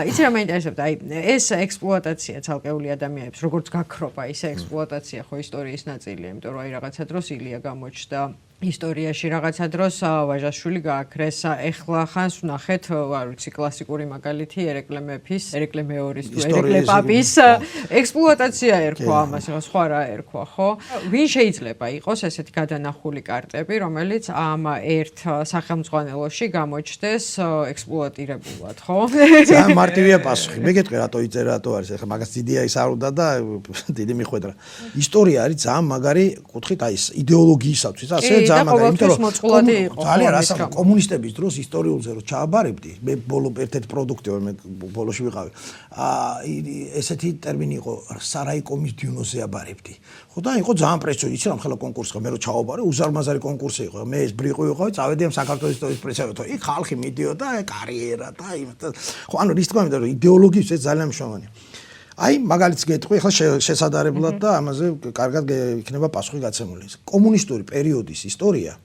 იცი რა მეინტერესებდა აი ეს ექსპლუატაცია ცალკეული ადამიანებს როგორც გაქრობა ისე ექსპლუატაცია ხო ისტორიის ნაწილია. იმიტომ რომ აი რაღაცა დროს ილია გამოჩნდა ისტორიაში რაღაცა დროს ვაჟაშვილი გააქრეს. ეხლა ხანს ვნახეთ, არ ვიცი, კლასიკური მაგალითი ერეკლე მეფის, ერეკლე მეორის თუ ერეკლე პაპის ექსპლუატაცია ერქვა ამას, სხვა რა ერქვა, ხო? ვინ შეიძლება იყოს ესეთი გადანახული კარტები, რომელიც ამ ერთ სახელმძღვანელოში გამოჩნდეს ექსპლუატირებულად, ხო? ძალიან მარტივია პასუხი. მე გეტყვი რატო იწერა, რატო არის, ეხლა მაგას დიდია ის არ უნდა და დიდი მიხვედრა. ისტორია არის ძალიან მაგარი კუთხით აი იდეოლოგიისათვის, ასე ძალიან რასაკვირველია კომუნისტების დროს ისტორიულზე რო ჩააბარებდი მე ბოლო ერთ-ერთი პროდუქტი ვარ მე ბოლოში ვიყავი ესეთი ტერმინი იყო სარაიკომის დიუნოზე აბარებდი ხო და იყო ძალიან პრესო იცი რა მხოლოდ კონკურსი ხო მე რო ჩააბარე უზარმაზარი კონკურსი იყო მე ეს ბრიყვი ვიყავი წავედი ამ საქართველოს ისტორიის პრესაზე იქ ხალხი მიდიოდა კარიერა და ხო ანუ ის თქვა მე რომ იდეოლოგიის ეს ძალიან მნიშვნელოვანია აი მაგალითს გეტყვი ახლა შესაძლებლად და ამაზე კარგად იქნება პასუხი გაცემული. კომუნისტური პერიოდის ისტორია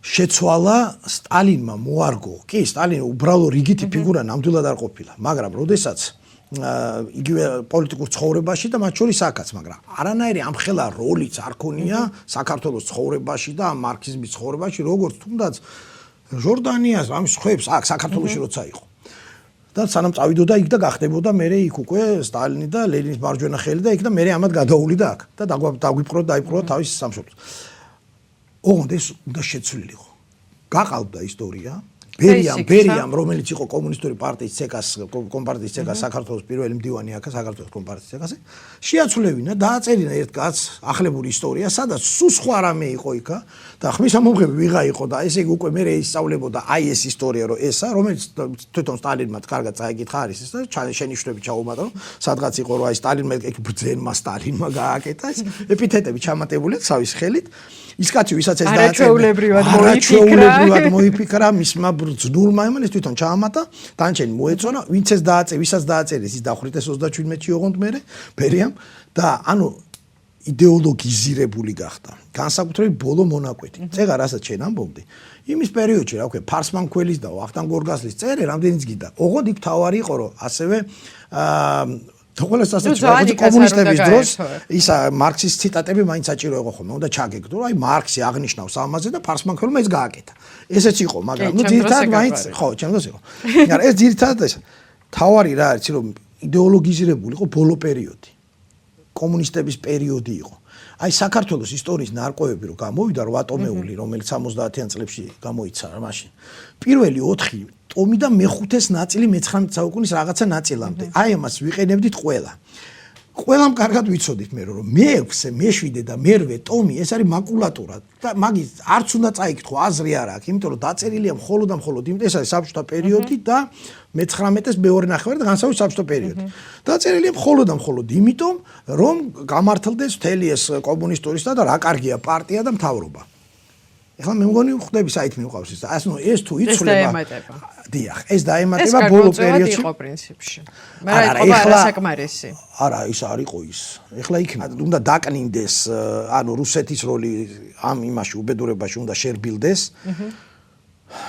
შეცვალა სტალინმა მოარგო. კი, სტალინი უბრალო რიგითი ფიგურა ნამდვილად არ ყოფილა, მაგრამ როდესაც იგივე პოლიტიკურ ცხოვრებაში და მათ შორის აქაც, მაგრამ არანაირი ამხელა როლიც არ ქონია საქართველოს ცხოვრებაში და მარქსიზმის ცხოვრებაში, როგორც თუნდაც ჟორდანიას, ამ სხვებს აქ საქართველოში როცა იყო. და სანამ წავიდოდა იქ და გახდებოდა მე იქ უკვე სტალინი და ლენინის მარჯვენა ხელი და იქ და მე ამათ გადაულიდა აქ და დაიბრუნდა თავის სამშობლოს. ოღონდ ეს უნდა შეცვლილიყო. გაყალბდა ისტორია, ბერიამ, რომელიც იყო კომუნისტური პარტიის ცეკას, კომპარტიის ცეკას საქართველოს პირველი მდივანი აქ საქართველოს კომპარტიის ცეკაზე, შეაცვლევინა, დააწერინა ერთ კაცს ახლებური ისტორია, სადაც სულ სხვა რამე იყო იქა და ხმის ამომღები ვიღა იყო და ესე იგი უკვე მე ისწავლებოდა აი ეს ისტორია რომ ესა, რომელიც თვითონ სტალინმა კარგად წაიკითხა არის ეს და შენიშვნები ჩაუმატა, სადღაც იყო რომ აი სტალინმა ეგ ბრძენმა სტალინმა გააკეთა ეს ეპითეტები ჩამატებული სავის ხელით ის კაცი ვისაც ეს არაჩვეულებრივად მოიფიქრა მისმა ბრძნულმა იმან ეს თვითონ ჩაამატა დანჩენი მოეწონა ვინც ეს ვისაც დააწერეს ის დახვრიტეს 37-ში ოღონდ მერე ბერიამ და ანუ იდეოლოგიზირებული გახდა განსაკუთრებით ბოლო მონაკვეთი წეგა რასაც შენ ამბობდი იმის პერიოდში რა ვქო ფარსმანქველის და ვახტანგ გორგასლის წერე რამდენიც გიდა ოღონდ იქ თავარი იყო რომ ასევე თოყოლეს ასეთი კომუნისტების დროს ისა მარქსის ციტატები მაინც საჭირო იყო ხოლმე უნდა ჩაგეგდო აი მარქსი აღნიშნავს ამაზე და ფარსმანქველმა ეს გააკეთა ესეც იყო მაგრამ ნუ ძირითადად მაინც ხო ჩემს იყო მაგრამ ეს ძირითადად ეს თავარი რა არის რომ იდეოლოგიზირებული იყო ბოლო პერიოდი კომუნისტების პერიოდი იყო აი საქართველოს ისტორიის ნარკვევები რომ გამოვიდა 8 ტომეული რომელიც 70-იან წლებში გამოიცა მაშინ პირველი 4 ტომი და მეხუთეს ნაწილი მე-19 საუკუნის რაღაცა ნაწილამდე აი ამას ვიყენებდით ყველამ კარგად ვიცოდით მე რომ მე-6, მე-7 და მე-8 ტომი ეს არის მაკულატურა და მაგის არც უნდა წაიკითხო აზრი არ აქვს იმიტომ რომ დაწერილია მხოლოდ და მხოლოდ იმიტომ ეს არის საბჭოთა პერიოდი და მე-19-ეს მეორე ნახევარი და განსაკუთრებით საბჭოთა პერიოდი დაწერილია მხოლოდ და მხოლოდ იმიტომ რომ გამართლდეს მთელი ეს კომუნისტურისა და რა კარგია პარტია და მთავრობა ეხლა მე მგონი ხვდები საით მივყავს ის ასნო ეს თუ იცვლება დიახ ეს დაემატება ბოლო პერიოდში იყო პრინციპში მაგრამ იყო არასაკმარისი არა ის არ იყო ის ეხლა იქნება უნდა დაკნინდეს ანუ რუსეთის როლი ამ იმაში უბედურებაში უნდა შერბილდეს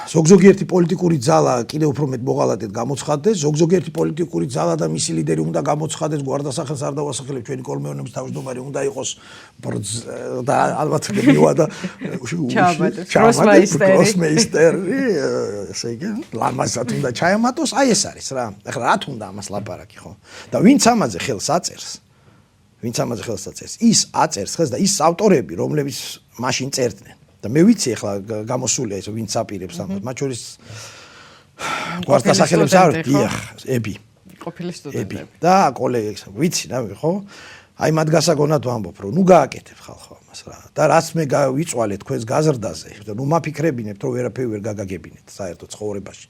ზოგიერთი პოლიტიკური ძალა კიდევ უფრო მეტ მოღალატედ გამოცხადდეს ზოგიერთი პოლიტიკური ძალა და მისი ლიდერი უნდა გამოცხადდეს გვარდასახელს არ დავასახელებ ჩვენი კოლმეონების თავმჯდომარე უნდა იყოს და ალბათ მივა და გროსმეისტერი ესე იგი ლამაზად უნდა ჩაემატოს აი ეს არის რა ეხლა რა თუნდა ამას ლაპარაკი ხო და ვინც ამაზე ხელს აწერს ის აწერს ხელს და ის ავტორები რომლებიც მაშინ წერდნენ და მე ვიცი ახლა გამოსულია ეს ვინც აპირებს ამას მათ შორის გვარდასახელებს არ დიახ ები ყოფილი სტუდენტები და კოლეგებს ვიცი რა ხო აი მათ გასაგონად ვამბობ რომ ნუ გააკეთებ ხალხო ამას რა და რაც მე გავიწვალე თქვენს გაზრდაზე და ნუ მაფიქრებინებთ რომ ვერაფერი ვერ გაგაგებინეთ საერთოდ ცხოვრებაში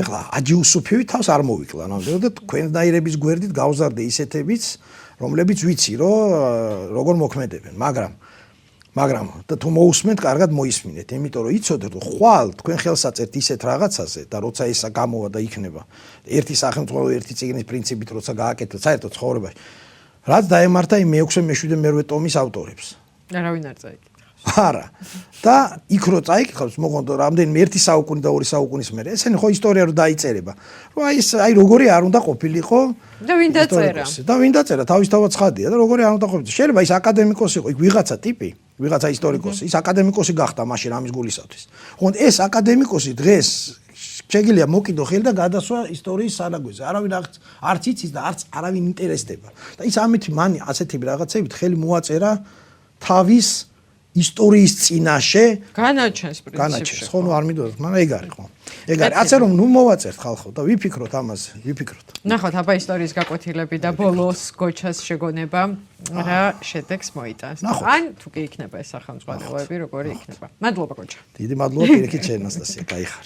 ეხლა აჯიუსუფივი თავს არ მოვიკლა ნამდვილად და თქვენნაირების გვერდით გავზარდე ისეთებიც რომლებიც ვიცი რომ როგორ მოქმედებენ მაგრამ და თუ მოусმენთ, კარგად მოისმინეთ, იმიტომ რომ იცოდეთ, რომ ხვალ თქვენ ხელსაწერთ ისეთ რაღაცაზე და როცა ისა გამოვა და იქნება ერთი სახელმწიფო ერთი წიგნის პრინციპით როცა გააკეთეთ საერთოდ ცხოვრებაში, რაც დაემართა იმ მე-6, მე-7, მე-8 ტომის ავტორებს. არავინ არ წაიკითხავს. არა. და იქ რო წაიკითხავს, მოყოლ რამდენიმე ერთი საუკუნე და ორი საუკუნის მერე, ესენი ხო ისტორია რო დაიწერება. რომ აი როგორი არ უნდა ყოფილიყო და ვინ დაწერა? და ვინ დაწერა, თავისთავად ცხადია და როგორი არ უნდა ყოფილიყო. შეიძლება ის აკადემიკოსი იყო, იქ ვიღაცა ტიპი ვიღაცა ისტორიკოსი, ის აკადემიკოსი გახდა მაშინ ამის გულისათვის. ხონდ ეს აკადემიკოსი დღეს შეგიძლია მოკიდო ხელი და გადასვა ისტორიის სანაგვეზე. არავინ არც იცის და არც არავინ ინტერესდება. და ის ამით მან ასეთი რაღაცებით ხელი მოაწერა თავის ისტორიის წინაშე განაჩენს პრინციპში. ხო, ნუ არ მიდოდოთ, მაგრამ ეგ არის ხო. ეგ არის. ასე რომ ნუ მოვაწერთ ხალხო და ვიფიქროთ ამაზე, ვიფიქროთ. ნახოთ აბა ისტორიის გაკვეთილები და ბოლოს გოჩას შეგონება რა შედეგს მოიტანს. ან თუ კი იქნება ეს სახელმწიფოები, როგორი იქნება. მადლობა გოჩა. დიდი მადლობა პირიქით შენ ანასტასია, გაიხარ.